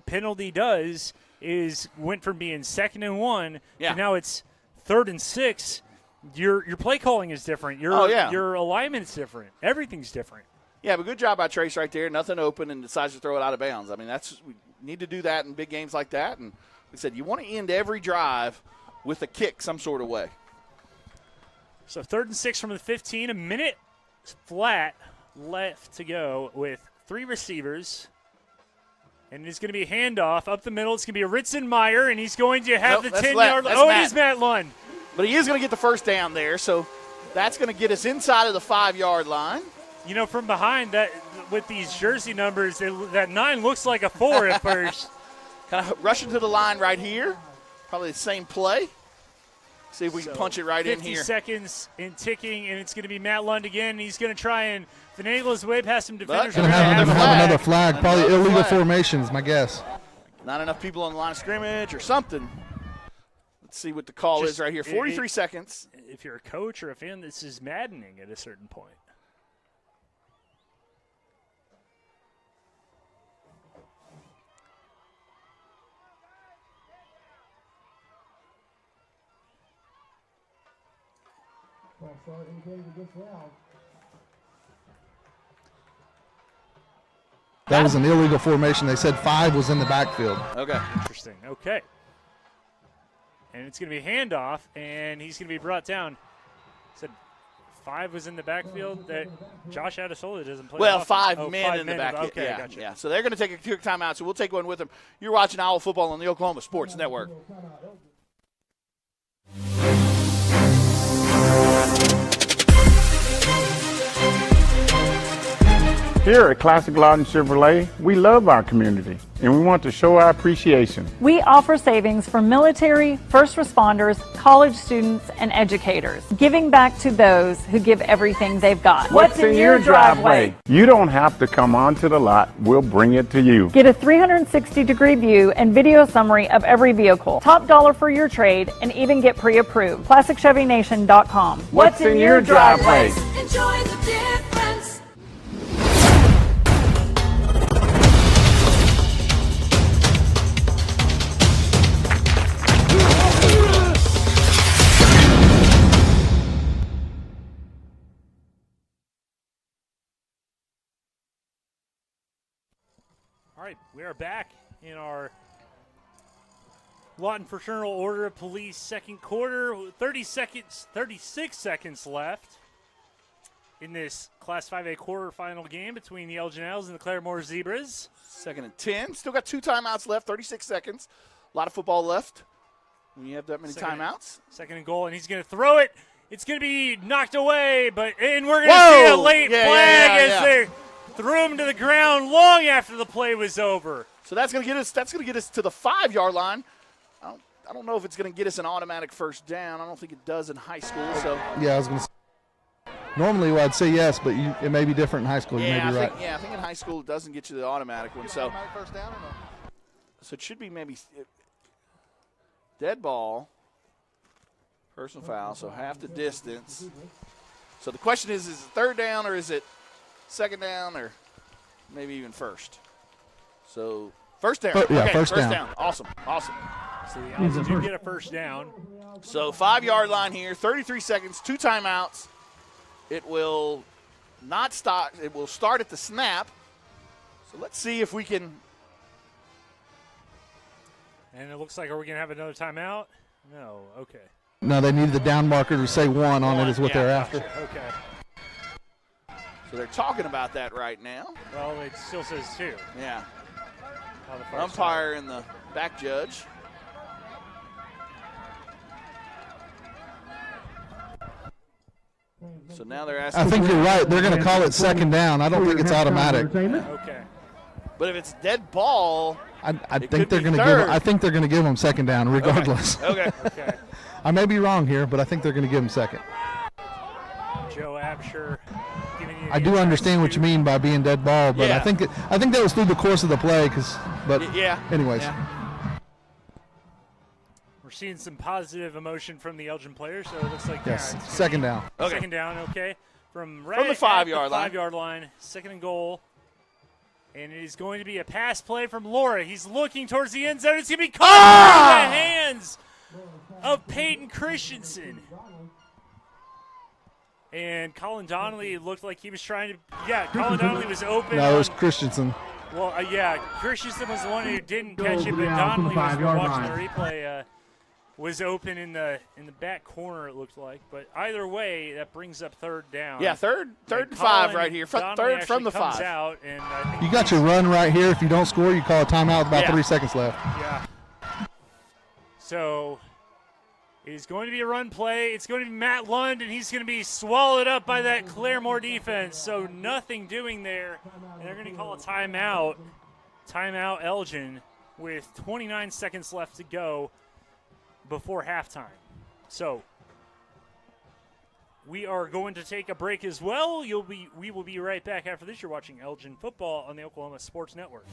penalty does is went from being 2nd and 1 to now it's 3rd and 6. Your play calling is different. Your alignment's different. Everything's different. Yeah, but good job by Trace right there. Nothing open and decides to throw it out of bounds. I mean, we need to do that in big games like that. And like I said, you want to end every drive with a kick some sort of way. So 3rd and 6 from the 15, a minute flat left to go with 3 receivers. And it's going to be a handoff up the middle. It's going to be a Ritzenmeyer, and he's going to have the 10-yard line. Oh, it is Matt Lund. But he is going to get the first down there, so that's going to get us inside of the 5-yard line. From behind that, with these jersey numbers, that 9 looks like a 4 at first. Kind of rushing to the line right here. Probably the same play. See if we can punch it right in here. 50 seconds and ticking, and it's going to be Matt Lund again. He's going to try and finagle his way past some defenders. Going to have another flag. Probably illegal formation is my guess. Not enough people on the line of scrimmage or something. Let's see what the call is right here. 43 seconds. If you're a coach or a fan, this is maddening at a certain point. That was an illegal formation. They said 5 was in the backfield. Okay. Interesting. Okay. And it's going to be a handoff, and he's going to be brought down. Said 5 was in the backfield. That Josh Adesola doesn't play. Well, 5 men in the backfield. Okay, yeah, gotcha. Yeah. So they're going to take a quick timeout, so we'll take one with them. You're watching Owl Football on the Oklahoma Sports Network. Here at Classic Lawton Chevrolet, we love our community and we want to show our appreciation. We offer savings for military, first responders, college students, and educators, giving back to those who give everything they've got. What's in your driveway? You don't have to come onto the lot. We'll bring it to you. Get a 360-degree view and video summary of every vehicle. Top dollar for your trade and even get pre-approved. ClassicChevyNation.com. What's in your driveway? Enjoy the difference. All right, we are back in our Lawton Fraternal Order of Police second quarter. 36 seconds left in this Class 5A quarterfinal game between the Elgin Owls and the Claremore Zebras. 2nd and 10. Still got 2 timeouts left, 36 seconds. A lot of football left when you have that many timeouts. Second and goal, and he's going to throw it. It's going to be knocked away, and we're going to see a late flag as they threw him to the ground long after the play was over. So that's going to get us to the 5-yard line. I don't know if it's going to get us an automatic first down. I don't think it does in high school. So yeah, I was going to say. Normally, I'd say yes, but it may be different in high school. You may be right. I think in high school it doesn't get you the automatic one. So it should be maybe dead ball, personal foul, so half the distance. So the question is it third down or is it second down or maybe even first? So first down. First down. Awesome. So the Owls do get a first down. So 5-yard line here, 33 seconds, 2 timeouts. It will not stop. It will start at the snap. So let's see if we can. And it looks like, are we going to have another timeout? No. Okay. No, they need the down marker to say 1 on it is what they're after. Okay. So they're talking about that right now. Well, it still says 2. Yeah. Umpire and the back judge. So now they're asking. I think you're right. They're going to call it second down. I don't think it's automatic. Okay. But if it's dead ball, I think they're going to give. I think they're going to give them second down regardless. Okay. I may be wrong here, but I think they're going to give them second. Joe Absher giving you. I do understand what you mean by being dead ball, but I think that was through the course of the play. Anyways. Yeah. We're seeing some positive emotion from the Elgin players, so it looks like second down. Okay. Second down, okay. From the 5-yard line. 5-yard line, second and goal. And it is going to be a pass play from Laura. He's looking towards the end zone. It's going to be caught in the hands of Peyton Christensen. And Colin Donnelly looked like he was trying to – Colin Donnelly was open. No, it was Christensen. Well, Christensen was the one who didn't catch it, but Donnelly was watching the replay. Was open in the back corner, it looked like. But either way, that brings up third down. Yeah, third and 5 right here. Third from the 5. Out and I think you got your run right here. If you don't score, you call a timeout with about 3 seconds left. Yeah. So it is going to be a run play. It's going to be Matt Lund, and he's going to be swallowed up by that Claremore defense. So nothing doing there. And they're going to call a timeout. Timeout Elgin with 29 seconds left to go before halftime. So we are going to take a break as well. We will be right back after this. You're watching Elgin football on the Oklahoma Sports Network.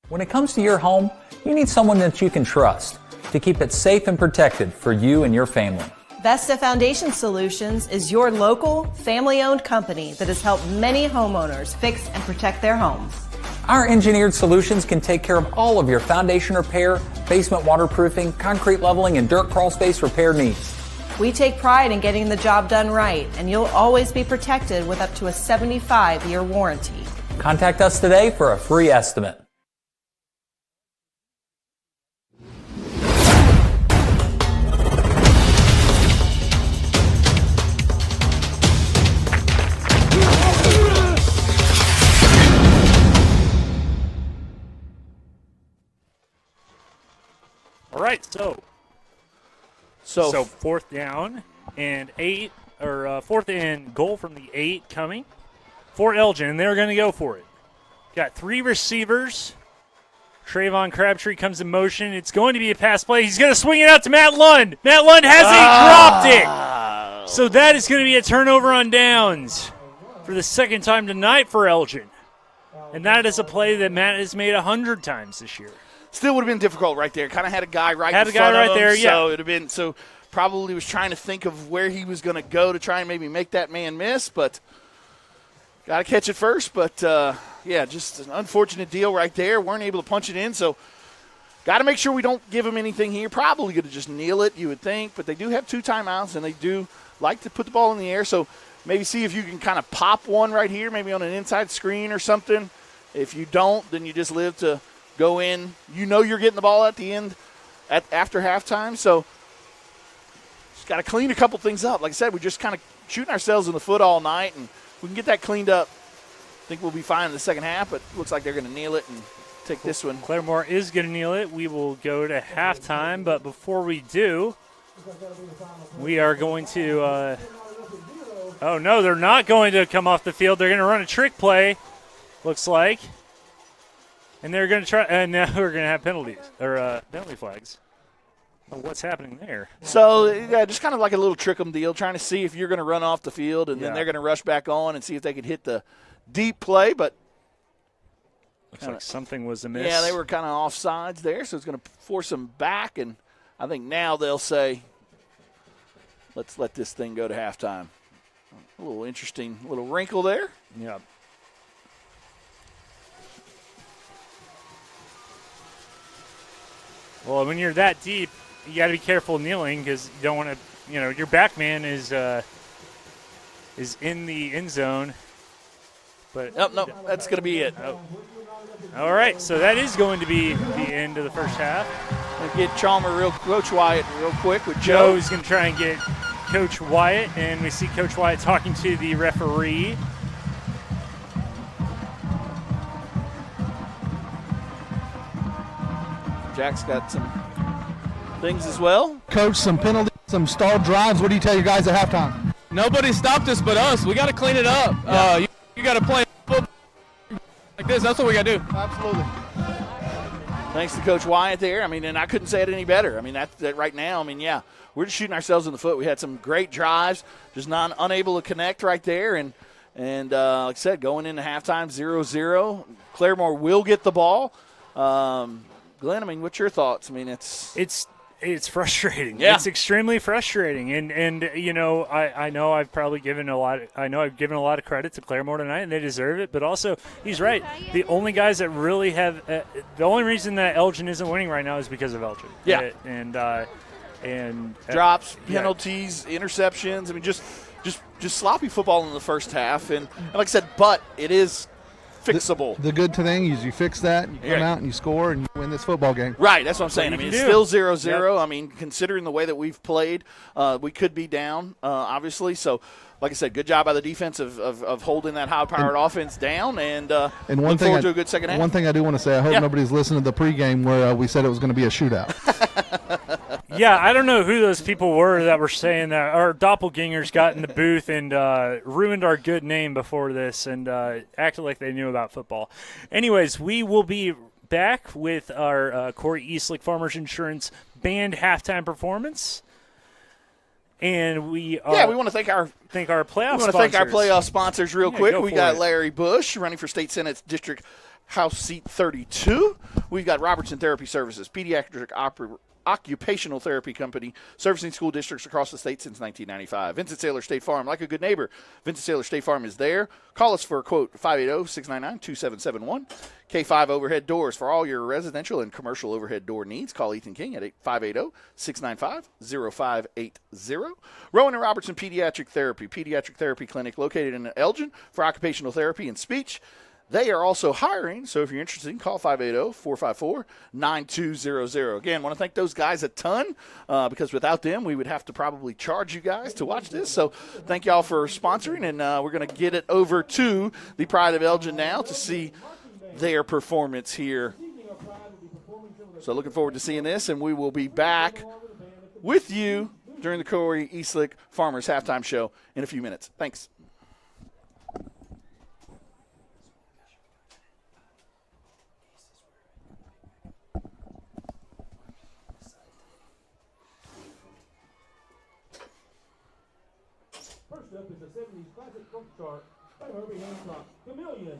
When it comes to your home, you need someone that you can trust to keep it safe and protected for you and your family. Vesta Foundation Solutions is your local, family-owned company that has helped many homeowners fix and protect their homes. Our engineered solutions can take care of all of your foundation repair, basement waterproofing, concrete leveling, and dirt crawl space repair needs. We take pride in getting the job done right, and you'll always be protected with up to a 75-year warranty. Contact us today for a free estimate. All right, so So 4th down and 8, or 4th and goal from the 8 coming for Elgin, and they're going to go for it. Got 3 receivers. Trayvon Crabtree comes in motion. It's going to be a pass play. He's going to swing it out to Matt Lund. Matt Lund dropped it. So that is going to be a turnover on downs for the second time tonight for Elgin. And that is a play that Matt has made 100 times this year. Still would have been difficult right there. Kind of had a guy right in front of him. There, yeah. So it would have been, so probably was trying to think of where he was going to go to try and maybe make that man miss, but got to catch it first. But, yeah, just an unfortunate deal right there. Weren't able to punch it in, so got to make sure we don't give them anything here. Probably going to just kneel it, you would think, but they do have 2 timeouts, and they do like to put the ball in the air. So maybe see if you can kind of pop one right here, maybe on an inside screen or something. If you don't, then you just live to go in. You know you're getting the ball at the end after halftime, so just got to clean a couple things up. Like I said, we're just kind of shooting ourselves in the foot all night, and if we can get that cleaned up, I think we'll be fine in the second half, but it looks like they're going to kneel it and take this one. Claremore is going to kneel it. We will go to halftime, but before we do, we are going to oh, no, they're not going to come off the field. They're going to run a trick play, looks like. And they're going to try, and now we're going to have penalties, or penalty flags. Oh, what's happening there? So, yeah, just kind of like a little trick 'em deal, trying to see if you're going to run off the field, and then they're going to rush back on and see if they could hit the deep play, but looks like something was amiss. Yeah, they were kind of offsides there, so it's going to force them back, and I think now they'll say, let's let this thing go to halftime. A little interesting little wrinkle there. Yeah. Well, when you're that deep, you got to be careful kneeling because you don't want to, your back man is in the end zone. But no, that's going to be it. Oh. All right, so that is going to be the end of the first half. We'll get Coach Wyatt real quick with Joe. Joe's going to try and get Coach Wyatt, and we see Coach Wyatt talking to the referee. Jack's got some things as well. Coach, some penalties, some stalled drives. What do you tell your guys at halftime? Nobody stopped us but us. We got to clean it up. Yeah. You got to play football like this. That's what we got to do. Absolutely. Thanks to Coach Wyatt there. I mean, and I couldn't say it any better. I mean, that right now, I mean, yeah, we're just shooting ourselves in the foot. We had some great drives, just unable to connect right there. And like I said, going into halftime, 0-0. Claremore will get the ball. Glenn, I mean, what's your thoughts? I mean, it's frustrating. Yeah. It's extremely frustrating. And I know I've probably given a lot of credit to Claremore tonight, and they deserve it. But also, he's right. The only guys that really have the only reason that Elgin isn't winning right now is because of Elgin. Yeah. And drops, penalties, interceptions. I mean, just sloppy football in the first half. And like I said, but it is fixable. The good thing is you fix that, you come out and you score and you win this football game. Right, that's what I'm saying. I mean, it's still 0-0. Yep. I mean, considering the way that we've played, we could be down, obviously. So, like I said, good job by the defense of holding that high-powered offense down and look forward to a good second half. One thing I do want to say, I hope nobody's listening to the pregame where we said it was going to be a shootout. Yeah, I don't know who those people were that were saying that our doppelgangers got in the booth and ruined our good name before this and acted like they knew about football. Anyways, we will be back with our Corey Eastlick Farmers Insurance Band halftime performance. And we want to thank our playoff sponsors. We want to thank our playoff sponsors real quick. We got Larry Bush running for State Senate District House Seat 32. We've got Robertson Therapy Services, pediatric occupational therapy company, servicing school districts across the state since 1995. Vincent Saylor State Farm, like a good neighbor. Vincent Saylor State Farm is there. Call us for a quote, 580-699-2771. K5 Overhead Doors for all your residential and commercial overhead door needs. Call Ethan King at 580-695-0580. Rowan and Robertson Pediatric Therapy Clinic located in Elgin for occupational therapy and speech. They are also hiring, so if you're interested, call 580-454-9200. Again, want to thank those guys a ton because without them, we would have to probably charge you guys to watch this. So thank y'all for sponsoring, and we're going to get it over to the Pride of Elgin now to see their performance here. So looking forward to seeing this, and we will be back with you during the Corey Eastlick Farmers halftime show in a few minutes. Thanks. First up is the 70s classic folk chart by Herbie Hancock, Chameleon.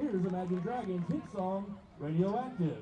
Here's Imagine Dragons' hit song, Radioactive.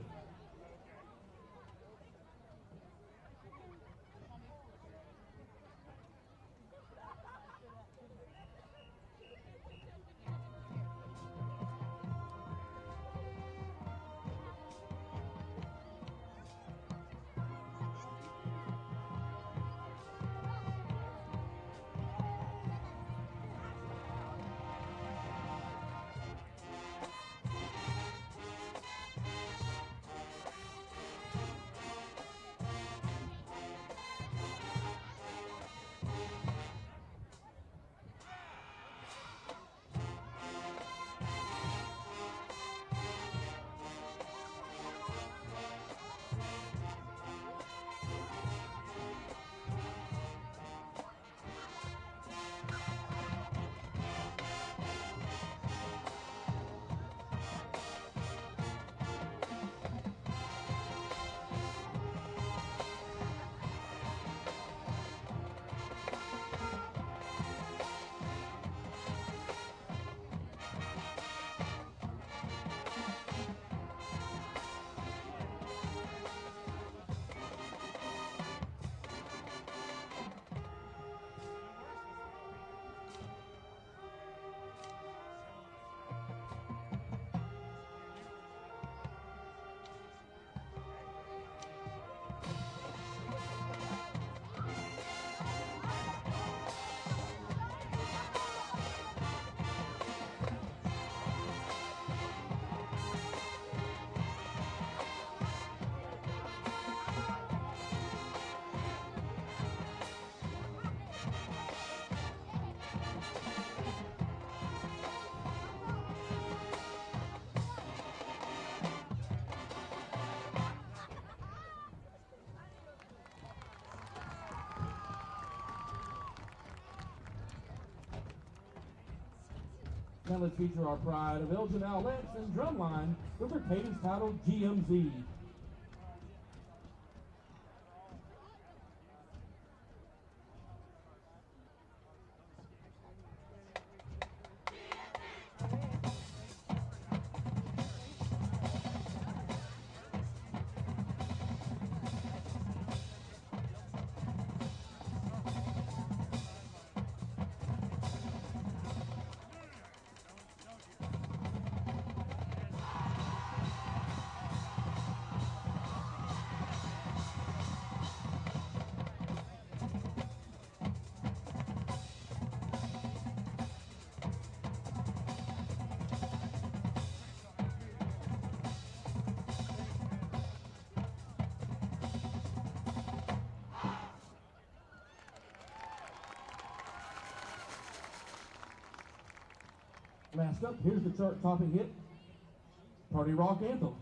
Now let's feature our pride of Elgin Outlets and Drumline with their cadence titled GMZ. Last up, here's the chart-topping hit, Party Rock Anthem.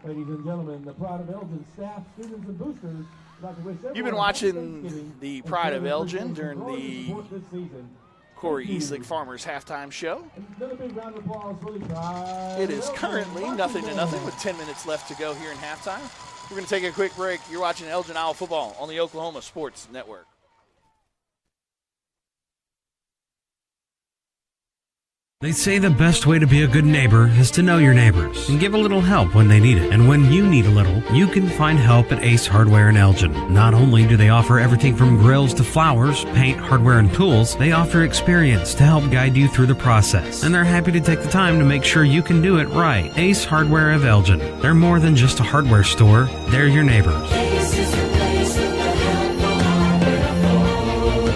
Ladies and gentlemen, the Pride of Elgin staff, students, and boosters would like to wish everyone You've been watching the Pride of Elgin during the Corey Eastlick Farmers halftime show. Another big round of applause for the Pride. It is currently 0-0 with 10 minutes left to go here in halftime. We're going to take a quick break. You're watching Elgin Owl football on the Oklahoma Sports Network. They say the best way to be a good neighbor is to know your neighbors and give a little help when they need it. And when you need a little, you can find help at Ace Hardware in Elgin. Not only do they offer everything from grills to flowers, paint, hardware, and tools, they offer experience to help guide you through the process. And they're happy to take the time to make sure you can do it right. Ace Hardware of Elgin. They're more than just a hardware store. They're your neighbors.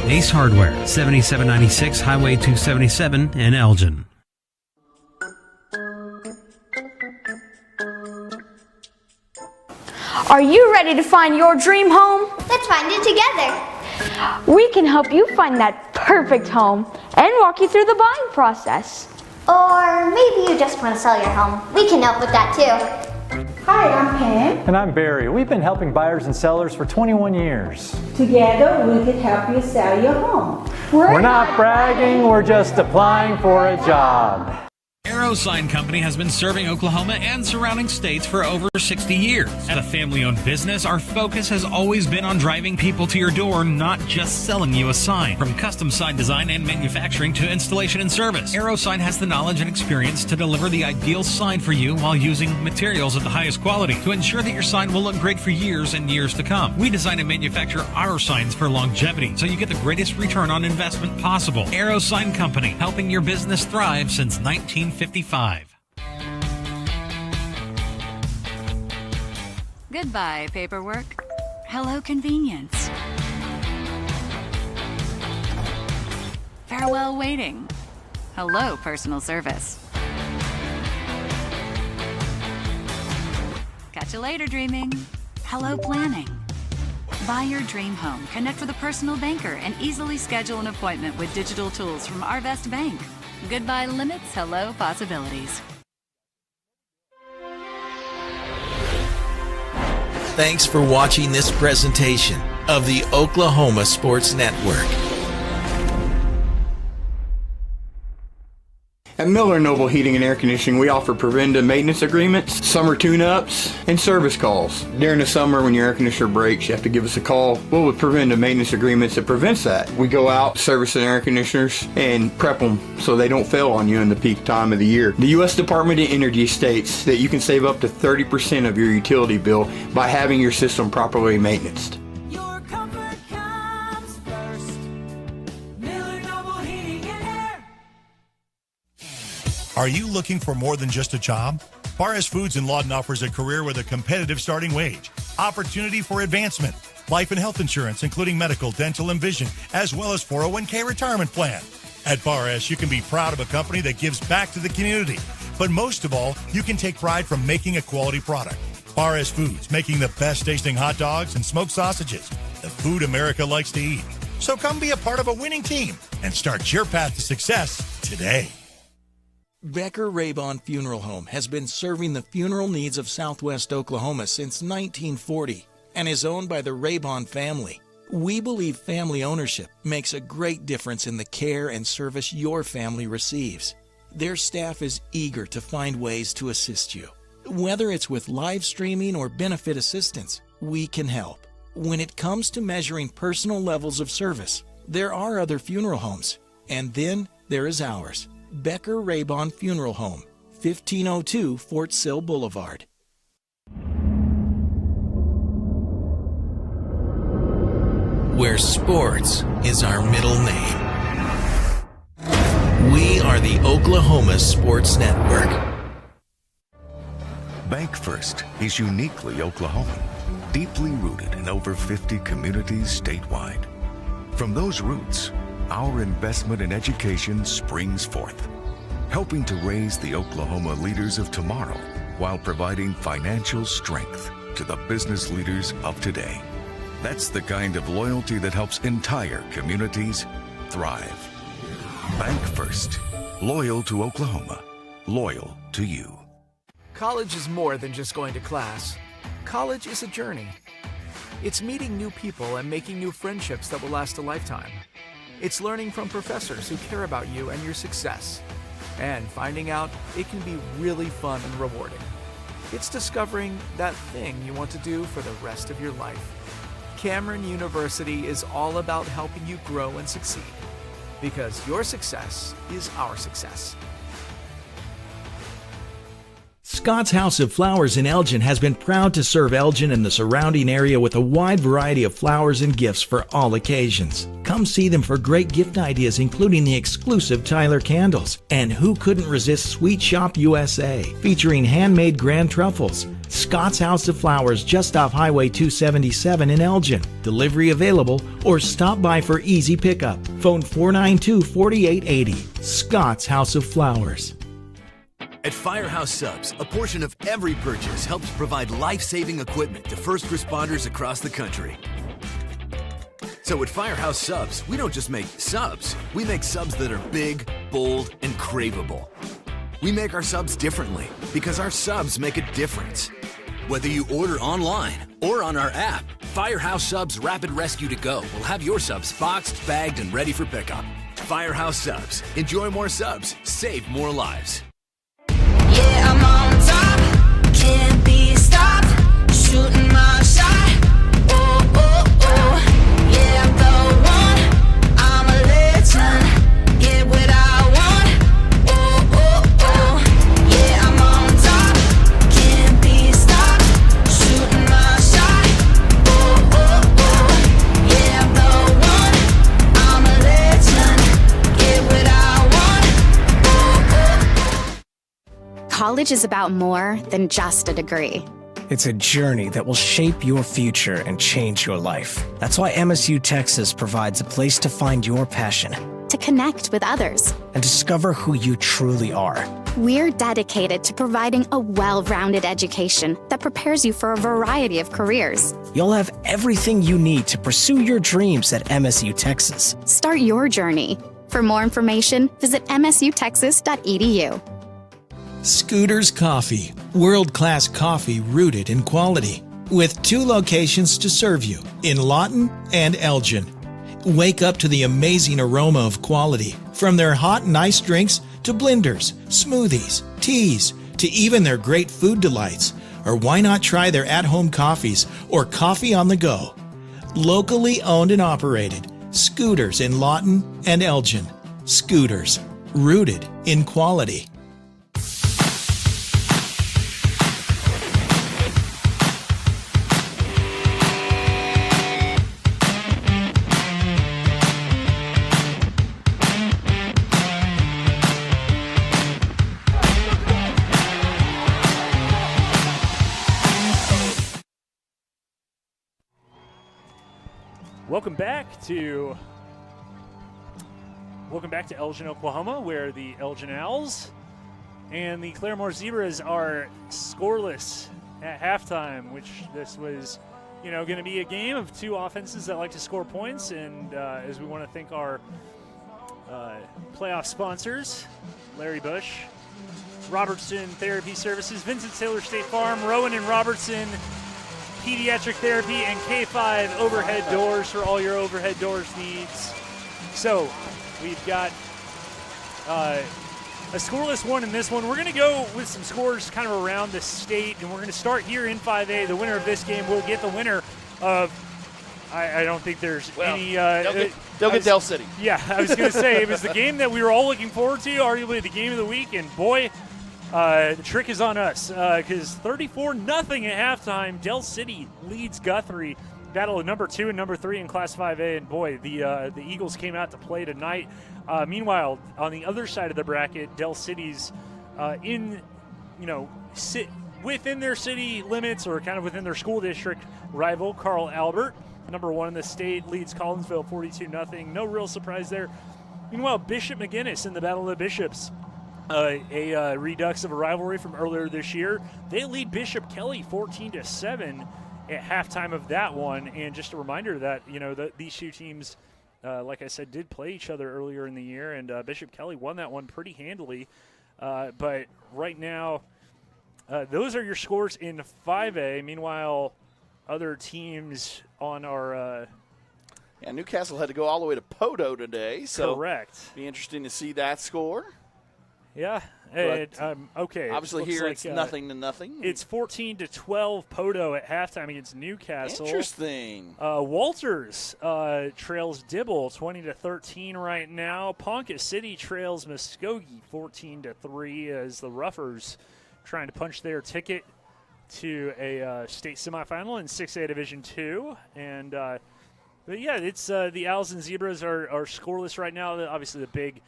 Ace Hardware, 7796 Highway 277 in Elgin. Are you ready to find your dream home? Let's find it together. We can help you find that perfect home and walk you through the buying process. Or maybe you just want to sell your home. We can help with that too. Hi, I'm Pam. And I'm Barry. We've been helping buyers and sellers for 21 years. Together, we can help you sell your home. We're not bragging, we're just applying for a job. Arrow Sign Company has been serving Oklahoma and surrounding states for over 60 years. As a family-owned business, our focus has always been on driving people to your door, not just selling you a sign. From custom sign design and manufacturing to installation and service, Arrow Sign has the knowledge and experience to deliver the ideal sign for you while using materials of the highest quality to ensure that your sign will look great for years and years to come. We design and manufacture our signs for longevity, so you get the greatest return on investment possible. Arrow Sign Company, helping your business thrive since 1955. Goodbye, paperwork. Hello, convenience. Farewell, waiting. Hello, personal service. Catch you later, dreaming. Hello, planning. Buy your dream home, connect with a personal banker, and easily schedule an appointment with digital tools from Arvest Bank. Goodbye limits, hello possibilities. Thanks for watching this presentation of the Oklahoma Sports Network. At Miller Noble Heating and Air Conditioning, we offer preventive maintenance agreements, summer tune-ups, and service calls. During the summer when your air conditioner breaks, you have to give us a call. Well, with preventive maintenance agreements, it prevents that. We go out, service the air conditioners, and prep them so they don't fail on you in the peak time of the year. The U.S. Department of Energy states that you can save up to 30% of your utility bill by having your system properly maintained. Your comfort comes first. Miller Noble Heating and Air. Are you looking for more than just a job? Bar S Foods in Lawton offers a career with a competitive starting wage, opportunity for advancement, life and health insurance, including medical, dental, and vision, as well as 401k retirement plan. At Bar S, you can be proud of a company that gives back to the community. But most of all, you can take pride from making a quality product. Bar S Foods, making the best tasting hot dogs and smoked sausages, the food America likes to eat. So come be a part of a winning team and start your path to success today. Becker Raybon Funeral Home has been serving the funeral needs of Southwest Oklahoma since 1940 and is owned by the Raybon family. We believe family ownership makes a great difference in the care and service your family receives. Their staff is eager to find ways to assist you. Whether it's with live streaming or benefit assistance, we can help. When it comes to measuring personal levels of service, there are other funeral homes, and then there is ours. Becker Raybon Funeral Home, 1502 Fort Sill Boulevard. Where sports is our middle name. We are the Oklahoma Sports Network. Bank First is uniquely Oklahoman, deeply rooted in over 50 communities statewide. From those roots, our investment in education springs forth, helping to raise the Oklahoma leaders of tomorrow while providing financial strength to the business leaders of today. That's the kind of loyalty that helps entire communities thrive. Bank First, loyal to Oklahoma, loyal to you. College is more than just going to class. College is a journey. It's meeting new people and making new friendships that will last a lifetime. It's learning from professors who care about you and your success, and finding out it can be really fun and rewarding. It's discovering that thing you want to do for the rest of your life. Cameron University is all about helping you grow and succeed, because your success is our success. Scott's House of Flowers in Elgin has been proud to serve Elgin and the surrounding area with a wide variety of flowers and gifts for all occasions. Come see them for great gift ideas, including the exclusive Tyler candles. And who couldn't resist Sweet Shop USA, featuring handmade grand truffles. Scott's House of Flowers, just off Highway 277 in Elgin. Delivery available, or stop by for easy pickup. Phone 492-4880. Scott's House of Flowers. At Firehouse Subs, a portion of every purchase helps provide life-saving equipment to first responders across the country. So at Firehouse Subs, we don't just make subs, we make subs that are big, bold, and craveable. We make our subs differently because our subs make a difference. Whether you order online or on our app, Firehouse Subs Rapid Rescue to Go will have your subs boxed, bagged, and ready for pickup. Firehouse Subs. Enjoy more subs, save more lives. Yeah, I'm on top, can't be stopped, shooting my shot. Oh, oh, oh, yeah, I'm the one, I'm a legend, get what I want. Oh, oh, oh, yeah, I'm on top, can't be stopped, shooting my shot. Oh, oh, oh, yeah, I'm the one, I'm a legend, get what I want. College is about more than just a degree. It's a journey that will shape your future and change your life. That's why MSU Texas provides a place to find your passion, To connect with others. and discover who you truly are. We're dedicated to providing a well-rounded education that prepares you for a variety of careers. You'll have everything you need to pursue your dreams at MSU Texas. Start your journey. For more information, visit msutexas.edu. Scooter's Coffee, world-class coffee rooted in quality, with 2 locations to serve you, in Lawton and Elgin. Wake up to the amazing aroma of quality, from their hot and iced drinks to blenders, smoothies, teas, to even their great food delights. Or why not try their at-home coffees or coffee on the go? Locally owned and operated. Scooters in Lawton and Elgin. Scooters, rooted in quality. Welcome back to Elgin, Oklahoma, where the Elgin Owls and the Claremore Zebras are scoreless at halftime, which this was, going to be a game of two offenses that like to score points. And as we want to thank our playoff sponsors, Larry Bush, Robertson Therapy Services, Vincent Taylor State Farm, Rowan and Robertson Pediatric Therapy, and K5 Overhead Doors for all your overhead doors needs. So we've got a scoreless one in this one. We're going to go with some scores kind of around the state, and we're going to start here in 5A. The winner of this game will get the winner of, I don't think there's any. They'll get Del City. Yeah, I was going to say, it was the game that we were all looking forward to, arguably the game of the week, and boy, the trick is on us because 34-0 at halftime. Del City leads Guthrie. Battle of number 2 and number 3 in Class 5A, and boy, the Eagles came out to play tonight. Meanwhile, on the other side of the bracket, Del City's within their city limits or kind of within their school district rival, Carl Albert, number 1 in the state, leads Collinsville 42-0. No real surprise there. Meanwhile, Bishop McGinnis in the Battle of the Bishops, a redux of a rivalry from earlier this year. They lead Bishop Kelly 14-7 at halftime of that one. And just a reminder that, these two teams, like I said, did play each other earlier in the year, and Bishop Kelly won that one pretty handily. But right now, those are your scores in 5A. Meanwhile, other teams on our Newcastle had to go all the way to Podo today. So correct. Be interesting to see that score. Yeah. Okay. Obviously here it's 0-0. It's 14-12 Podo at halftime against Newcastle. Interesting. Walters trails Dibble 20-13 right now. Ponca City trails Muskogee 14-3 as the Roughers trying to punch their ticket to a state semifinal in 6A Division II. And but yeah, it's the Owls and Zebras are scoreless right now. Obviously the big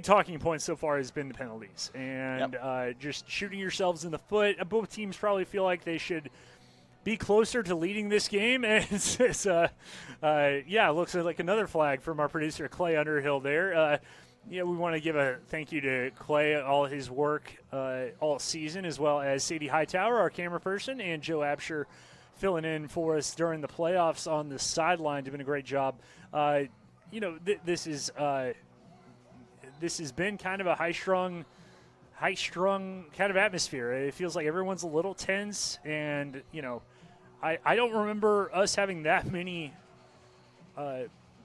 talking point so far has been the penalties and just shooting yourselves in the foot. Both teams probably feel like they should be closer to leading this game. And it looks like another flag from our producer, Clay Underhill there. We want to give a thank you to Clay, all his work all season, as well as Sadie Hightower, our camera person, and Joe Absher filling in for us during the playoffs on the sideline, doing a great job. This has been kind of a high-strung kind of atmosphere. It feels like everyone's a little tense, and, I don't remember us having that many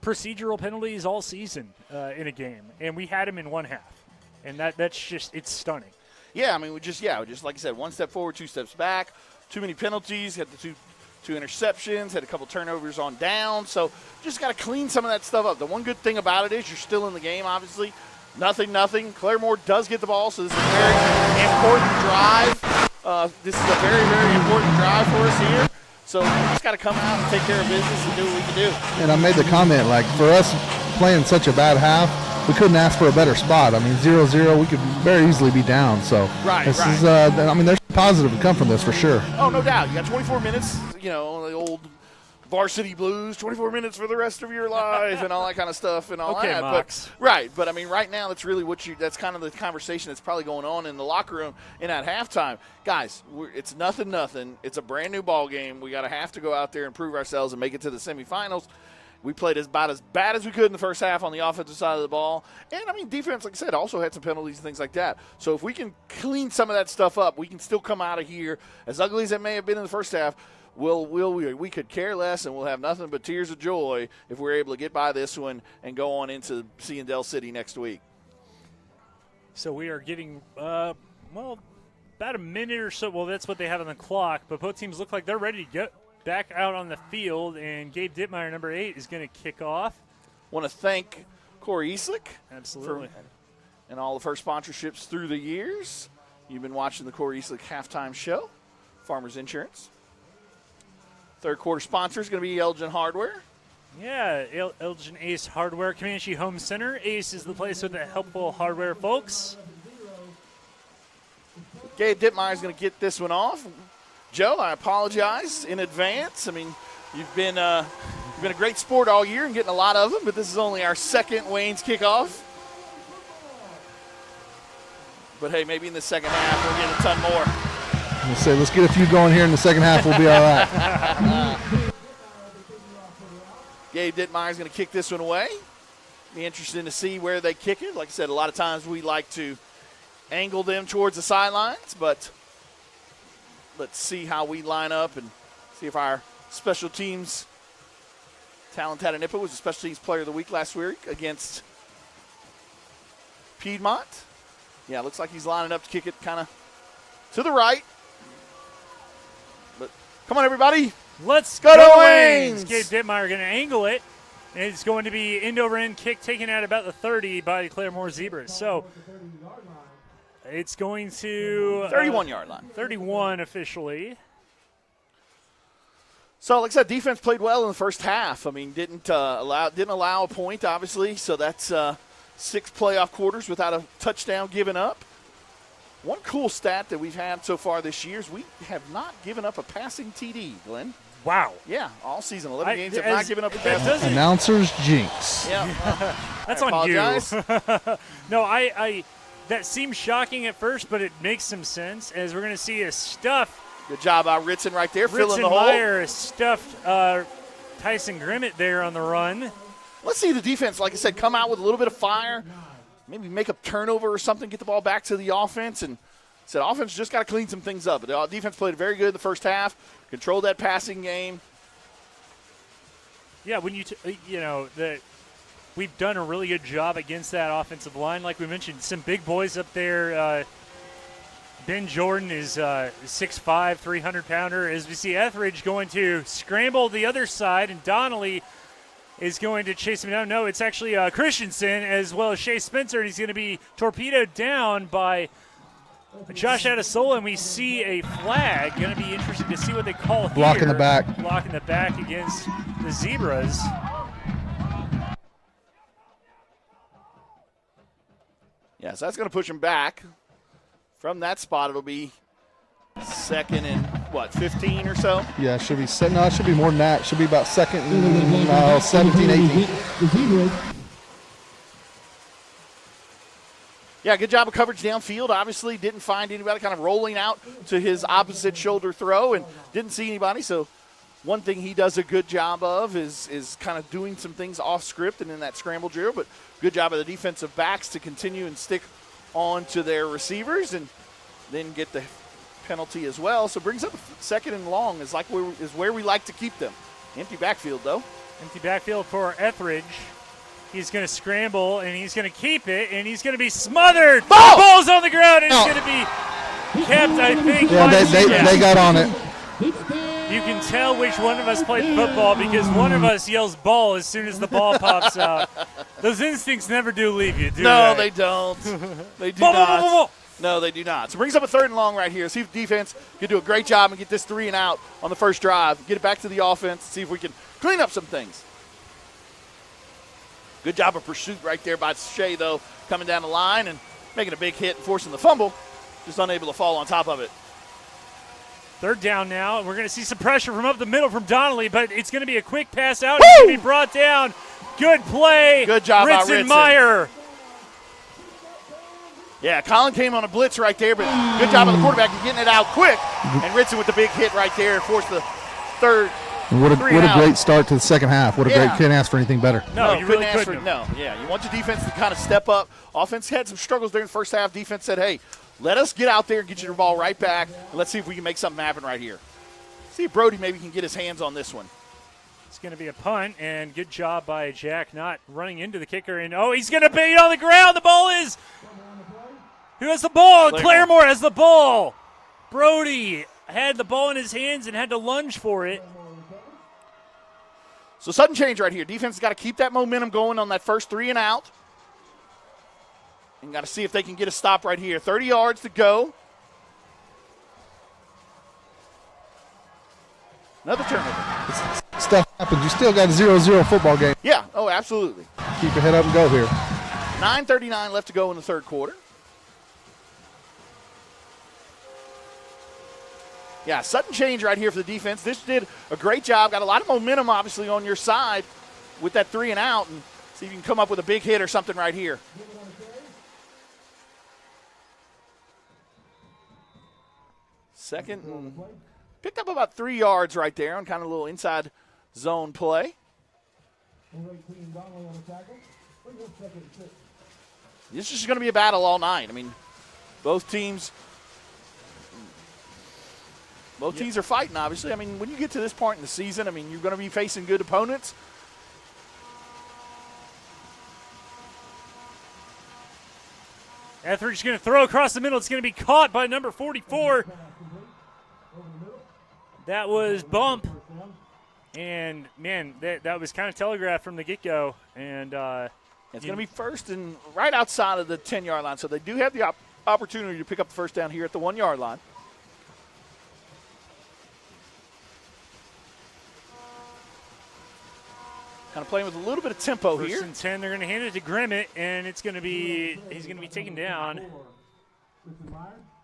procedural penalties all season in a game, and we had them in one half, and that's just, it's stunning. Yeah, I mean, we just like I said, one step forward, 2 steps back, too many penalties, had the two interceptions, had a couple turnovers on down, so just got to clean some of that stuff up. The one good thing about it is you're still in the game, obviously. 0-0. Claremore does get the ball, so this is a very important drive. This is a very, very important drive for us here. So we just got to come out and take care of business and do what we can do. And I made the comment, like, for us playing such a bad half, we couldn't ask for a better spot. I mean, 0-0, we could very easily be down. So this is, there's positive to come from this for sure. Oh, no doubt. You got 24 minutes, the old varsity blues, 24 minutes for the rest of your life and all that kind of stuff and all that. Mox. But I mean, right now that's really that's kind of the conversation that's probably going on in the locker room and at halftime. Guys, it's 0-0. It's a brand new ball game. We have to go out there and prove ourselves and make it to the semifinals. We played about as bad as we could in the first half on the offensive side of the ball. And, I mean, defense, like I said, also had some penalties and things like that. So if we can clean some of that stuff up, we can still come out of here, as ugly as it may have been in the first half, we could care less, and we'll have nothing but tears of joy if we're able to get by this one and go on into seeing Del City next week. So we are getting, about a minute or so. Well, that's what they have on the clock. But both teams look like they're ready to get back out on the field. And Gabe Dittmeyer, number 8, is going to kick off. Want to thank Corey Easlick. Absolutely. And all of her sponsorships through the years. You've been watching the Corey Easlick halftime show, Farmers Insurance. Third quarter sponsor is going to be Elgin Hardware. Yeah, Elgin Ace Hardware, Comanche Home Center. Ace is the place with the helpful hardware folks. Gabe Dittmeyer is going to get this one off. Joe, I apologize in advance. I mean, you've been a great sport all year and getting a lot of them, but this is only our second Wayne's kickoff. But, hey, maybe in the second half we'll get a ton more. I'm gonna say, let's get a few going here in the second half. We'll be all right. Gabe Dittmeyer is going to kick this one away. Be interesting to see where they kick it. Like I said, a lot of times we like to angle them towards the sidelines, but let's see how we line up and see if our special teams, Talon Tatanippa was the special teams player of the week last week against Piedmont. Yeah, looks like he's lining up to kick it kind of to the right. But come on, everybody. Let's go to Waynes. Waynes. Gabe Dittmeyer going to angle it. And it's going to be end-over-end kick taken out about the 30 by the Claremore Zebras. So it's going to 31-yard line. 31 officially. So, like I said, defense played well in the first half. I mean, didn't allow a point, obviously. So that's 6 playoff quarters without a touchdown given up. One cool stat that we've had so far this year is we have not given up a passing TD, Glenn. Wow. Yeah, all season, 11 games have not given up a passing TD. Announcers jinx. Yeah. That's on you. No, I that seems shocking at first, but it makes some sense as we're going to see a stuff. Good job by Ritson right there, filling the hole. Meyer stuffed Tyson Grimmett there on the run. Let's see the defense, like I said, come out with a little bit of fire, maybe make a turnover or something, get the ball back to the offense. And said offense just got to clean some things up. But the defense played very good in the first half, controlled that passing game. Yeah, when we've done a really good job against that offensive line. Like we mentioned, some big boys up there. Ben Jordan is 6'5", 300-pounder. As we see Etheridge going to scramble the other side, and Donnelly is going to chase him down. No, it's actually Christensen as well as Shea Spencer, and he's going to be torpedoed down by Josh Adesola, and we see a flag. Going to be interesting to see what they call Block here. in the back. Block in the back against the Zebras. Yeah, so that's going to push him back. From that spot, it'll be second and, 15 or so? Yeah, it should be it should be more than that. It should be about second and 17, 18. Yeah, good job of coverage downfield. Obviously didn't find anybody, kind of rolling out to his opposite shoulder throw and didn't see anybody. So one thing he does a good job of is kind of doing some things off script and in that scramble drill. But good job of the defensive backs to continue and stick on to their receivers and then get the penalty as well. So brings up second and long is where we like to keep them. Empty backfield, though. Empty backfield for Etheridge. He's going to scramble, and he's going to keep it, and he's going to be smothered. Ball! The ball's on the ground, and it's going to be kept, I think. Yeah, they got on it. You can tell which one of us played football because one of us yells ball as soon as the ball pops out. Those instincts never do leave you, do No, they? they don't. They do Ball, not. ball, ball, ball. No, they do not. So brings up a third and long right here. See if defense can do a great job and get this 3 and out on the first drive. Get it back to the offense. See if we can clean up some things. Good job of pursuit right there by Shea, though, coming down the line and making a big hit and forcing the fumble. Just unable to fall on top of it. Third down now, and we're going to see some pressure from up the middle from Donnelly, but it's going to be a quick pass out. It's going to be brought down. Good play. Good job by Ritson. Meyer. Yeah, Colin came on a blitz right there, but good job of the quarterback in getting it out quick. And Ritson with the big hit right there forced the third. What a great start to the second half. What a great, can't ask for anything better. No, you really couldn't. Yeah, you want your defense to kind of step up. Offense had some struggles during the first half. Defense said, hey, let us get out there and get you the ball right back. And let's see if we can make something happen right here. See if Brody maybe can get his hands on this one. It's going to be a punt, and good job by Jack not running into the kicker. And, he's going to beat on the ground. The ball is Who has the ball? Claremore. Claremore has the ball. Brody had the ball in his hands and had to lunge for it. So sudden change right here. Defense has got to keep that momentum going on that first 3 and out. And got to see if they can get a stop right here. 30 yards to go. Another turnover. Stuff happens. You still got a 0-0 football game. Yeah, oh, absolutely. Keep your head up and go here. 9:39 left to go in the third quarter. Yeah, sudden change right here for the defense. This did a great job. Got a lot of momentum, obviously, on your side with that 3 and out. And see if you can come up with a big hit or something right here. Second and picked up about 3 yards right there on kind of a little inside zone play. This is going to be a battle all night. I mean, both teams are fighting, obviously. I mean, when you get to this point in the season, I mean, you're going to be facing good opponents. Etheridge is going to throw across the middle. It's going to be caught by number 44. That was bump. And, man, that was kind of telegraphed from the get-go. And it's going to be first and right outside of the 10-yard line. So they do have the opportunity to pick up the first down here at the 1-yard line. Kind of playing with a little bit of tempo here. First and 10, they're going to hand it to Grimmett, and he's going to be taken down.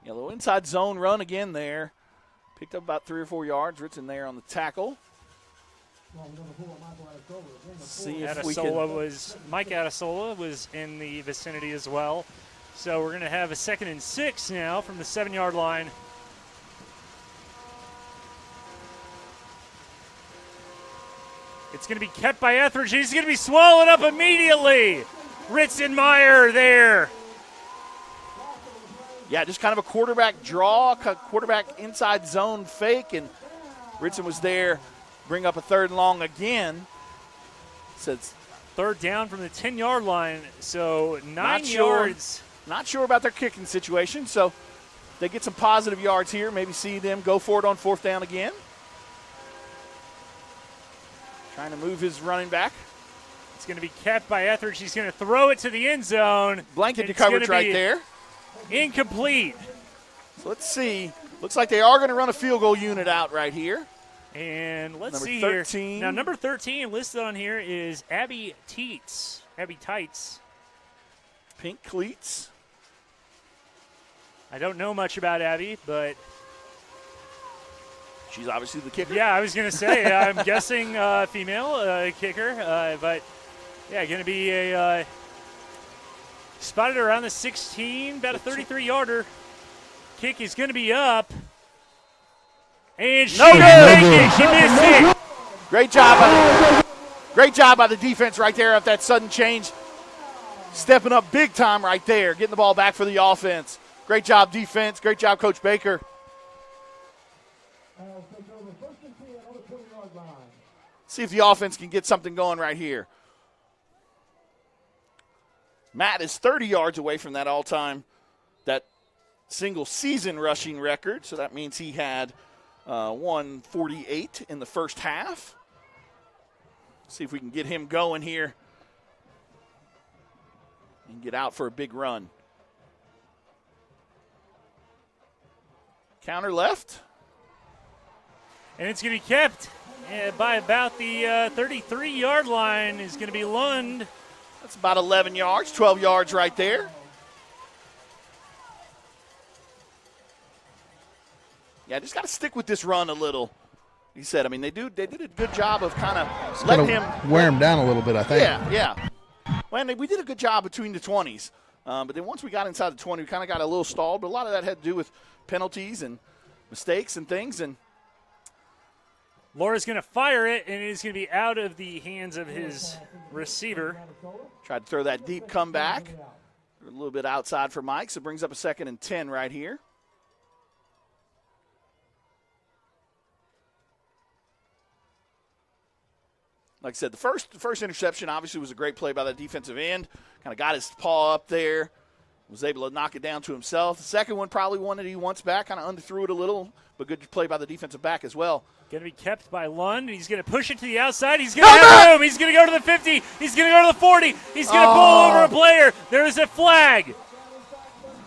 Yeah, a little inside zone run again there. Picked up about 3 or 4 yards. Ritson there on the tackle. See if Mike Adesola was in the vicinity as well. So we're going to have a 2nd and 6 now from the 7-yard line. It's going to be kept by Etheridge. He's going to be swallowed up immediately. Ritzenmeyer there. Yeah, just kind of a quarterback draw, quarterback inside zone fake, and Ritson was there. Bring up a 3rd and long again. So it's 3rd down from the 10-yard line, so 9 yards. Not sure about their kicking situation, so they get some positive yards here. Maybe see them go for it on 4th down again. Trying to move his running back. It's going to be kept by Etheridge. He's going to throw it to the end zone. Blanket to coverage right there. Incomplete. So let's see. Looks like they are going to run a field goal unit out right here. And let's number see 13. here. Now, number 13 listed on here is Abby Teets. Abby Tights. Pink cleats. I don't know much about Abby, but she's obviously the kicker. Yeah, I was going to say, I'm guessing female kicker. But, yeah, going to be a spotted around the 16, about a 33-yarder. Kick is going to be up. And she didn't make it. She missed it. Great job by the defense right there at that sudden change. Stepping up big time right there, getting the ball back for the offense. Great job, defense. Great job, Coach Baker. See if the offense can get something going right here. Matt is 30 yards away from that all-time, that single season rushing record. So that means he had 148 in the first half. See if we can get him going here and get out for a big run. Counter left. And it's going to be kept by about the 33-yard line. Is going to be Lund. That's about 11 yards, 12 yards right there. Yeah, just got to stick with this run a little. He said, I mean, they did a good job of kind of letting him wear him down a little bit, I think. Yeah. Well, we did a good job between the 20s. But then once we got inside the 20, we kind of got a little stalled. But a lot of that had to do with penalties and mistakes and things. And Laura's going to fire it, and it's going to be out of the hands of his receiver. Tried to throw that deep comeback. A little bit outside for Mike, so it brings up a 2nd and 10 right here. Like I said, the first interception obviously was a great play by the defensive end. Kind of got his paw up there. Was able to knock it down to himself. The second one probably one that he wants back, kind of underthrew it a little, but good play by the defensive back as well. Going to be kept by Lund. He's going to push it to the outside. He's going to have room. He's going to go to the 50. He's going to go to the 40. He's going to pull over a player. There is a flag.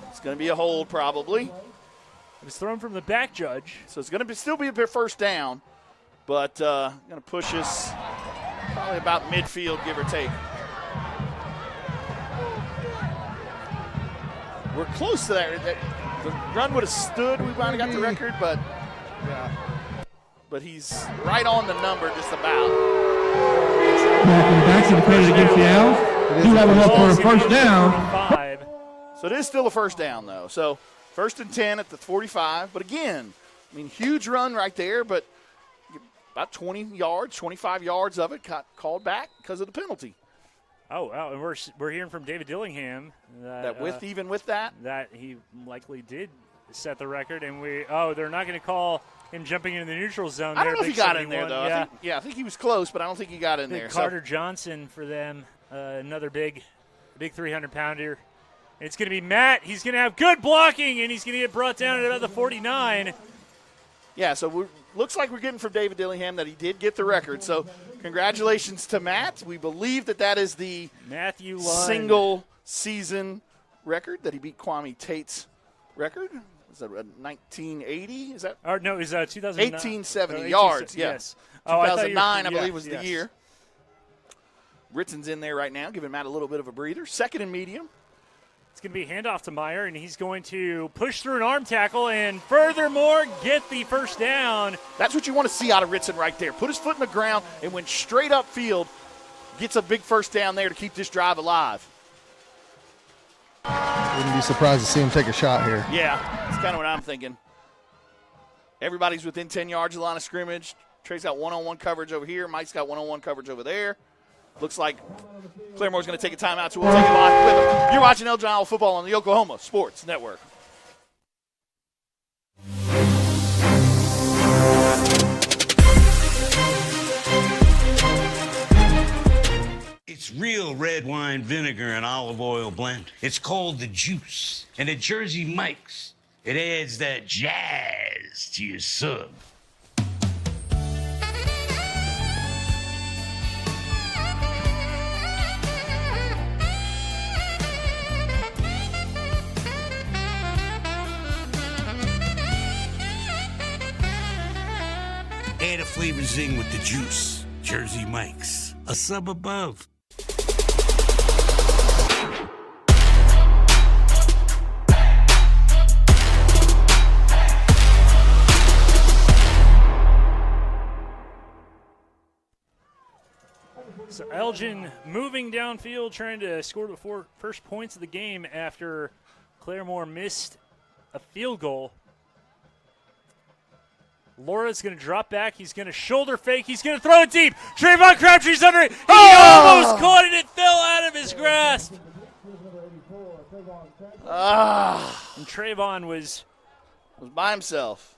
It's going to be a hold probably. It was thrown from the back, Judge. So it's going to still be a bit first down, but going to push us probably about midfield, give or take. We're close to that. The run would have stood. We might have got the record, but he's right on the number just about. Back to the penalty against the Owls. Do have enough for a first down. So it is still a first down, though. So 1st and 10 at the 45. But again, I mean, huge run right there, but about 20 yards, 25 yards of it got called back because of the penalty. Oh, wow. And we're hearing from David Dillingham that even with that he likely did set the record, and they're not going to call him jumping into the neutral zone. I don't know if he got in there, though. Yeah. I think he was close, but I don't think he got in there. Carter Johnson for them, another big 300-pounder. It's going to be Matt. He's going to have good blocking, and he's going to get brought down at about the 49. Yeah, so looks like we're getting from David Dillingham that he did get the record. So congratulations to Matt. We believe that is the Matthew Lund single season record that he beat Kwame Tate's record. Is that 1980? Is that? Or no, it was 2009. 1870 yards, yes. 2009, I believe, was the year. Ritson's in there right now, giving Matt a little bit of a breather. 2nd and medium. It's going to be a handoff to Meyer, and he's going to push through an arm tackle and furthermore get the first down. That's what you want to see out of Ritson right there. Put his foot in the ground and went straight up field. Gets a big first down there to keep this drive alive. Wouldn't be surprised to see him take a shot here. Yeah, that's kind of what I'm thinking. Everybody's within 10 yards of the line of scrimmage. Trey's got one-on-one coverage over here. Mike's got one-on-one coverage over there. Looks like Claremore's going to take a timeout, so we'll take it live with him. You're watching Elgin Iowa football on the Oklahoma Sports Network. It's real red wine vinegar and olive oil blend. It's called the Juice. And at Jersey Mike's, it adds that jazz to your sub. Add a flavor zing with the Juice. Jersey Mike's, a sub above. So Elgin moving downfield, trying to score the first points of the game after Claremore missed a field goal. Laura's going to drop back. He's going to shoulder fake. He's going to throw it deep. Trayvon Crabtree's under it. He almost caught it. It fell out of his grasp. And Trayvon was by himself.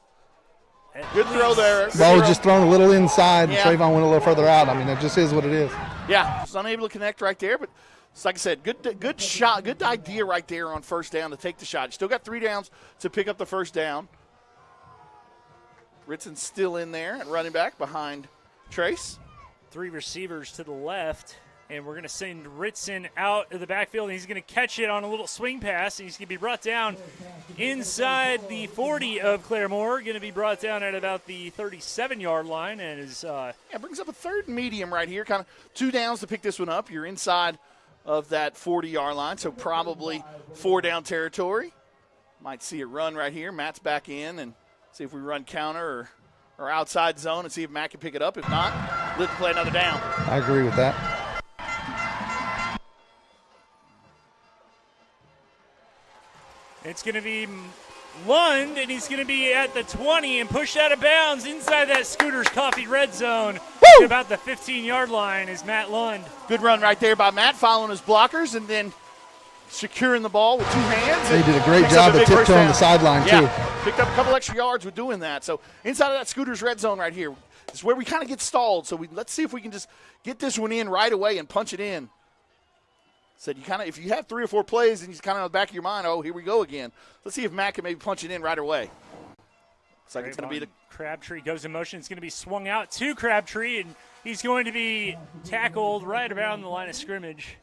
Good throw there. Ball was just thrown a little inside, and Trayvon went a little further out. I mean, it just is what it is. Yeah, was unable to connect right there, but like I said, good shot, good idea right there on first down to take the shot. Still got 3 downs to pick up the first down. Ritson's still in there at running back behind Trace. 3 receivers to the left, and we're going to send Ritson out of the backfield, and he's going to catch it on a little swing pass, and he's going to be brought down inside the 40 of Claremore, going to be brought down at about the 37-yard line, and is brings up a 3rd and medium right here, kind of 2 downs to pick this one up. You're inside of that 40-yard line, so probably 4 down territory. Might see a run right here. Matt's back in, and see if we run counter or outside zone and see if Matt can pick it up. If not, let's play another down. I agree with that. It's going to be Lund, and he's going to be at the 20 and pushed out of bounds inside that Scooter's Coffee red zone. About the 15-yard line is Matt Lund. Good run right there by Matt, following his blockers and then securing the ball with 2 hands. They did a great job of tiptoeing the sideline, too. Picked up a couple extra yards with doing that. So inside of that Scooter's red zone right here is where we kind of get stalled. So let's see if we can just get this one in right away and punch it in. Said if you have 3 or 4 plays and you kind of in the back of your mind, oh, here we go again. Let's see if Matt can maybe punch it in right away. Looks like it's going to be the Crabtree goes in motion. It's going to be swung out to Crabtree, and he's going to be tackled right around the line of scrimmage.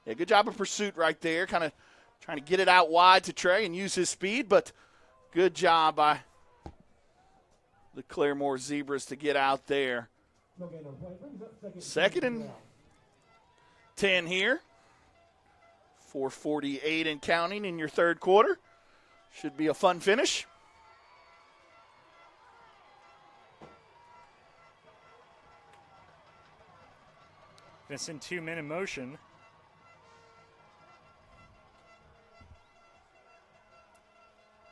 Yeah, good job of pursuit right there, kind of trying to get it out wide to Trey and use his speed, but good job by the Claremore Zebras to get out there. 2nd and 10 here. 4:48 and counting in your third quarter. Should be a fun finish. Gonna send 2 men in motion.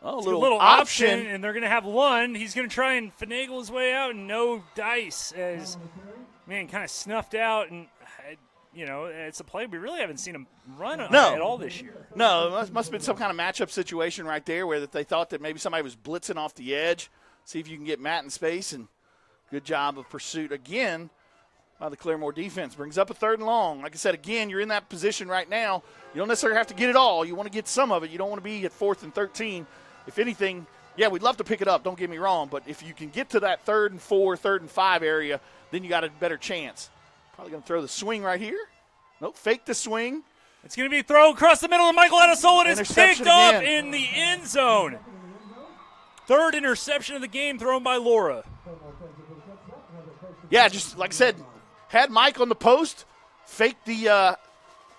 Oh, a little option, and they're going to have one. He's going to try and finagle his way out, and no dice as, man, kind of snuffed out. And, it's a play we really haven't seen him run at all this year. No, it must have been some kind of matchup situation right there where they thought that maybe somebody was blitzing off the edge. See if you can get Matt in space, and good job of pursuit again by the Claremore defense. Brings up a 3rd and long. Like I said, again, you're in that position right now. You don't necessarily have to get it all. You want to get some of it. You don't want to be at 4th and 13. If anything, yeah, we'd love to pick it up, don't get me wrong, but if you can get to that 3rd and 4, 3rd and 5 area, then you got a better chance. Probably going to throw the swing right here. Nope, fake the swing. It's going to be thrown across the middle, and Michael Adesola is picked up in the end zone. 3rd interception of the game thrown by Laura. Yeah, just like I said, had Mike on the post, fake the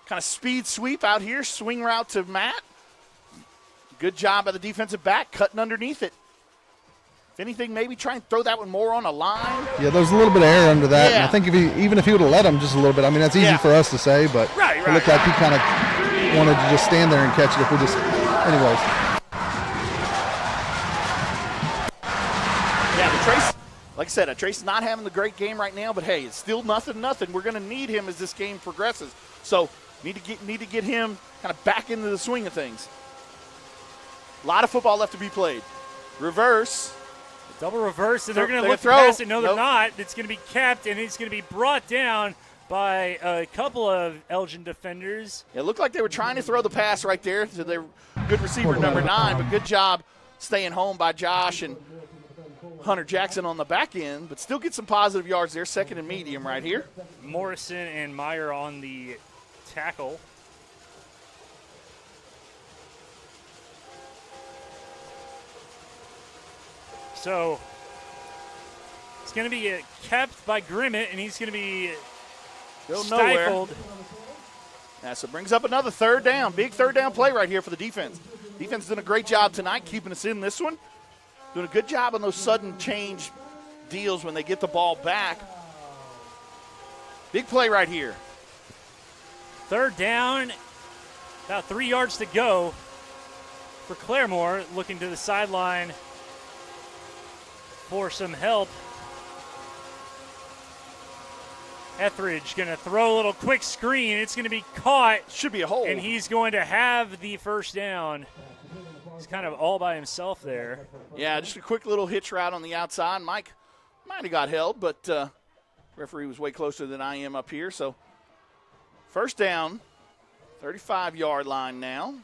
kind of speed sweep out here, swing route to Matt. Good job by the defensive back, cutting underneath it. If anything, maybe try and throw that one more on a line. Yeah, there's a little bit of air under that. And I think even if he would have let him just a little bit, I mean, that's easy for us to say, but it looked like he kind of wanted to just stand there and catch it if we just – anyways. Yeah, but Trace, like I said, Trace is not having the great game right now, but, hey, it's still nothing. We're going to need him as this game progresses. So need to get him kind of back into the swing of things. A lot of football left to be played. Reverse. Double reverse, and they're going to look past it. No, they're not. It's going to be kept, and it's going to be brought down by a couple of Elgin defenders. It looked like they were trying to throw the pass right there to their good receiver, number 9, but good job staying home by Josh and Hunter Jackson on the back end, but still get some positive yards there. 2nd and medium right here. Morrison and Meyer on the tackle. So it's going to be kept by Grimmett, and he's going to be stifled. Yeah, so it brings up another 3rd down. Big 3rd down play right here for the defense. Defense is doing a great job tonight keeping us in this one. Doing a good job on those sudden change deals when they get the ball back. Big play right here. 3rd down, about 3 yards to go for Claremore, looking to the sideline for some help. Etheridge going to throw a little quick screen. It's going to be caught. Should be a hole. And he's going to have the 1st down. He's kind of all by himself there. Yeah, just a quick little hitch route on the outside. Mike might have got held, but referee was way closer than I am up here. So 1st down, 35-yard line now.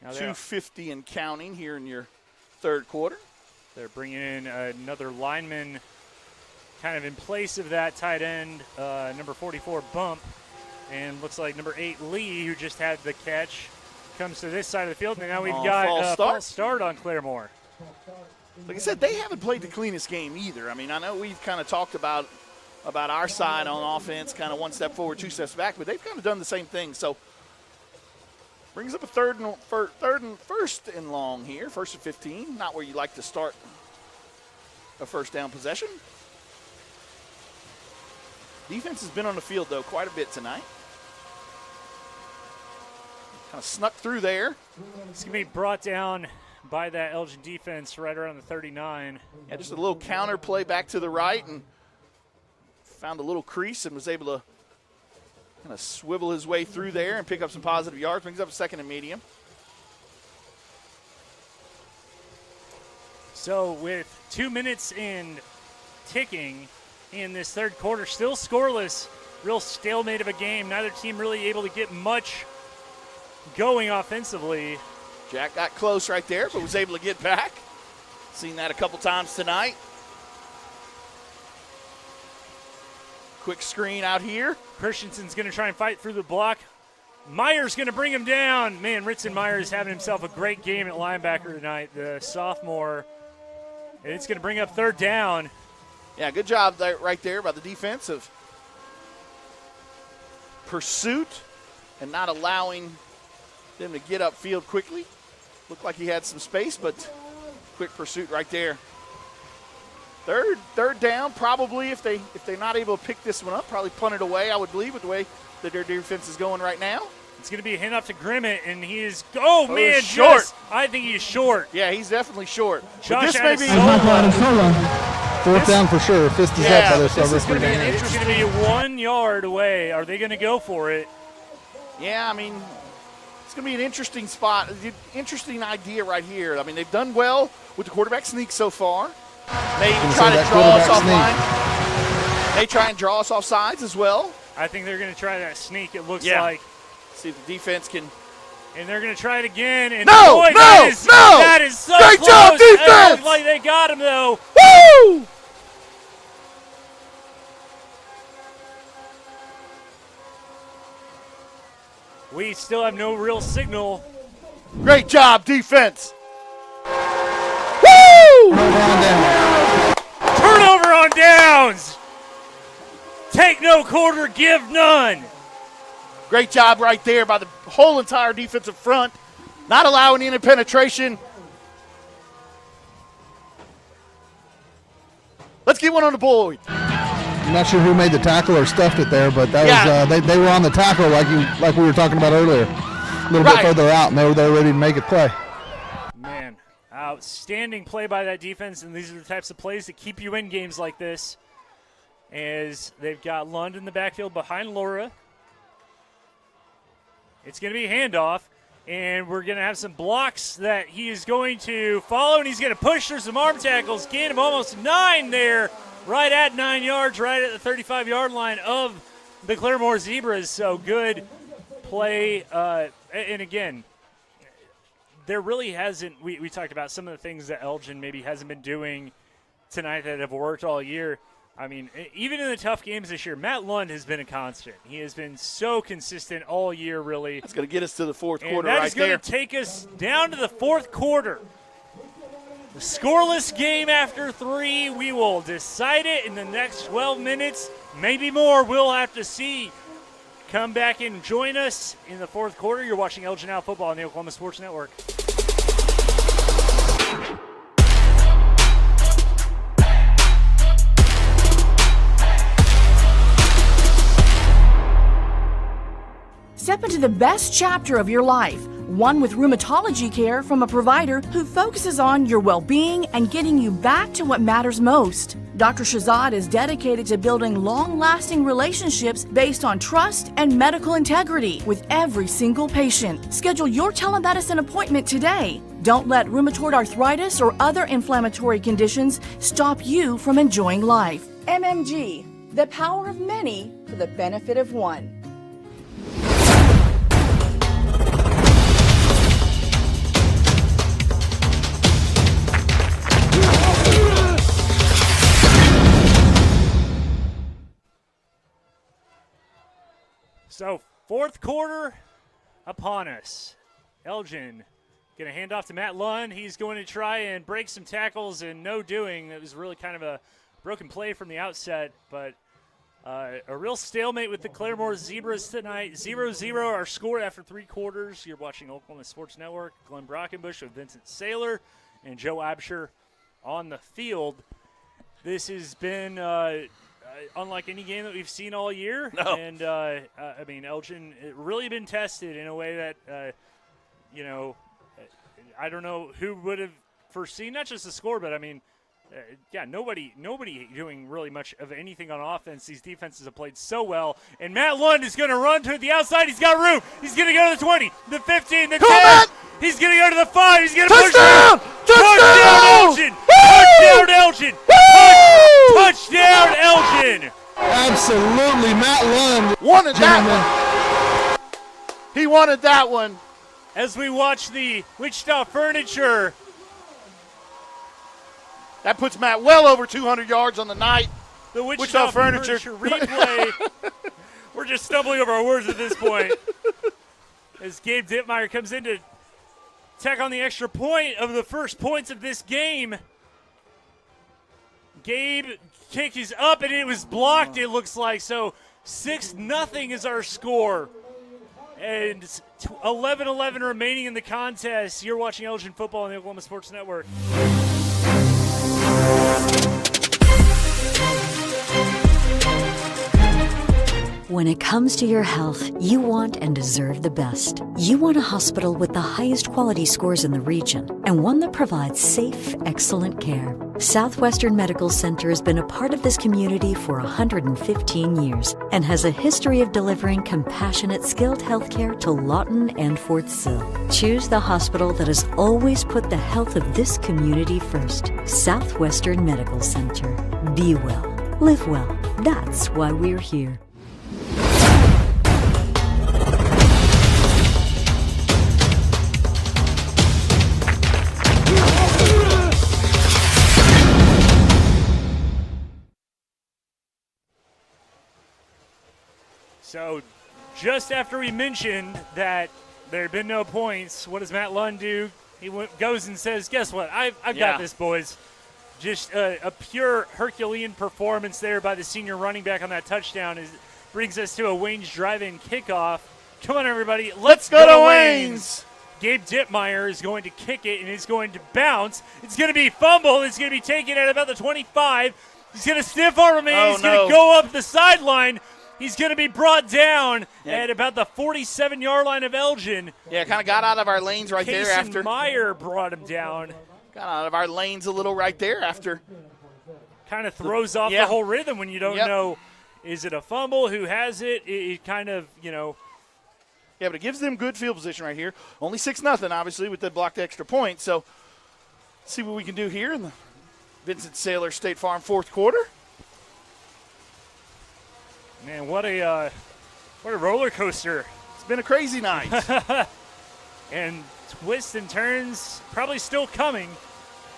2:50 and counting here in your 3rd quarter. They're bringing in another lineman kind of in place of that tight end, number 44, Bump. And looks like number 8, Lee, who just had the catch, comes to this side of the field. And now we've got a false start on Claremore. Like I said, they haven't played the cleanest game either. I mean, I know we've kind of talked about our side on offense, kind of 1 step forward, 2 steps back, but they've kind of done the same thing. So brings up a 1st and long here, 1st and 15. Not where you like to start a 1st down possession. Defense has been on the field, though, quite a bit tonight. Kind of snuck through there. It's going to be brought down by that Elgin defense right around the 39. Yeah, just a little counter play back to the right and found a little crease and was able to kind of swivel his way through there and pick up some positive yards. Brings up a 2nd and medium. So with 2 minutes in ticking in this 3rd quarter, still scoreless real stalemate of a game. Neither team really able to get much going offensively. Jack got close right there, but was able to get back. Seen that a couple times tonight. Quick screen out here. Christensen's going to try and fight through the block. Myers going to bring him down. Man, Ritson Myers having himself a great game at linebacker tonight, the sophomore. And it's going to bring up third down. Yeah, good job there, right there by the defense of pursuit and not allowing them to get upfield quickly. Looked like he had some space, but quick pursuit right there. Third down, probably if they're not able to pick this one up, probably punt it away, I would believe, with the way that their defense is going right now. It's going to be a handoff to Grimmett, and he is – oh, man, short. I think he's short. Yeah, he's definitely short. Josh this may be Fourth down for sure. Fist is up by this over. It's going to be 1 yard away. Are they going to go for it? Yeah, I mean, it's going to be an interesting spot, interesting idea right here. I mean, they've done well with the quarterback sneak so far. They try to draw us offline. They try and draw us off sides as well. I think they're going to try that sneak, it looks like. See if the defense can. And they're going to try it again. And no, boy, no, that is so Great close. job, defense. It looked like they got him, though. Woo! We still have no real signal. Great job, defense. Woo! Turnover on downs. Take no quarter, give none. Great job right there by the whole entire defensive front, not allowing any penetration. Let's get one on the board. I'm not sure who made the tackle or stuffed it there, but that was they were on the tackle like we were talking about earlier. A little bit further out, and they were there ready to make it play. Man, outstanding play by that defense, and these are the types of plays that keep you in games like this. As they've got Lund in the backfield behind Laura. It's going to be a handoff, and we're going to have some blocks that he is going to follow, and he's going to push through some arm tackles. Gain of almost 9 there, right at 9 yards, right at the 35-yard line of the Claremore Zebras. So good play. And again, there really hasn't – we talked about some of the things that Elgin maybe hasn't been doing tonight that have worked all year. I mean, even in the tough games this year, Matt Lund has been a constant. He has been so consistent all year, really. That's going to get us to the fourth quarter right there. That is going to take us down to the fourth quarter. The scoreless game after 3. We will decide it in the next 12 minutes. Maybe more. We'll have to see. Come back and join us in the fourth quarter. You're watching Elgin Now Football on the Oklahoma Sports Network. Step into the best chapter of your life, one with rheumatology care from a provider who focuses on your well-being and getting you back to what matters most. Dr. Shahzad is dedicated to building long-lasting relationships based on trust and medical integrity with every single patient. Schedule your telemedicine appointment today. Don't let rheumatoid arthritis or other inflammatory conditions stop you from enjoying life. MMG, the power of many for the benefit of one. So, fourth quarter upon us. Elgin going to hand off to Matt Lund. He's going to try and break some tackles, and no doing. It was really kind of a broken play from the outset, but a real stalemate with the Claremore Zebras tonight. 0-0 our score after 3 quarters. You're watching Oklahoma Sports Network. Glenn Brockenbush with Vincent Saylor and Joe Absher on the field. This has been unlike any game that we've seen all year. No. And, I mean, Elgin really been tested in a way that, I don't know who would have foreseen, not just the score, but, I mean, nobody doing really much of anything on offense. These defenses have played so well. And Matt Lund is going to run to the outside. He's got room. He's going to go to the 20, the 15, the 10. He's going to go to the 5. He's going to push Touchdown! Touchdown, Elgin! Touchdown, Elgin! Touchdown, Elgin! Absolutely. Matt Lund wanted that one. He wanted that one. As we watch the Wichita Furniture. That puts Matt well over 200 yards on the night. The Wichita Furniture replay. We're just stumbling over our words at this point. As Gabe Dittmeyer comes in to tack on the extra point of the first points of this game. Gabe kick is up, and it was blocked, it looks like. So 6-0 is our score. And 11-11 remaining in the contest. You're watching Elgin football on the Oklahoma Sports Network. When it comes to your health, you want and deserve the best. You want a hospital with the highest quality scores in the region and one that provides safe, excellent care. Southwestern Medical Center has been a part of this community for 115 years and has a history of delivering compassionate, skilled healthcare to Lawton and Fort Sill. Choose the hospital that has always put the health of this community first. Southwestern Medical Center. Be well. Live well. That's why we're here. So just after we mentioned that there had been no points, what does Matt Lund do? He goes and says, guess what? I've got this, boys. Just a pure Herculean performance there by the senior running back on that touchdown brings us to a Wayne's drive-in kickoff. Come on, everybody. Let's go to Wayne's. Gabe Dittmeyer is going to kick it, and it's going to bounce. It's going to be fumbled. It's going to be taken at about the 25. He's going to stiff arm him, and he's going to go up the sideline. He's going to be brought down at about the 47-yard line of Elgin. Yeah, kind of got out of our lanes right there after. Meyer brought him down. Got out of our lanes a little right there after. Kind of throws off the whole rhythm when you don't know, is it a fumble? Who has it? It kind of, Yeah, but it gives them good field position right here. Only 6-0, obviously, with the blocked extra point. So let's see what we can do here in the Vincent Saylor State Farm fourth quarter. Man, what a roller coaster. It's been a crazy night. And twists and turns probably still coming.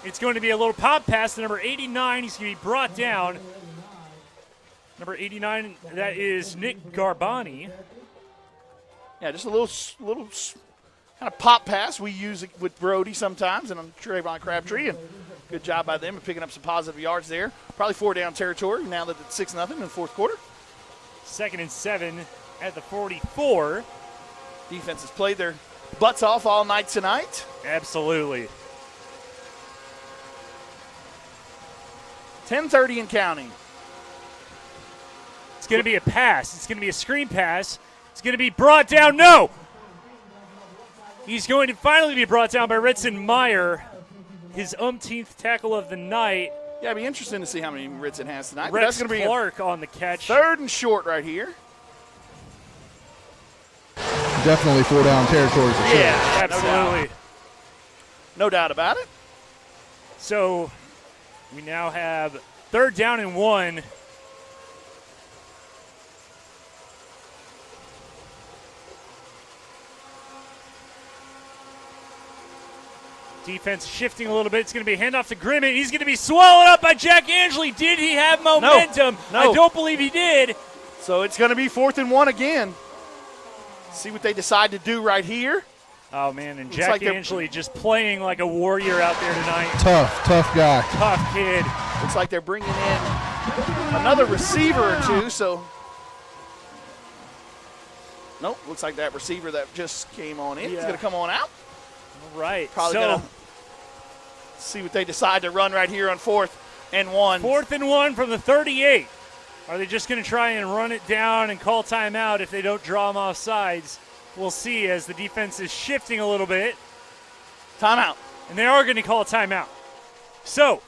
It's going to be a little pop pass to number 89. He's going to be brought down. Number 89, that is Nick Garbani. Yeah, just a little kind of pop pass we use it with Brody sometimes, and I'm Trayvon Crabtree, and good job by them of picking up some positive yards there. Probably 4-down territory now that it's 6-0 in the fourth quarter. 2nd and 7 at the 44. Defense has played their butts off all night tonight. Absolutely. 10:30 and counting. It's going to be a pass. It's going to be a screen pass. It's going to be brought down. No! He's going to finally be brought down by Ritson Meyer, his umpteenth tackle of the night. Yeah, it'd be interesting to see how many Ritson has tonight. Rex That's going to be Clark on the catch. 3rd and short right here. Definitely 4-down territory for sure. Yeah, absolutely. No doubt about it. So we now have 3rd down and 1. Defense shifting a little bit. It's going to be a handoff to Grimmett. He's going to be swallowed up by Jack Angeli. Did he have momentum? No. I don't believe he did. So it's going to be 4th and 1 again. See what they decide to do right here. Oh, man, and Jack Angeli just playing like a warrior out there tonight. Tough guy. Tough kid. Looks like they're bringing in another receiver or two, so. Nope, looks like that receiver that just came on in is going to come on out. All right. Probably going to see what they decide to run right here on 4th and 1. 4th and 1 from the 38. Are they just going to try and run it down and call timeout if they don't draw them off sides? We'll see as the defense is shifting a little bit. Timeout. And they are going to call a timeout. So,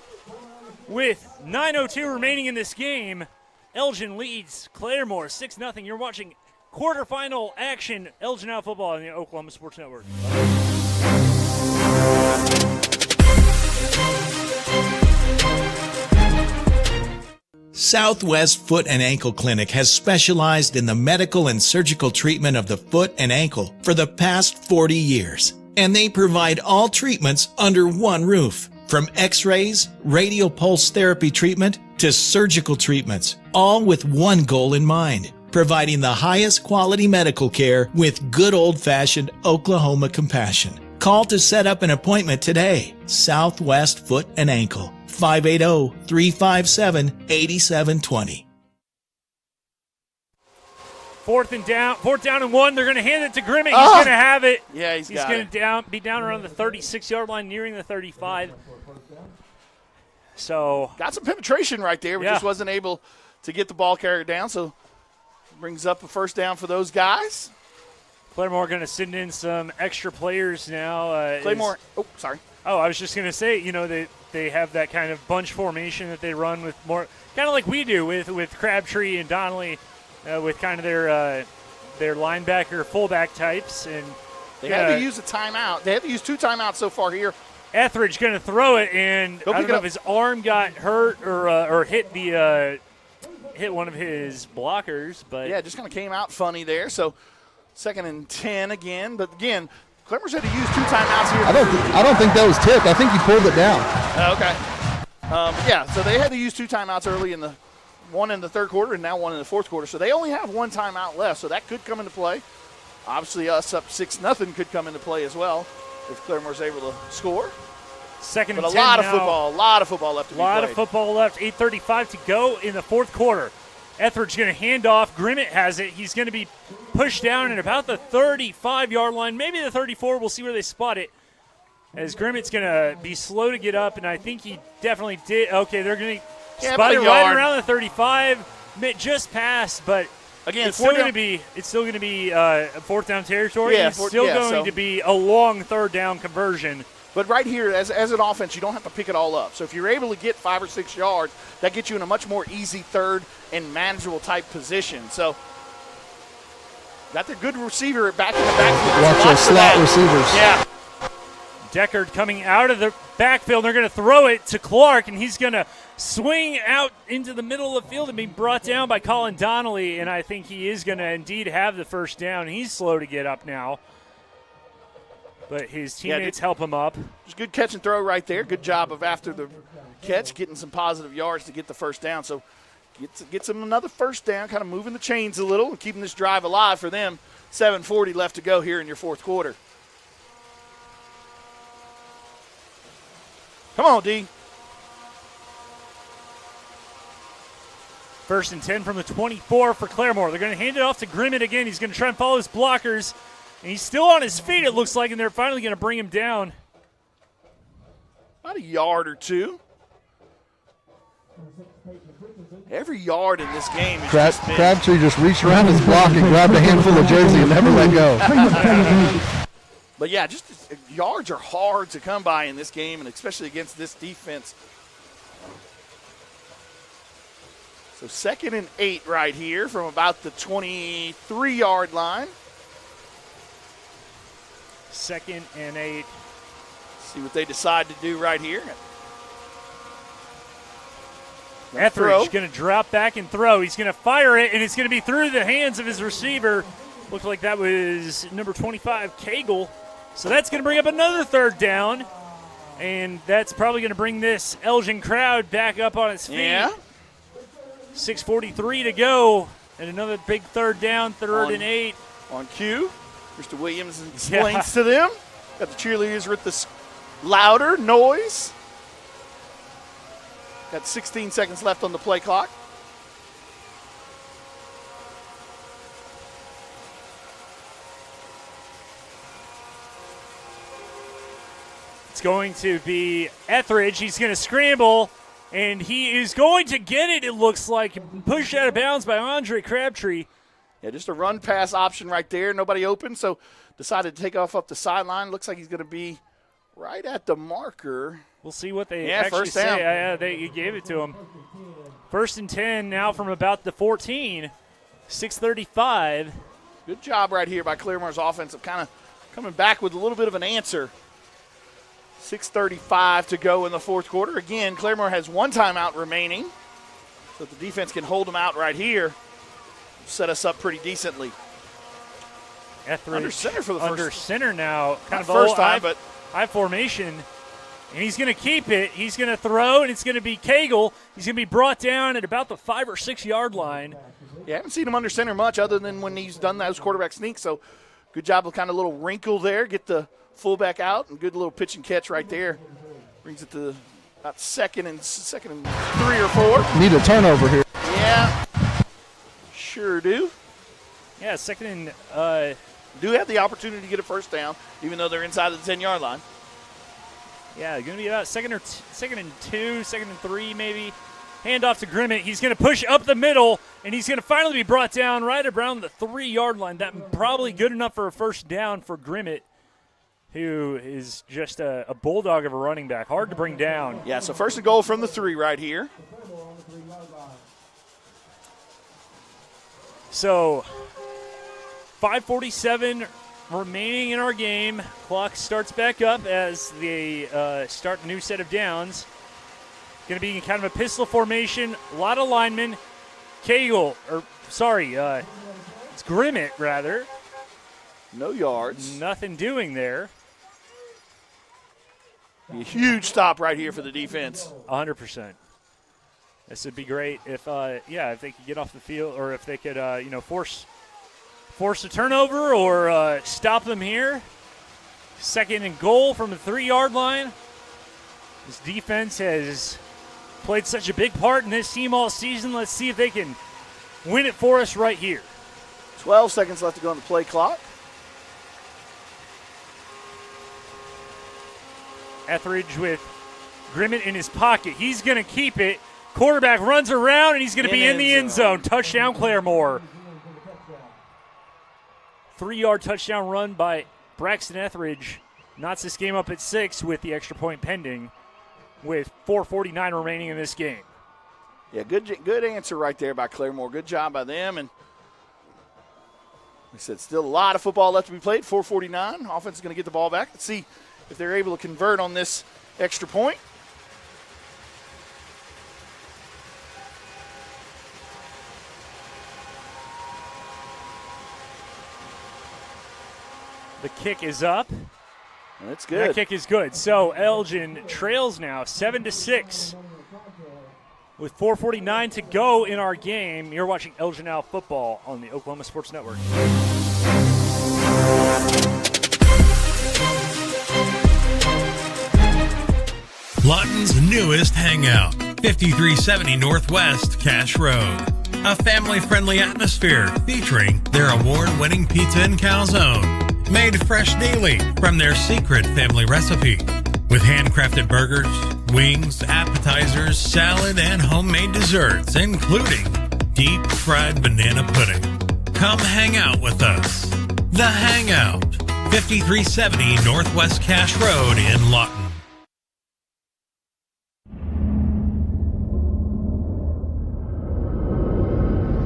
with 9:02 remaining in this game, Elgin leads Claremore 6-0. You're watching quarterfinal action, Elgin Out Football on the Oklahoma Sports Network. Southwest Foot and Ankle Clinic has specialized in the medical and surgical treatment of the foot and ankle for the past 40 years. And they provide all treatments under one roof. From x-rays, radial pulse therapy treatment, to surgical treatments, all with one goal in mind, providing the highest quality medical care with good old-fashioned Oklahoma compassion. Call to set up an appointment today. Southwest Foot and Ankle, 580-357-8720. Fourth down and 1. They're going to hand it to Grimmett. He's going to have it. Yeah, he's got going to be down around the 36-yard line, nearing the 35. So got some penetration right there, but just wasn't able to get the ball carrier down. So brings up a first down for those guys. Claremore going to send in some extra players now. Claremore. I was just going to say, they have that kind of bunch formation that they run with more, kind of like we do with Crabtree and Donnelly. With kind of their linebacker, fullback types. And they had to use a timeout. They had to use 2 timeouts so far here. Etheridge going to throw it, and I don't know if his arm got hurt or hit hit one of his blockers. But yeah, just kind of came out funny there. So 2nd and 10 again. But again, Claremore's had to use 2 timeouts here. I don't think that was tipped. I think he pulled it down. Okay. So they had to use 2 timeouts early in the one in the third quarter and now one in the fourth quarter. So they only have 1 timeout left, so that could come into play. Obviously, us up 6-0 could come into play as well if Claremore's able to score. 2nd and 10 a lot of football left to be played. A lot of football left. 8:35 to go in the fourth quarter. Etheridge going to hand off. Grimmett has it. He's going to be pushed down at about the 35-yard line, maybe the 34. We'll see where they spot it. As Grimmett's going to be slow to get up, and I think he definitely did. Okay, they're going to spot it right around the 35, just past, but again, it's still going to be a 4th down territory. Yeah, it's still going to be a long 3rd down conversion. But right here, as an offense, you don't have to pick it all up. So if you're able to get 5 or 6 yards, that gets you in a much more easy 3rd and manageable type position. So got the good receiver back in the backfield. Watch those slot receivers. Yeah. Deckard coming out of the backfield. They're going to throw it to Clark, and he's going to swing out into the middle of the field and be brought down by Colin Donnelly, and I think he is going to indeed have the first down. He's slow to get up now, but his teammates help him up. Just good catch and throw right there. Good job of after the catch, getting some positive yards to get the first down. So gets him another first down, kind of moving the chains a little and keeping this drive alive for them. 7:40 left to go here in your fourth quarter. Come on, D. 1st and 10 from the 24 for Claremore. They're going to hand it off to Grimmett again. He's going to try and follow his blockers. And he's still on his feet, it looks like, and they're finally going to bring him down. About a yard or 2. Every yard in this game is Crabtree just reached around his block and grabbed a handful of jersey and never let go. But, yeah, just yards are hard to come by in this game, and especially against this defense. So 2nd and 8 right here from about the 23-yard line. 2nd and 8. See what they decide to do right here. Etheridge going to drop back and throw. He's going to fire it, and it's going to be through the hands of his receiver. Looks like that was number 25, Cagle. So that's going to bring up another 3rd down, and that's probably going to bring this Elgin crowd back up on its feet. Yeah. 6:43 to go, and another big 3rd down, 3rd and 8. On cue, Mr. Williams explains to them. Got the cheerleaders with this louder noise. Got 16 seconds left on the play clock. It's going to be Etheridge. He's going to scramble, and he is going to get it, it looks like. Pushed out of bounds by Andre Crabtree. Yeah, just a run-pass option right there. Nobody open, so decided to take off up the sideline. Looks like he's going to be right at the marker. We'll see what they actually first down. say. Yeah, they gave it to him. 1st and 10 now from about the 14. 6:35. Good job right here by Claremore's offense of kind of coming back with a little bit of an answer. 6:35 to go in the fourth quarter. Again, Claremore has 1 timeout remaining. So if the defense can hold them out right here, set us up pretty decently. Etheridge Under center for the first. Under center now. Kind of first time, but high formation. And he's going to keep it. He's going to throw, and it's going to be Cagle. He's going to be brought down at about the 5 or 6 yard line. Yeah, I haven't seen him under center much other than when he's done those quarterback sneaks. So good job of kind of little wrinkle there. Get the fullback out, and good little pitch and catch right there. Brings it to about second and 3 or 4. Need a turnover here. Yeah, sure do. Yeah, second and do have the opportunity to get a first down, even though they're inside of the 10-yard line. Yeah, going to be about second and 2, second and 3 maybe. Hand off to Grimmett. He's going to push up the middle, and he's going to finally be brought down right around the 3-yard line. That probably good enough for a first down for Grimmett, who is just a bulldog of a running back. Hard to bring down. Yeah, so first and goal from the 3 right here. So 5:47 remaining in our game. Clock starts back up as they start a new set of downs. Going to be in kind of a pistol formation. A lot of linemen. It's Grimmett, rather. No yards. Nothing doing there. A huge stop right here for the defense. 100%. This would be great if they could get off the field, or if they could, force a turnover or stop them here. Second and goal from the 3-yard line. This defense has played such a big part in this team all season. Let's see if they can win it for us right here. 12 seconds left to go on the play clock. Etheridge with Grimmett in his pocket. He's going to keep it. Quarterback runs around, and he's going to be in the end zone. Touchdown, Claremore. 3-yard touchdown run by Braxton Etheridge. Knots this game up at 6 with the extra point pending, with 4:49 remaining in this game. Yeah, good answer right there by Claremore. Good job by them. And we said still a lot of football left to be played. 4:49. Offense is going to get the ball back. Let's see if they're able to convert on this extra point. The kick is up. That's good. That kick is good. So Elgin trails now 7-6 with 4:49 to go in our game. You're watching Elgin Now football on the Oklahoma Sports Network. Lawton's newest hangout, 5370 Northwest Cash Road. A family-friendly atmosphere featuring their award-winning pizza and calzone. Made fresh daily from their secret family recipe. With handcrafted burgers, wings, appetizers, salad, and homemade desserts, including deep-fried banana pudding. Come hang out with us. The Hangout, 5370 Northwest Cash Road in Lawton.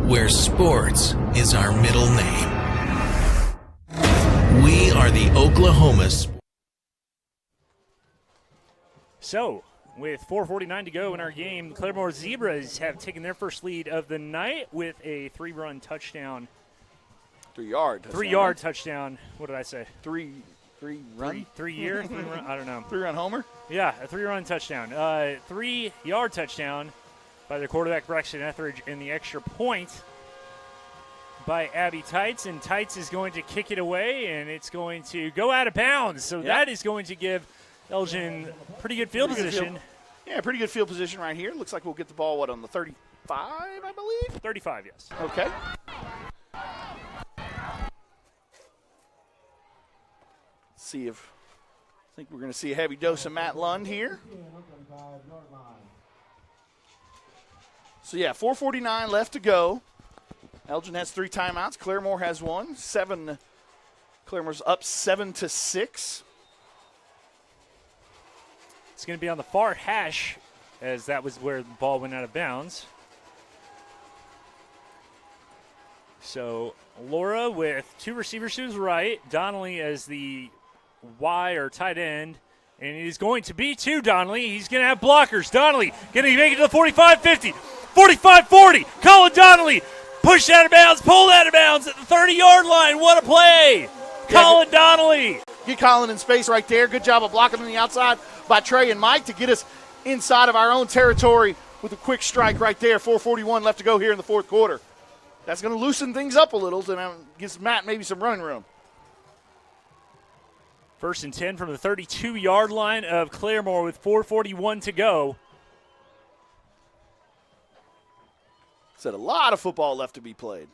Where sports is our middle name. We are the Oklahoma. So, with 4:49 to go in our game, Claremore Zebras have taken their first lead of the night with a 3-run touchdown. 3-yard. 3-yard touchdown. What did I say? Three run? 3-year? 3-run? I don't know. 3-run homer? Yeah, a 3-run touchdown. 3-yard touchdown by their quarterback, Braxton Etheridge, and the extra point by Abby Tights. And Tights is going to kick it away, and it's going to go out of bounds. So that is going to give Elgin pretty good field position. Yeah, pretty good field position right here. Looks like we'll get the ball, on the 35, I believe? 35, yes. Okay. See if I think we're going to see a heavy dose of Matt Lund here. So, 4:49 left to go. Elgin has 3 timeouts. Claremore has 1. Claremore's up 7-6. It's going to be on the far hash, as that was where the ball went out of bounds. So Laura with 2 receivers to his right, Donnelly as the Y or tight end, and it is going to be to Donnelly. He's going to have blockers. Donnelly going to make it to the 45-50. 45-40. Colin Donnelly pushed out of bounds, pulled out of bounds at the 30-yard line. What a play. Colin Donnelly. Get Colin in space right there. Good job of blocking on the outside by Trey and Mike to get us inside of our own territory with a quick strike right there. 4:41 left to go here in the fourth quarter. That's going to loosen things up a little and gives Matt maybe some running room. 1st and 10 from the 32-yard line of Claremore with 4:41 to go. Said a lot of football left to be played.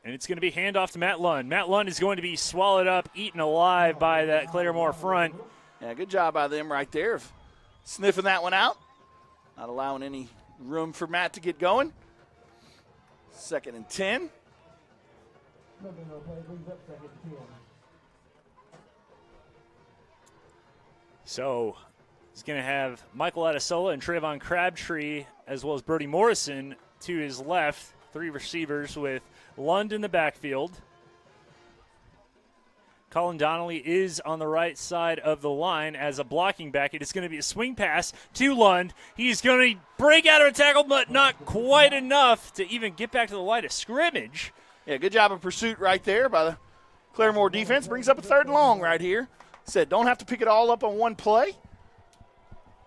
And it's going to be handoff to Matt Lund. Matt Lund is going to be swallowed up, eaten alive by that Claremore front. Yeah, good job by them right there of sniffing that one out. Not allowing any room for Matt to get going. 2nd and 10. So he's going to have Michael Adesola and Trayvon Crabtree, as well as Brody Morrison to his left. 3 receivers with Lund in the backfield. Colin Donnelly is on the right side of the line as a blocking back. It is going to be a swing pass to Lund. He's going to break out of a tackle, but not quite enough to even get back to the line of scrimmage. Yeah, good job of pursuit right there by the Claremore defense. Brings up a 3rd and long right here. Said don't have to pick it all up on one play.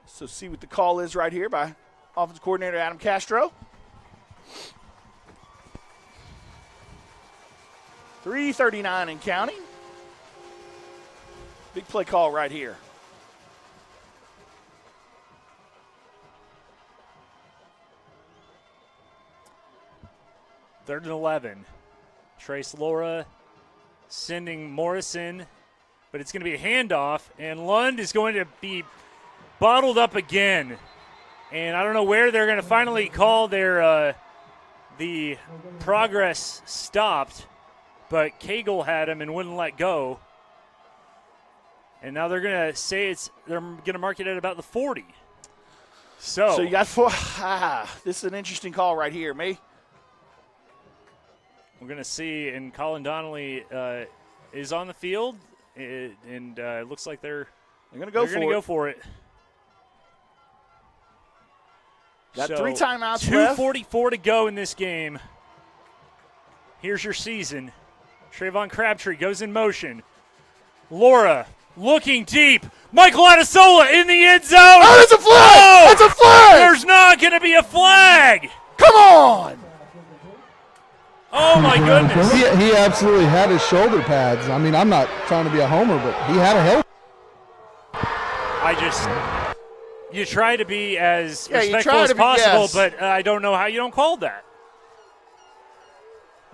So see what the call is right here by offensive coordinator Adam Castro. 3:39 and counting. Big play call right here. Third and 11. Trace Laura sending Morrison, but it's going to be a handoff, and Lund is going to be bottled up again. And I don't know where they're going to finally call their the progress stopped, but Cagle had him and wouldn't let go. And now they're going to say they're going to mark it at about the 40. So you got 4. This is an interesting call right here, me. We're going to see, and Colin Donnelly is on the field, and it looks like they're going to go for it. Got 3 timeouts left. 2:44 to go in this game. Here's your season. Trayvon Crabtree goes in motion. Laura looking deep. Michael Adesola in the end zone. Oh, that's a flag! Oh, that's a flag! There's not going to be a flag. Come on! Oh, my goodness. He absolutely had his shoulder pads. I mean, I'm not trying to be a homer, but he had a helmet. You try to be as respectful as possible, but I don't know how you don't call that.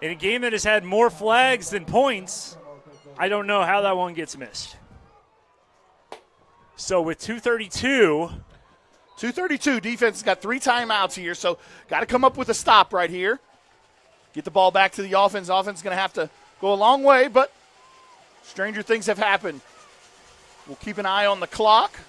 In a game that has had more flags than points, I don't know how that one gets missed. So with 2:32, defense has got 3 timeouts here, so got to come up with a stop right here. Get the ball back to the offense. Offense is going to have to go a long way, but stranger things have happened. We'll keep an eye on the clock.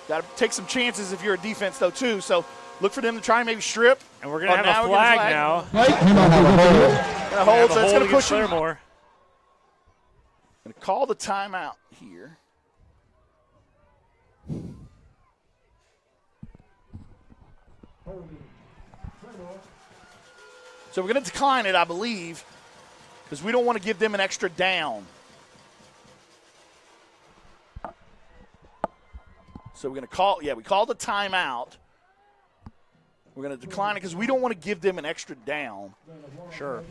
Got to take some chances if you're a defense, though, too. So look for them to try and maybe strip. And we're going to have a flag now. Going to hold, so it's going to push him. Claremore. Going to call the timeout here. So we're going to decline it, I believe, because we don't want to give them an extra down. So we're going to call, we called the timeout. We're going to decline it because we don't want to give them an extra down. Sure.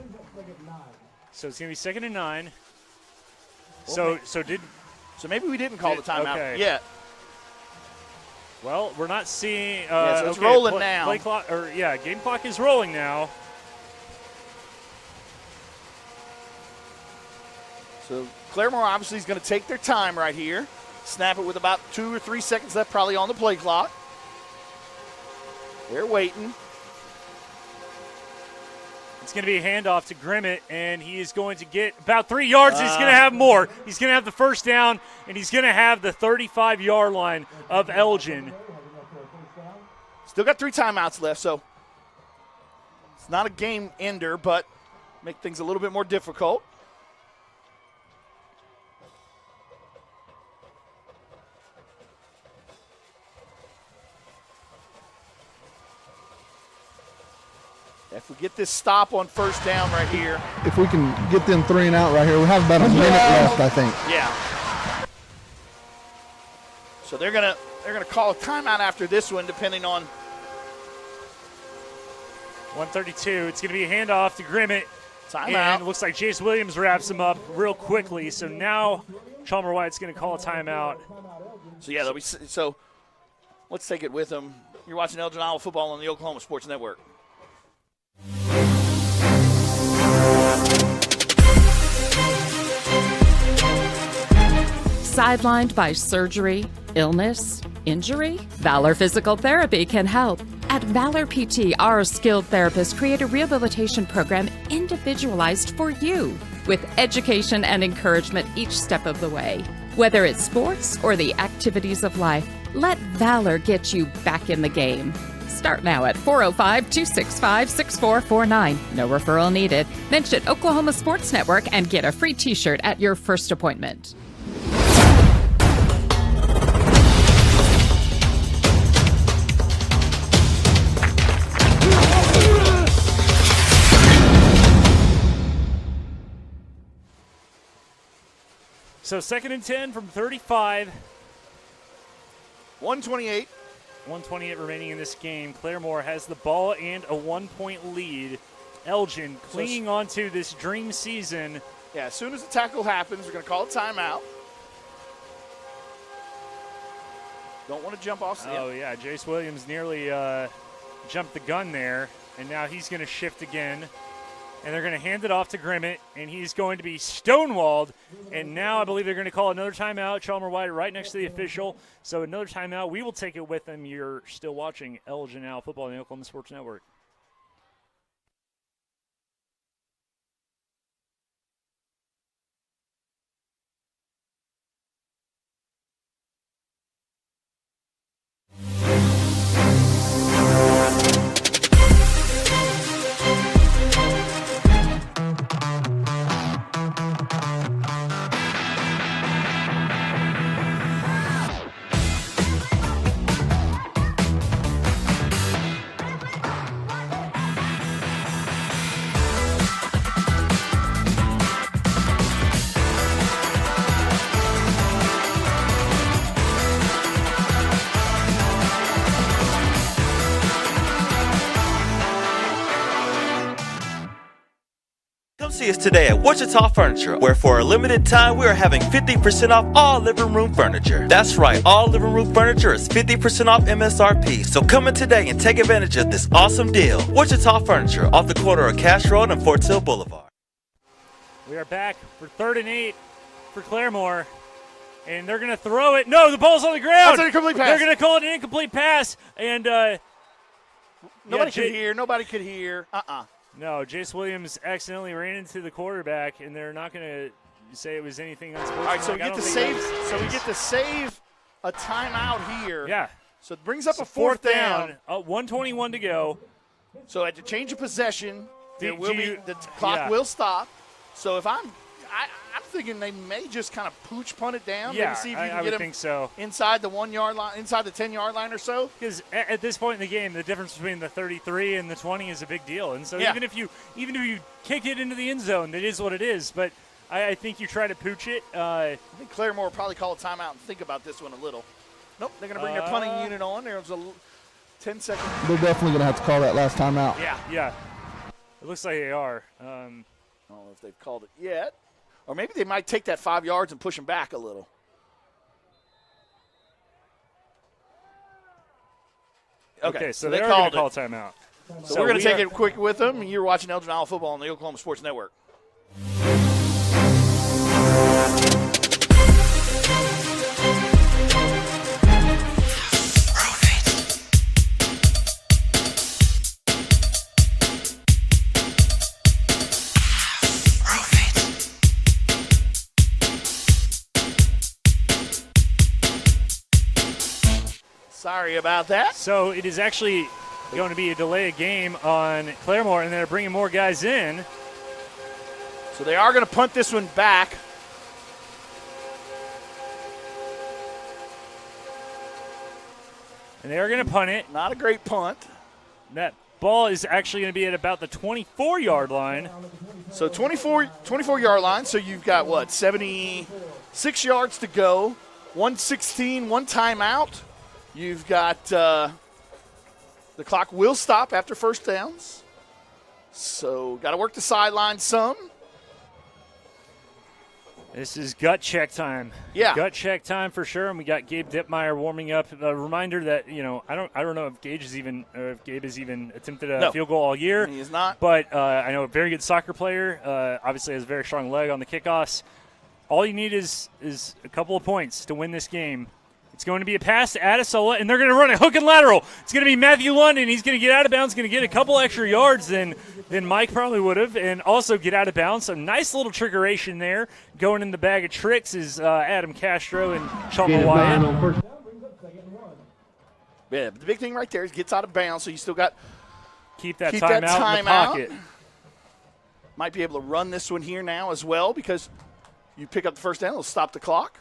So it's going to be 2nd and 9. Well, So maybe we didn't call the timeout yet. Well, we're not seeing. So it's rolling now. Game clock is rolling now. So Claremore obviously is going to take their time right here. Snap it with about 2 or 3 seconds left, probably on the play clock. They're waiting. It's going to be a handoff to Grimmett, and he is going to get about 3 yards. He's going to have more. He's going to have the first down, and he's going to have the 35-yard line of Elgin. Still got 3 timeouts left, so it's not a game ender, but make things a little bit more difficult. If we get this stop on first down right here. If we can get them 3 and out right here, we have about a minute left, I think. Yeah. So they're gonna call a timeout after this one, depending on 1:32. It's gonna be a handoff to Grimmett. Timeout. And it looks like Jace Williams wraps him up real quickly. So now Chalmer White's gonna call a timeout. So yeah, so let's take it with them. You're watching Elgin Iowa football on the Oklahoma Sports Network. Sidelined by surgery, illness, injury? Valor Physical Therapy can help. At Valor PT, our skilled therapists create a rehabilitation program individualized for you, with education and encouragement each step of the way. Whether it's sports or the activities of life, let Valor get you back in the game. Start now at 405-265-6449. No referral needed. Mention Oklahoma Sports Network and get a free t-shirt at your first appointment. So 2nd and 10 from 35. 128. 128 remaining in this game. Claremore has the ball and a 1-point lead. Elgin clinging onto this dream season. Yeah, as soon as the tackle happens, we're going to call a timeout. Don't want to jump off. Oh, yeah. Jace Williams nearly jumped the gun there, and now he's going to shift again. And they're going to hand it off to Grimmett, and he's going to be stonewalled. And now I believe they're going to call another timeout. Chalmer White right next to the official. So another timeout. We will take it with them. You're still watching Elgin Iowa football on the Oklahoma Sports Network. See us today at Wichita Furniture, where for a limited time we are having 50% off all living room furniture. That's right, all living room furniture is 50% off MSRP. So come in today and take advantage of this awesome deal. Wichita Furniture, off the corner of Cash Road and Fort Sill Boulevard. We are back for 3rd and 8 for Claremore. And they're going to throw it. No, the ball's on the ground. That's an incomplete pass. They're going to call it an incomplete pass. And nobody could hear. Nobody could hear. No, Jace Williams accidentally ran into the quarterback, and they're not going to say it was anything unsportsmanlike. All right, so we get to save. So we get to save a timeout here. Yeah. So it brings up a fourth down. 1:21 to go. So at the change of possession, the clock will stop. So if I'm thinking they may just kind of pooch punt it down. Yeah, maybe see if you can I get would him think so. Inside the 1 yard line, inside the 10-yard line or so. Because at this point in the game, the difference between the 33 and the 20 is a big deal. And so even if you kick it into the end zone, that is what it is. But I think you try to pooch it. I think Claremore will probably call a timeout and think about this one a little. Nope, they're going to bring their punting unit on. There's a 10-second. They're definitely going to have to call that last timeout. Yeah. It looks like they are. I don't know if they've called it yet. Or maybe they might take that 5 yards and push them back a little. Okay, so they're going to call timeout. So we're going to take it quick with them. You're watching Elgin Iowa football on the Oklahoma Sports Network. Sorry about that. So it is actually going to be a delay of game on Claremore, and they're bringing more guys in. So they are going to punt this one back. And they are going to punt it. Not a great punt. That ball is actually going to be at about the 24-yard line. So 24-yard line. So you've got, what, 76 yards to go, 1:16, one timeout. You've got the clock will stop after first downs. So got to work the sideline some. This is gut check time. Yeah. Gut check time for sure. And we got Gabe Dittmeyer warming up. A reminder that, I don't know if Gabe has even attempted a field goal all year. He is not. But I know a very good soccer player. Obviously has a very strong leg on the kickoffs. All you need is a couple of points to win this game. It's going to be a pass to Adesola, and they're going to run a hook and lateral. It's going to be Matthew London. He's going to get out of bounds, going to get a couple extra yards than Mike probably would have, and also get out of bounds. So nice little trickeration there. Going in the bag of tricks is Adam Castro and Chalmer Wyatt. Yeah, but the big thing right there is gets out of bounds, so you still got keep that time out in the pocket. Might be able to run this one here now as well because you pick up the first down. It'll stop the clock.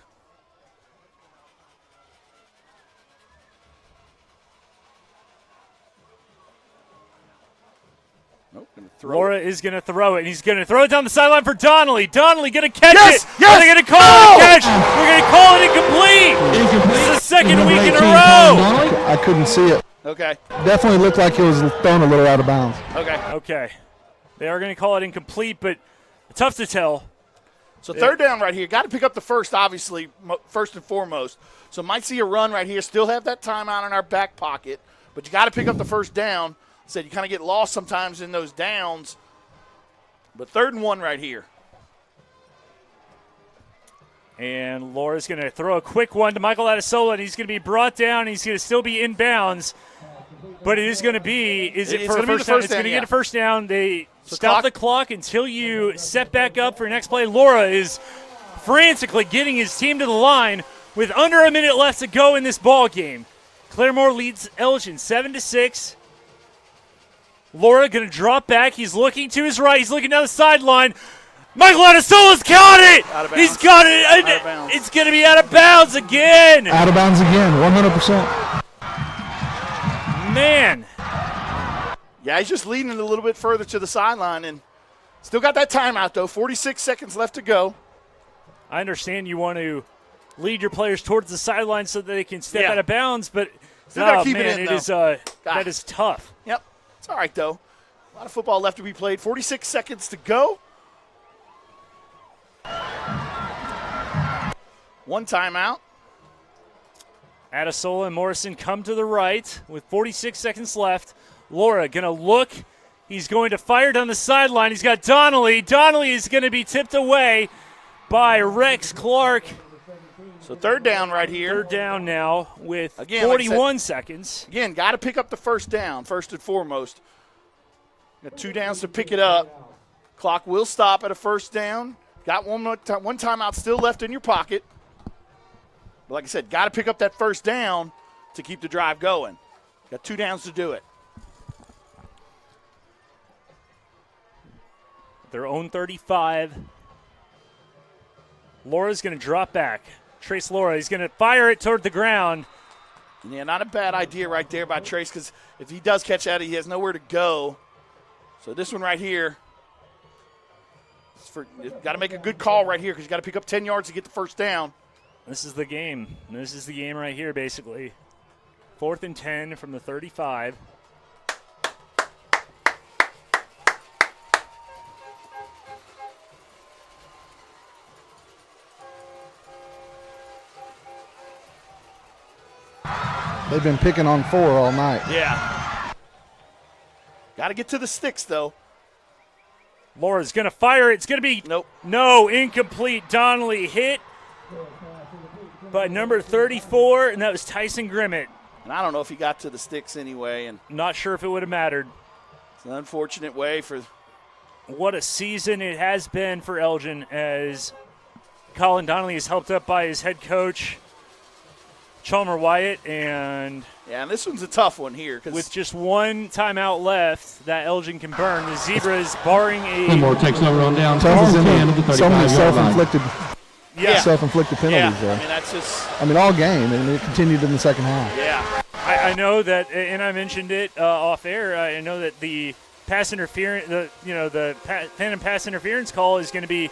Nope, Laura is going to throw it, and he's going to throw it down the sideline for Donnelly. Donnelly going to catch it. Yes! Are they going to call it a catch? We're going to call it incomplete. This is the second week in a row. I couldn't see it. Okay. Definitely looked like it was thrown a little out of bounds. Okay. They are going to call it incomplete, but tough to tell. So third down right here. Got to pick up the first, obviously, first and foremost. So might see a run right here. Still have that timeout in our back pocket, but you got to pick up the first down. Said you kind of get lost sometimes in those downs. But 3rd and 1 right here. And Laura's going to throw a quick one to Michael Adesola, and he's going to be brought down. He's going to still be in bounds. But it is going to be, is it for a first down? It's going to get a first down. They stop the clock until you set back up for next play. Laura is frantically getting his team to the line with under a minute left to go in this ball game. Claremore leads Elgin 7-6. Laura going to drop back. He's looking to his right. He's looking down the sideline. Michael Adesola's got it. He's got it. It's going to be out of bounds again. Out of bounds again, 100%. Man. Yeah, he's just leading it a little bit further to the sideline and still got that timeout, though. 46 seconds left to go. I understand you want to lead your players towards the sideline so that they can step out of bounds, but still gotta keep it in, that is tough. Yep. It's all right, though. A lot of football left to be played. 46 seconds to go. One timeout. Adesola and Morrison come to the right with 46 seconds left. Laura going to look. He's going to fire down the sideline. He's got Donnelly. Donnelly is going to be tipped away by Rex Clark. So 3rd down right here. 3rd down now with 41 seconds. Again, got to pick up the first down, first and foremost. Got 2 downs to pick it up. Clock will stop at a first down. Got one timeout still left in your pocket. But like I said, got to pick up that first down to keep the drive going. Got 2 downs to do it. Their own 35. Laura's going to drop back. Trace Laura, he's going to fire it toward the ground. Yeah, not a bad idea right there by Trace because if he does catch that, he has nowhere to go. So this one right here, got to make a good call right here because you got to pick up 10 yards to get the first down. This is the game. This is the game right here, basically. 4th and 10 from the 35. They've been picking on 4 all night. Yeah. Got to get to the sticks, though. Laura's going to fire. It's going to be no, incomplete. Donnelly hit by number 34, and that was Tyson Grimmett. And I don't know if he got to the sticks anyway. And not sure if it would have mattered. It's an unfortunate way for. What a season it has been for Elgin as Colin Donnelly is helped up by his head coach, Chalmer Wyatt, and this one's a tough one here. With just 1 timeout left that Elgin can burn, the Zebras barring a Claremore takes over on down. So many self-inflicted penalties there. I mean, that's just. All game, and it continued in the second half. Yeah. I know that, and I mentioned it off air. I know that the pass interference, the phantom pass interference call is going to be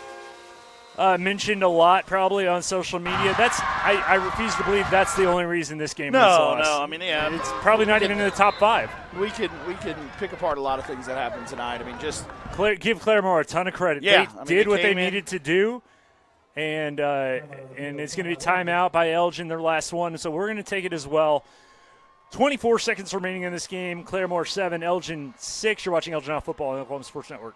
mentioned a lot probably on social media. I refuse to believe that's the only reason this game was lost. No. I mean, yeah, it's probably not even in the top 5. We can pick apart a lot of things that happened tonight. I mean, just give Claremore a ton of credit. Yeah, they did what they needed to do, and it's going to be timeout by Elgin, their last one. So we're going to take it as well. 24 seconds remaining in this game. Claremore 7, Elgin 6. You're watching Elgin Now Football on the Oklahoma Sports Network.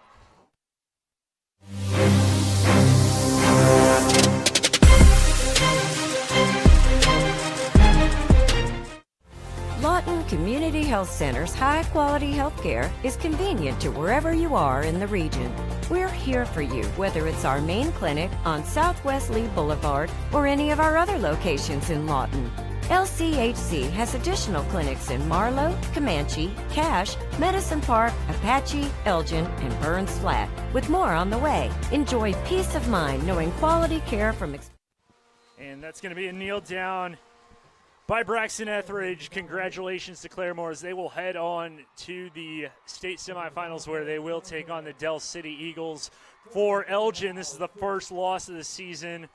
Lawton Community Health Center's high-quality health care is convenient to wherever you are in the region. We're here for you, whether it's our main clinic on Southwest Lee Boulevard or any of our other locations in Lawton. LCHC has additional clinics in Marlow, Comanche, Cache, Medicine Park, Apache, Elgin, and Burns Flat, with more on the way. Enjoy peace of mind knowing quality care from... And that's going to be a kneel down by Braxton Etheridge. Congratulations to Claremore as they will head on to the state semifinals where they will take on the Del City Eagles. For Elgin, this is the first loss of the season,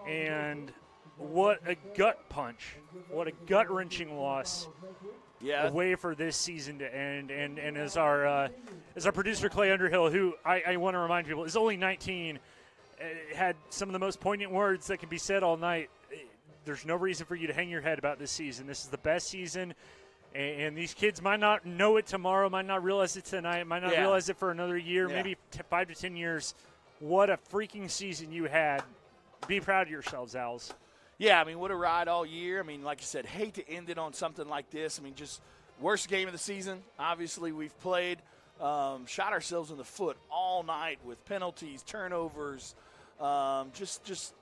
and what a gut punch. What a gut-wrenching loss. Yeah. A way for this season to end. And as our producer, Clay Underhill, who I want to remind people is only 19, had some of the most poignant words that can be said all night. There's no reason for you to hang your head about this season. This is the best season, and these kids might not know it tomorrow, might not realize it tonight, might not realize it for another year, maybe 5 to 10 years. What a freaking season you had. Be proud of yourselves, Owls. Yeah, I mean, what a ride all year. I mean, like you said, hate to end it on something like this. I mean, just worst game of the season. Obviously, we've played, shot ourselves in the foot all night with penalties, turnovers, just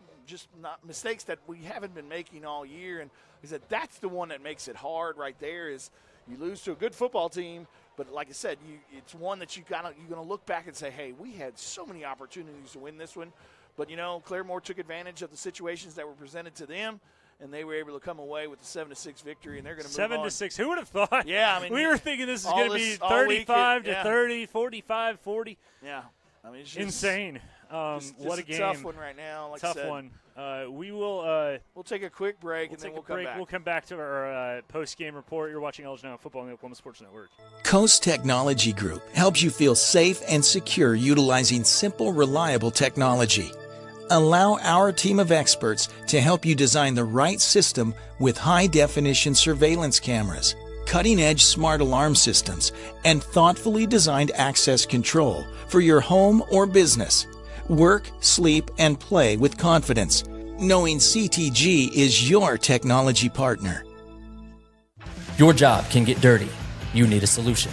not mistakes that we haven't been making all year. And like I said, that's the one that makes it hard right there is you lose to a good football team. But like I said, it's one that you're going to look back and say, hey, we had so many opportunities to win this one. But, Claremore took advantage of the situations that were presented to them, and they were able to come away with a 7-6 victory, and they're going to move on. 7-6. Who would have thought? Yeah, I mean, we were thinking this is going to be 35 to 30, 45, 40. Yeah. I mean, it's just insane. What a game. Tough one right now. Like tough I said. one. We'll take a quick break, and then we'll come back. We'll come back to our post-game report. You're watching Elgin Now Football on the Oklahoma Sports Network. Coast Technology Group helps you feel safe and secure utilizing simple, reliable technology. Allow our team of experts to help you design the right system with high-definition surveillance cameras, cutting-edge smart alarm systems, and thoughtfully designed access control for your home or business. Work, sleep, and play with confidence, knowing CTG is your technology partner. Your job can get dirty. You need a solution.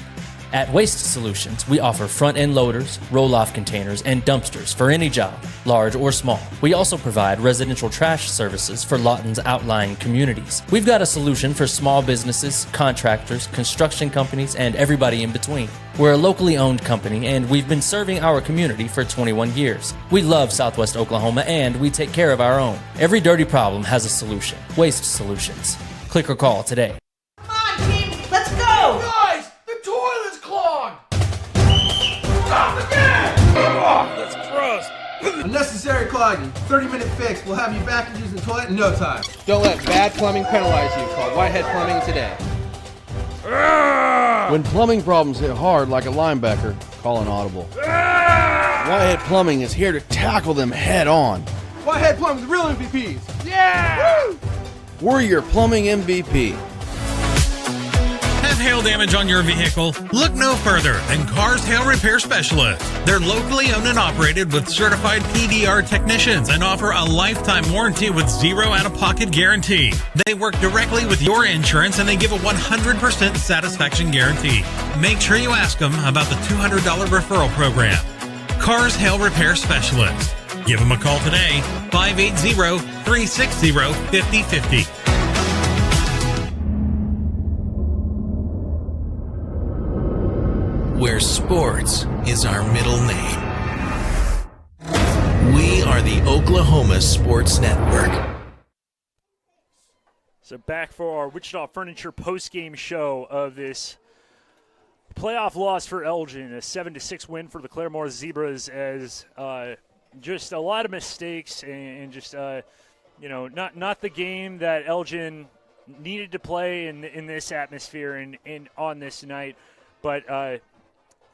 At Waste Solutions, we offer front-end loaders, roll-off containers, and dumpsters for any job, large or small. We also provide residential trash services for Lawton's outlying communities. We've got a solution for small businesses, contractors, construction companies, and everybody in between. We're a locally owned company, and we've been serving our community for 21 years. We love Southwest Oklahoma, and we take care of our own. Every dirty problem has a solution. Waste Solutions. Click or call today. Come on, team, let's go! Guys, the toilet's clogged! Stop again! That's gross. Unnecessary clogging. 30-minute fix. We'll have you back and using the toilet in no time. Don't let bad plumbing penalize you. Call Whitehead Plumbing today. When plumbing problems hit hard like a linebacker, call an audible. Whitehead Plumbing is here to tackle them head on. Whitehead Plumbing, the real MVPs. Yeah! Woo! We're your plumbing MVP. Have hail damage on your vehicle? Look no further than Cars Hail Repair Specialists. They're locally owned and operated with certified PDR technicians and offer a lifetime warranty with zero out-of-pocket guarantee. They work directly with your insurance and they give a 100% satisfaction guarantee. Make sure you ask them about the $200 referral program. Cars Hail Repair Specialists. Give them a call today, 580-360-5050. Where sports is our middle name. We are the Oklahoma Sports Network. So back for our Wichita Furniture post-game show of this playoff loss for Elgin, a 7-6 win for the Claremore Zebras, as just a lot of mistakes and just not the game that Elgin needed to play in this atmosphere and on this night. But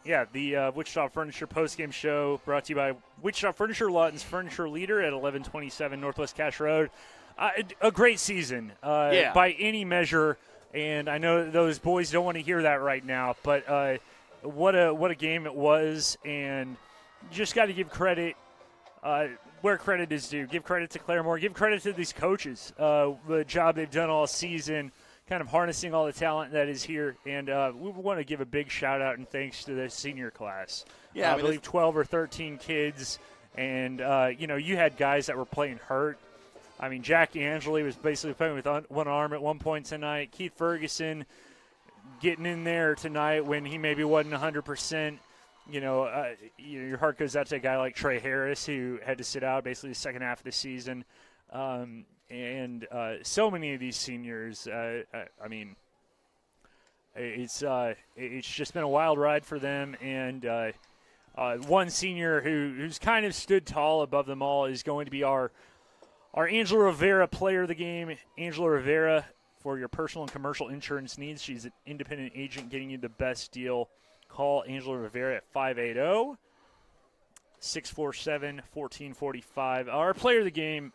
the Wichita Furniture post-game show brought to you by Wichita Furniture, Lawton's furniture leader at 1127 Northwest Cache Road. A great season by any measure, and I know those boys don't want to hear that right now, but what a game it was, and just got to give credit where credit is due. Give credit to Claremore. Give credit to these coaches. The job they've done all season, kind of harnessing all the talent that is here, and we want to give a big shout-out and thanks to the senior class. Yeah, I believe 12 or 13 kids, and, you had guys that were playing hurt. I mean, Jack D'Angeli was basically playing with one arm at one point tonight. Keith Ferguson getting in there tonight when he maybe wasn't 100%. Your heart goes out to a guy like Trey Harris, who had to sit out basically the second half of the season. And so many of these seniors, it's just been a wild ride for them. And one senior who's kind of stood tall above them all is going to be our Angela Rivera player of the game. Angela Rivera, for your personal and commercial insurance needs, she's an independent agent getting you the best deal. Call Angela Rivera at 580-647-1445. Our player of the game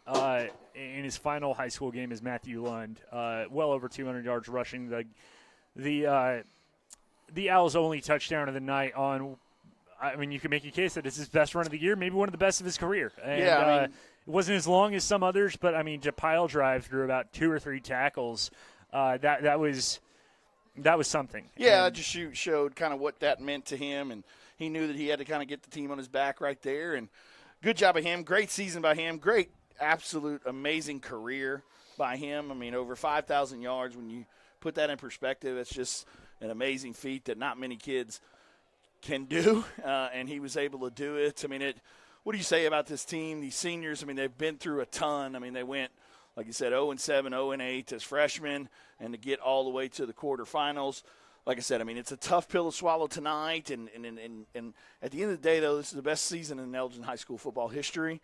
in his final high school game is Matthew Lund. Well over 200 yards rushing. The Owls' only touchdown of the night on, you can make a case that it's his best run of the year, maybe one of the best of his career. And, it wasn't as long as some others, but, to pile drive through about 2 or 3 tackles, that was something. Yeah, it just showed kind of what that meant to him, and he knew that he had to kind of get the team on his back right there. And good job of him. Great season by him. Great, absolute, amazing career by him. Over 5,000 yards. When you put that in perspective, it's just an amazing feat that not many kids can do, and he was able to do it. What do you say about this team, these seniors? They've been through a ton. They went, like you said, 0-7, 0-8 as freshmen, and to get all the way to the quarterfinals. Like I said, it's a tough pill to swallow tonight. And at the end of the day, though, this is the best season in Elgin high school football history.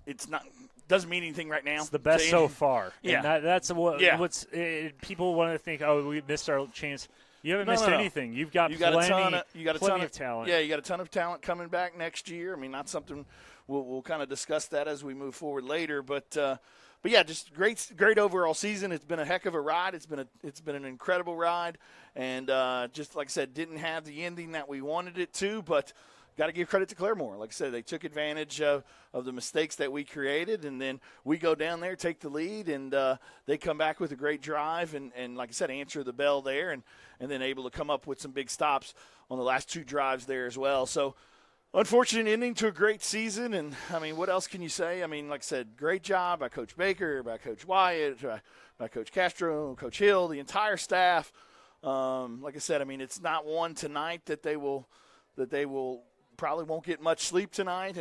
It's not doesn't mean anything right now. It's the best so far. Yeah, and that's what's people want to think. Oh, we missed our chance. You haven't missed anything. You've got plenty of talent. Yeah, you got a ton of talent coming back next year. Not something we'll kind of discuss that as we move forward later. But yeah, just great overall season. It's been a heck of a ride. It's been an incredible ride, and just like I said, didn't have the ending that we wanted it to, but. Got to give credit to Claremore. Like I said, they took advantage of the mistakes that we created, and then we go down there, take the lead, and they come back with a great drive and like I said, answer the bell there, and then able to come up with some big stops on the last 2 drives there as well. So unfortunate ending to a great season, and, what else can you say? Like I said, great job by Coach Baker, by Coach Wyatt, by Coach Castro, Coach Hill, the entire staff. Like I said, it's not one tonight that they will probably won't get much sleep tonight,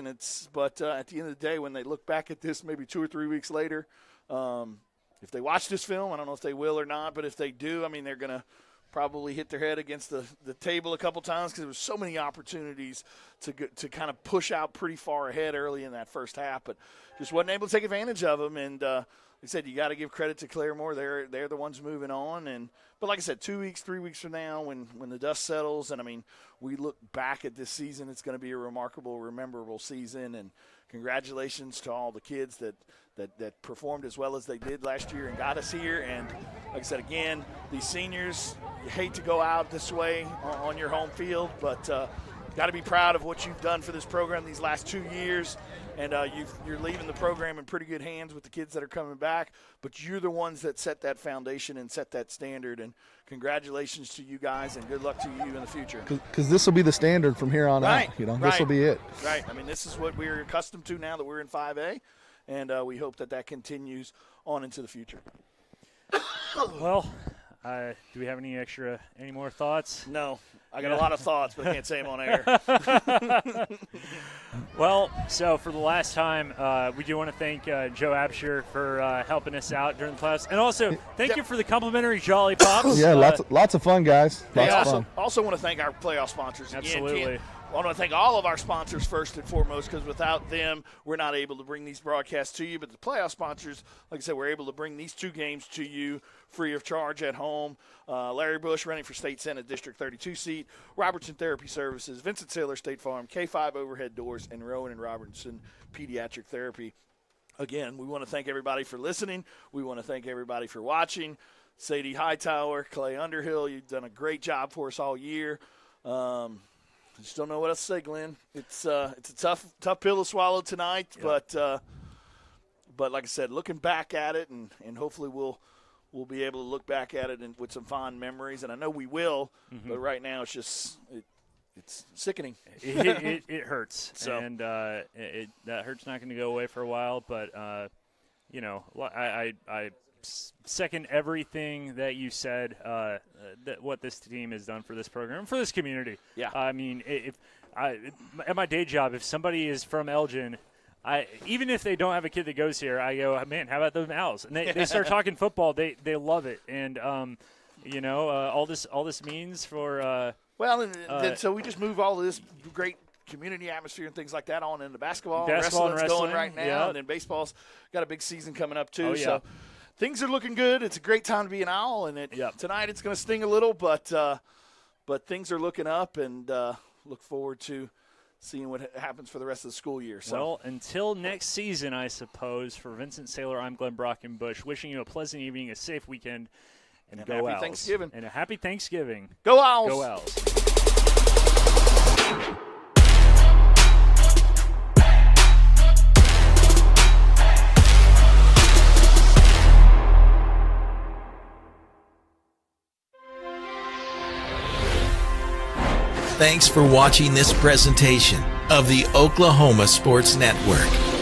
but at the end of the day, when they look back at this maybe 2 or 3 weeks later, if they watch this film, I don't know if they will or not, but if they do, they're going to probably hit their head against the table a couple times because there was so many opportunities to kind of push out pretty far ahead early in that first half, but just wasn't able to take advantage of them. And like I said, you got to give credit to Claremore. They're the ones moving on. But like I said, 2 weeks, 3 weeks from now, when the dust settles, and we look back at this season, it's going to be a remarkable, memorable season. And congratulations to all the kids that performed as well as they did last year and got us here. And like I said, again, these seniors, you hate to go out this way on your home field, but got to be proud of what you've done for this program these last 2 years. And you're leaving the program in pretty good hands with the kids that are coming back, but you're the ones that set that foundation and set that standard. And congratulations to you guys, and good luck to you in the future. Because this will be the standard from here on out. This will be it. Right. This is what we're accustomed to now that we're in 5A, and we hope that continues on into the future. Well, Do we have any more thoughts? No. I got a lot of thoughts, but I can't say them on air. Well, so for the last time, we do want to thank Joe Absher for helping us out during the playoffs. And also, thank you for the complimentary Jolly Pops. Yeah, lots of fun, guys. Lots of fun. Also want to thank our playoff sponsors. Absolutely. I want to thank all of our sponsors first and foremost, because without them, we're not able to bring these broadcasts to you. But the playoff sponsors, like I said, we're able to bring these 2 games to you free of charge at home. Larry Bush running for State Senate District 32 seat, Robertson Therapy Services, Vincent Saylor State Farm, K5 Overhead Doors, and Rowan and Robertson Pediatric Therapy. Again, we want to thank everybody for listening. We want to thank everybody for watching. Sadie Hightower, Clay Underhill, you've done a great job for us all year. I just don't know what else to say, Glenn. It's a tough pill to swallow tonight, but like I said, looking back at it, and hopefully we'll be able to look back at it with some fond memories, and I know we will. But right now, it's just it's sickening. It hurts, so. And that hurt's not going to go away for a while. But I second everything that you said, that what this team has done for this program, for this community. Yeah. I mean, at my day job, if somebody is from Elgin, even if they don't have a kid that goes here, I go, man, how about the Owls? And they start talking football. They love it. And, all this means for then so we just move all of this great community atmosphere and things like that on into basketball. Basketball and Wrestling's going wrestling, right now, yeah. And then baseball's got a big season coming up too. Oh, yeah. So things are looking good. It's a great time to be an Owl, and tonight it's going to sting a little, but things are looking up, and look forward to seeing what happens for the rest of the school year. So. Well, until next season, I suppose, for Vincent Saylor, I'm Glenn Brockenbush, wishing you a pleasant evening, a safe weekend, and go happy Owls. Thanksgiving. And a happy Thanksgiving. Go Owls. Go Owls. Thanks for watching this presentation of the Oklahoma Sports Network.